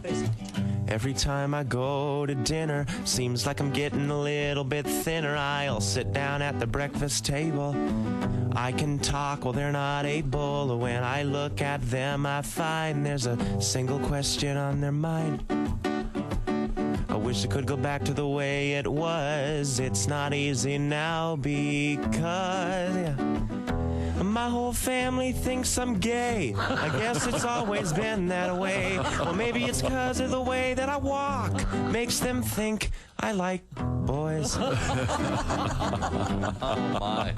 Every time I go to dinner, seems like I'm getting a little bit thinner. I'll sit down at the breakfast table. I can talk while they're not able. When I look at them, I find there's a single question on their mind. I wish I could go back to the way it was. It's not easy now because my whole family thinks I'm gay. I guess it's always been that way. Well, maybe it's because of the way that I walk. Makes them think I like boys. Oh, my.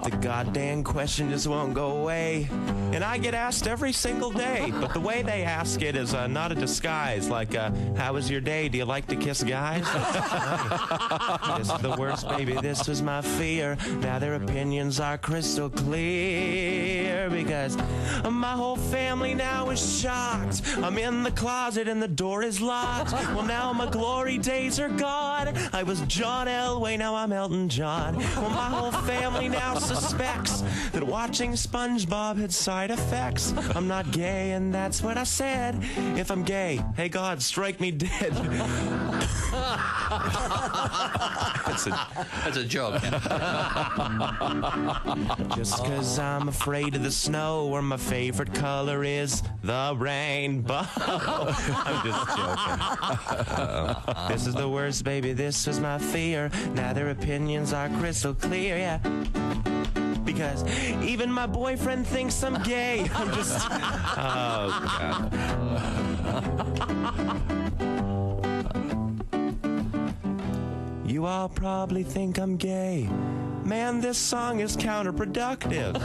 The goddamn question just won't go away. And I get asked every single day. But the way they ask it is not a disguise. Like, how was your day? Do you like to kiss guys? This is the worst, baby. This was my fear. Now their opinions are crystal clear. Because my whole family now is shocked. I'm in the closet and the door is locked. Well, now my glory days are gone. I was John Elway, now I'm Elton John. Well, my whole family now suspects that watching SpongeBob had side effects. I'm not gay, and that's what I said. If I'm gay, hey God, strike me dead. That's a joke. Just cause I'm afraid of the snow, or my favorite color is the rainbow. I'm just joking. This is the worst, baby, this was my fear. Now their opinions are crystal clear, yeah. Because even my boyfriend thinks I'm gay. I'm just... Oh, God. You all probably think I'm gay. Man, this song is counterproductive.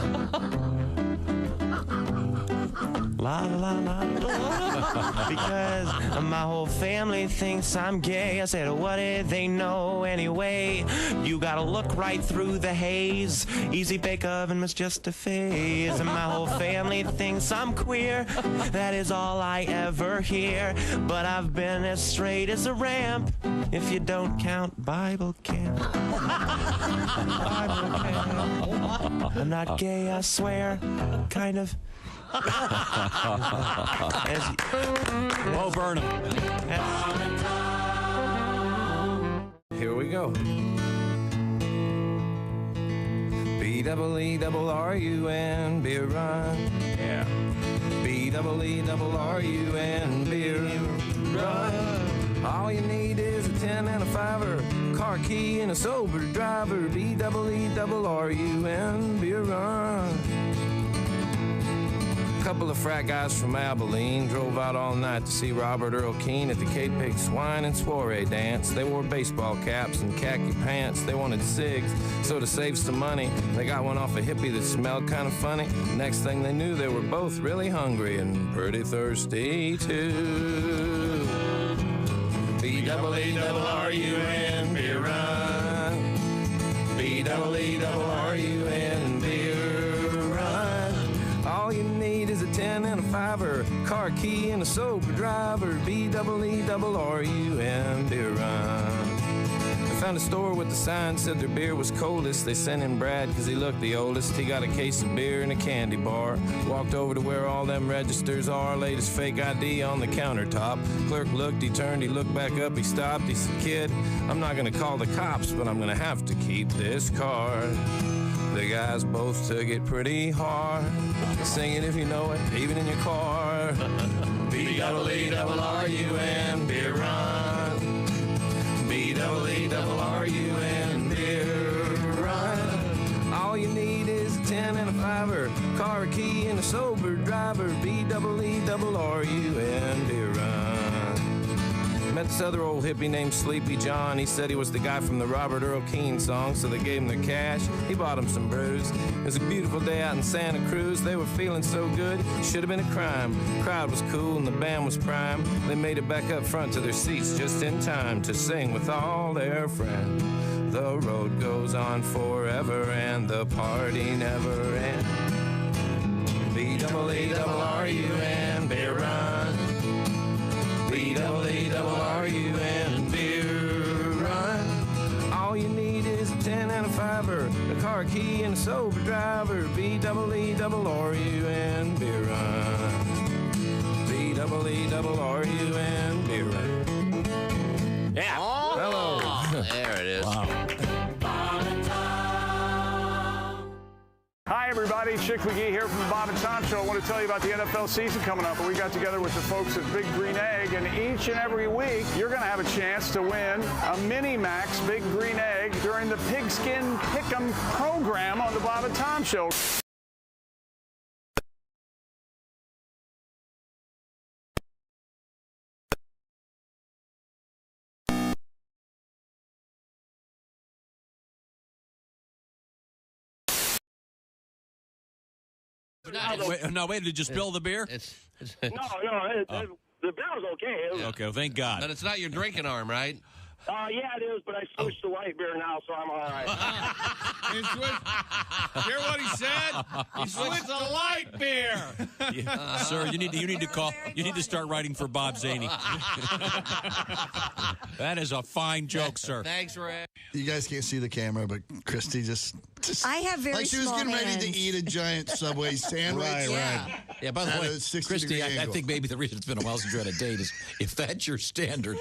La la la la. Because my whole family thinks I'm gay. I said, what did they know anyway? You gotta look right through the haze. Easy bake oven was just a phase. And my whole family thinks I'm queer. That is all I ever hear. But I've been as straight as a ramp, if you don't count Bible camp. Bible camp. I'm not gay, I swear. Kind of. Bo Burnham. Here we go. B-double-E-double-R-U-N, beer run. Yeah. B-double-E-double-R-U-N, beer run. All you need is a 10 and a 5-er, car key and a sober driver. B-double-E-double-R-U-N, beer run. Couple of frat guys from Abilene drove out all night to see Robert Earl Keen at the K-Pig Swine and Soiree dance. They wore baseball caps and khaki pants. They wanted cigs, so to save some money, they got one off a hippie that smelled kind of funny. Next thing they knew, they were both really hungry and pretty thirsty too. B-double-E-double-R-U-N, beer run. B-double-E-double-R-U-N, beer run. All you need is a 10 and a 5-er, car key and a sober driver. B-double-E-double-R-U-N, beer run. I found a store with the sign said their beer was coldest. They sent in Brad because he looked the oldest. He got a case of beer and a candy bar. Walked over to where all them registers are, laid his fake ID on the countertop. Clerk looked, he turned, he looked back up, he stopped. He said, kid, I'm not going to call the cops, but I'm going to have to keep this card. The guys both took it pretty hard. Sing it if you know it, even in your car. B-double-E-double-R-U-N, beer run. B-double-E-double-R-U-N, beer run. All you need is a 10 and a 5-er, car key and a sober driver. B-double-E-double-R-U-N, beer run. Met this other old hippie named Sleepy John. He said he was the guy from the Robert Earl Keen song, so they gave him their cash. He bought him some brews. It was a beautiful day out in Santa Cruz. They were feeling so good, should have been a crime. The crowd was cool and the band was prime. They made it back up front to their seats just in time to sing with all their friends. The road goes on forever and the party never ends. B-double-E-double-R-U-N, beer run. B-double-E-double-R-U-N, beer run. All you need is a 10 and car key and a sober driver. B-double-E-double-R-U-N, beer run. B-double-E-double-R-U-N, beer run. Yeah. Oh, hello. There it is. Wow. Hi, everybody. Chick McGee here from the Bob and Tom Show. I want to tell you about the NFL season coming up. We got together with the folks at Big Green Egg, and each and every week, you're going to have a chance to win a Mini Max Big Green Egg during the Pigskin Pick'em program on the Bob and Tom Show. Wait, did you spill the beer? No, the beer was okay. Okay, well, thank God. But it's not your drinking arm, right? Yeah, it is, but I switched to white beer now, so I'm all right. Hear what he said? He switched to light beer. Sir, you need to start writing for Bob Zaney. That is a fine joke, sir. Thanks, Ray. You guys can't see the camera, but Christy just I have very like she was small getting ready to hands. eat a giant Subway sandwich. Right. Yeah, by the At way, a 60 Christy, degree I angle. think maybe the reason it's been a while since you had a date is if that's your standard,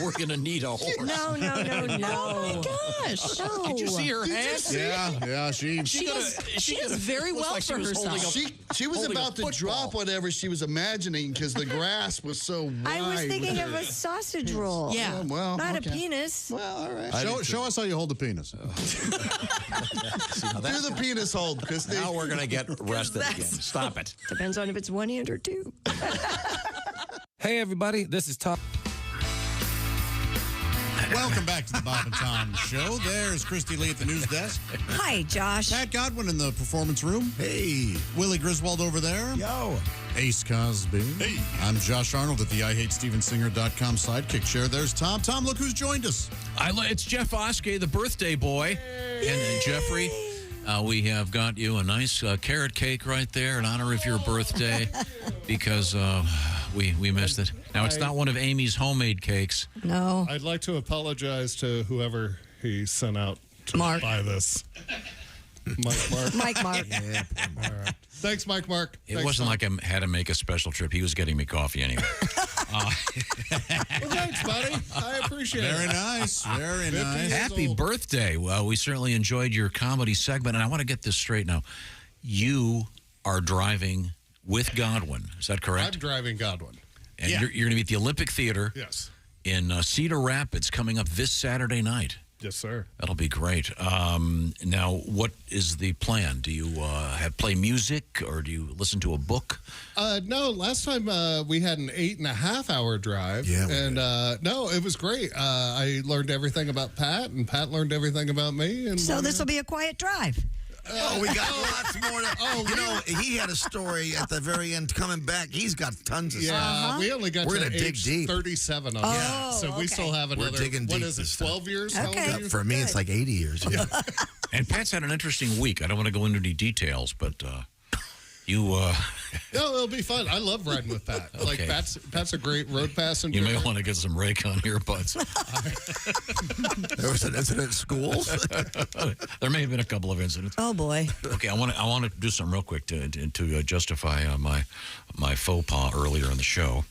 we're going to need a horse. No. Oh my gosh. No. Did you see her hands? Yeah, she does very well for herself. She was about to drop whatever she was imagining because the grasp was so wide. I was thinking of a sausage roll. Yeah. Well, Not okay. a penis. Well, all right. Show us how you hold the penis. Do the penis hold, Christy. Now we're going to get arrested again. Stop it. Depends on if it's one hand or two. Hey, everybody. This is Tom. Welcome back to the Bob and Tom Show. There's Christy Lee at the news desk. Hi, Josh. Pat Godwin in the performance room. Hey. Willie Griswold over there. Yo. Ace Cosby. Hey. I'm Josh Arnold at the IHateStevensinger.com sidekick chair. There's Tom. Tom, look who's joined us. It's Jeff Oskay, the birthday boy. And Jeffrey, we have got you a nice carrot cake right there in honor of your birthday because we missed it. Now, it's not one of Amy's homemade cakes. No. I'd like to apologize to whoever he sent out to buy this. Mike Mark. Yeah, all right. Thanks, Mike Mark. It wasn't like I had to make a special trip. He was getting me coffee anyway. Well, thanks, buddy. I appreciate it. Very nice. Very nice. Happy birthday. Well, we certainly enjoyed your comedy segment, and I want to get this straight now. You are driving with Godwin. Is that correct? I'm driving Godwin. And you're going to be at the Olympic Theater in Cedar Rapids coming up this Saturday night. Yes, sir. That'll be great. Now, what is the plan? Do you play music or do you listen to a book? No, last time we had an 8.5-hour drive. Yeah. And no, it was great. I learned everything about Pat, and Pat learned everything about me. And So this will be a quiet drive. We got lots more. He had a story at the very end coming back. He's got tons of stuff. We only got We're to gonna dig age deep. 37 on that. So we still have We're another, digging what deep is it, this stuff. 12 years? For me, it's like 80 years. Yeah. And Pat's had an interesting week. I don't want to go into any details, but you... No, it'll be fun. I love riding with Pat. Like, Okay. Pat's a great road passenger. You may want to get some Raycon earbuds. There was an incident at schools. There may have been a couple of incidents. Oh, boy. Okay, I want to do something real quick to justify my faux pas earlier in the show.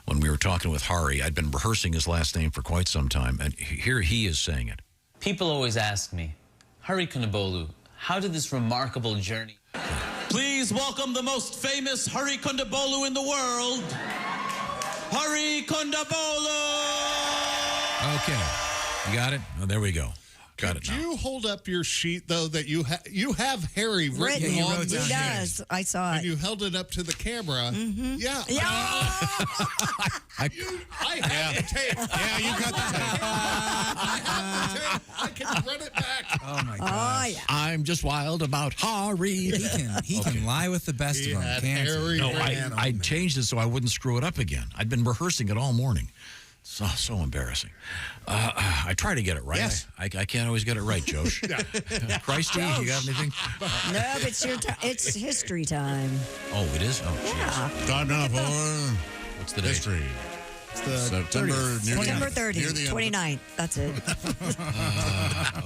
When we were talking with Hari, I'd been rehearsing his last name for quite some time, and here he is saying it. People always ask me, Hari Kondabolu, how did this remarkable journey... Please welcome the most famous Hari Kondabolu in the world, Hari Kondabolu! Okay, you got it? Oh, there we go. Got it Do now. you hold up your sheet, though, that you have Harry written He on wrote the down sheet? He does. I saw And it. you held it up to the camera. Mm-hmm. Yeah. I have the tape. Yeah, you got the tape. I have the tape. I can run it back. Oh, my gosh. Oh, yeah. I'm just wild about Hari. He can lie with the best of them, can't he? No, I changed it so I wouldn't screw it up again. I'd been rehearsing it all morning. So embarrassing. I try to get it right. Yes. I can't always get it right, Josh. Christy, you got anything? No, but it's your it's history time. Oh, it is? Oh, jeez. Yeah. Time now for What's the date? history. September 30, 29th. That's it.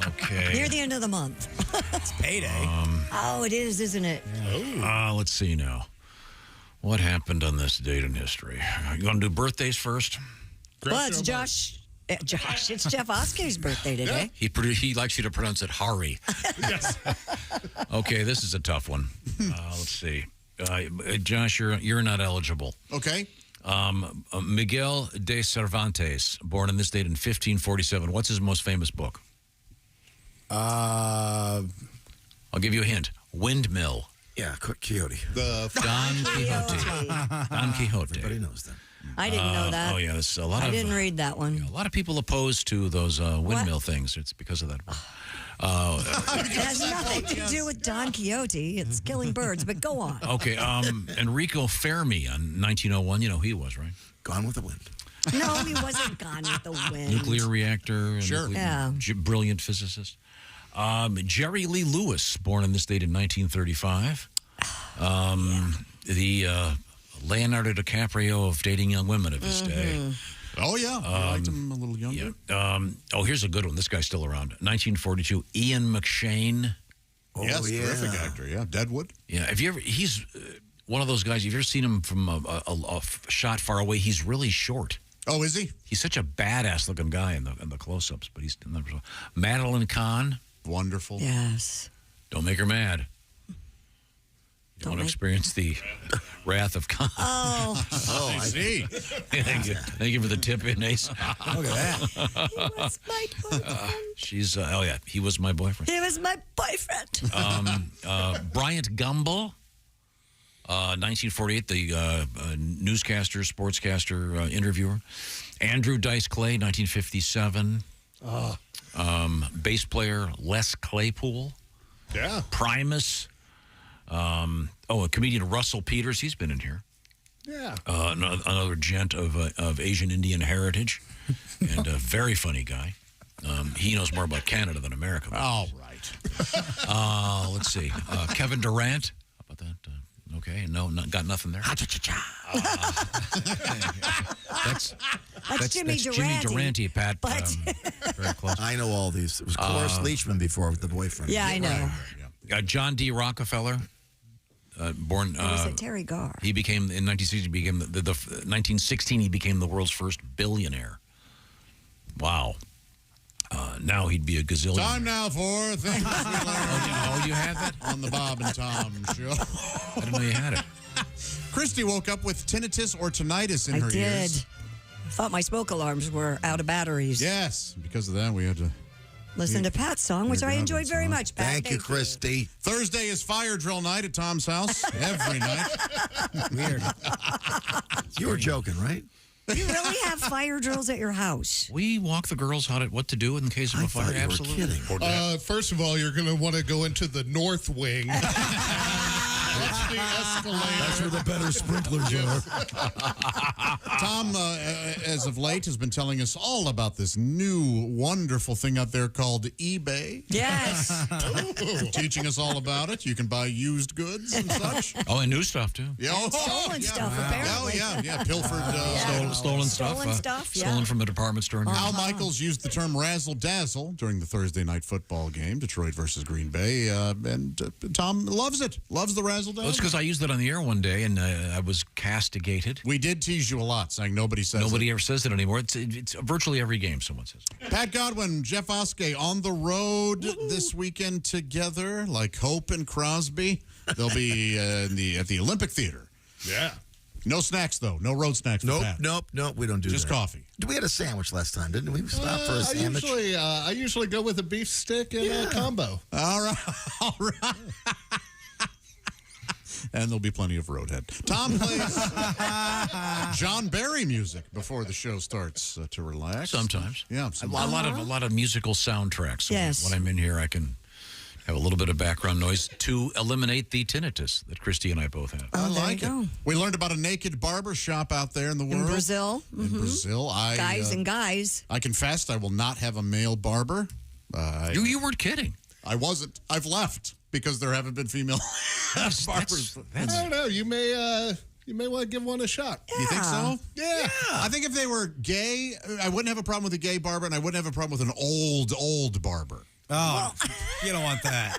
Okay. Near the end of the month. It's payday. Oh, it is, isn't it? Let's see now. What happened on this date in history? You want to do birthdays first? Well, it's Josh. Josh, it's Jeff Oskay's birthday today. He likes you to pronounce it Hari. Yes. Okay, this is a tough one. Let's see. Josh, you're not eligible. Okay. Miguel de Cervantes, born on this date in 1547. What's his most famous book? I'll give you a hint. Windmill. Yeah, Quixote. Don Quixote. Don Quixote. Everybody knows that. I didn't know that. Oh, yeah. There's a lot I didn't read that one. A lot of people opposed to those windmill things. It's because of that book. It has nothing to do with Don Quixote. It's killing birds, but go on. Okay. Enrico Fermi on 1901. You know who he was, right? Gone with the Wind. No, he wasn't Gone with the Wind. Nuclear reactor. Sure. Yeah. Brilliant physicist. Jerry Lee Lewis, born on this date in 1935. The Leonardo DiCaprio of dating young women of his day. Oh, yeah. I liked him a little younger. Yeah. Here's a good one. This guy's still around. 1942, Ian McShane. Yes, terrific actor. Yeah, Deadwood. Yeah. He's one of those guys. Have you ever seen him from a shot far away? He's really short. Oh, is he? He's such a badass looking guy in the close-ups. But he's Madeline Kahn. Wonderful. Yes. Don't make her mad. You want to experience the wrath of Khan. Oh. I see. Thank you for the tip, Ace. Look at that. He was my boyfriend. She's, he was my boyfriend. He was my boyfriend. Bryant Gumbel, 1948, the newscaster, sportscaster, interviewer. Andrew Dice Clay, 1957. Bass player Les Claypool. Yeah. Primus. A comedian Russell Peters. He's been in here. Yeah. Another gent of Asian Indian heritage, and a very funny guy. He knows more about Canada than America. All right. Let's see. Kevin Durant. How about that? Okay. No, got nothing there. That's Jimmy Durante, Pat. But very close. I know all these. It was Cloris Leachman before with the boyfriend. yeah, I know. John D. Rockefeller, born. Was it Terry Garr? He became in 1960. He became the 1916. He became the world's first billionaire. Wow. Now he'd be a gazillion. Time now for things we learned. You have that on the Bob and Tom show. I didn't know you had it. Christy woke up with tinnitus or tinnitus in her I ears. did. Thought my smoke alarms were out of batteries. Yes, because of that we had to listen to Pat's song, which I enjoyed very much. Pat, Thank you, Christy. Thursday is fire drill night at Tom's house every night. Weird. You were joking, right? You really have fire drills at your house? We walk the girls what to do in case of a fire. Absolutely. First of all, you're going to want to go into the north wing. That's the escalator. That's where the better sprinklers are. Tom, as of late, has been telling us all about this new wonderful thing out there called eBay. Yes. Teaching us all about it. You can buy used goods and such. Oh, and new stuff, too. Yeah. Stolen stuff, apparently. Oh, yeah. Pilfered. Stolen stuff. Stolen from a department store. Al Michaels used the term razzle-dazzle during the Thursday night football game, Detroit versus Green Bay, and Tom loves it. Loves the razzle-dazzle. Well, it's because I used it on the air one day, and I was castigated. We did tease you a lot, saying nobody says Nobody ever says it anymore. It's virtually every game someone says it. Pat Godwin, Jeff Oskay on the road this weekend together, like Hope and Crosby. They'll be at the Olympic Theater. Yeah. No snacks, though. No road snacks. Nope, Pat. nope. We don't do Just that. coffee. We had a sandwich last time, didn't we? We stopped for a sandwich. I usually go with a beef stick and a combo. All right. And there'll be plenty of Roadhead. Tom plays John Barry music before the show starts to relax. Sometimes. Yeah. A lot of musical soundtracks. So yes. when I'm in here, I can have a little bit of background noise to eliminate the tinnitus that Christy and I both have. I like it. We learned about a naked barber shop out there in the world. In Brazil. In Brazil. Guys and guys. I confessed I will not have a male barber. You weren't kidding. I wasn't. I've left because there haven't been female barbers. I don't know. You may you may want to give one a shot. You think so? Yeah. I think if they were gay, I wouldn't have a problem with a gay barber, and I wouldn't have a problem with an old barber. Oh, you don't want that.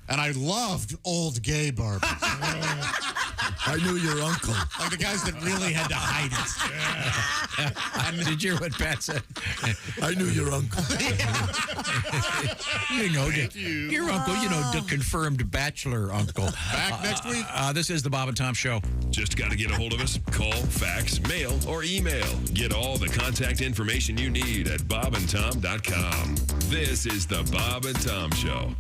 And I loved old gay barbers. I knew your uncle. Like the guys that really had to hide it. Did you hear what Pat said? I knew your uncle. Your uncle, the confirmed bachelor uncle. Back next week. This is the Bob and Tom Show. Just got to get a hold of us. Call, fax, mail, or email. Get all the contact information you need at bobandtom.com. This is the Bob and Tom Show.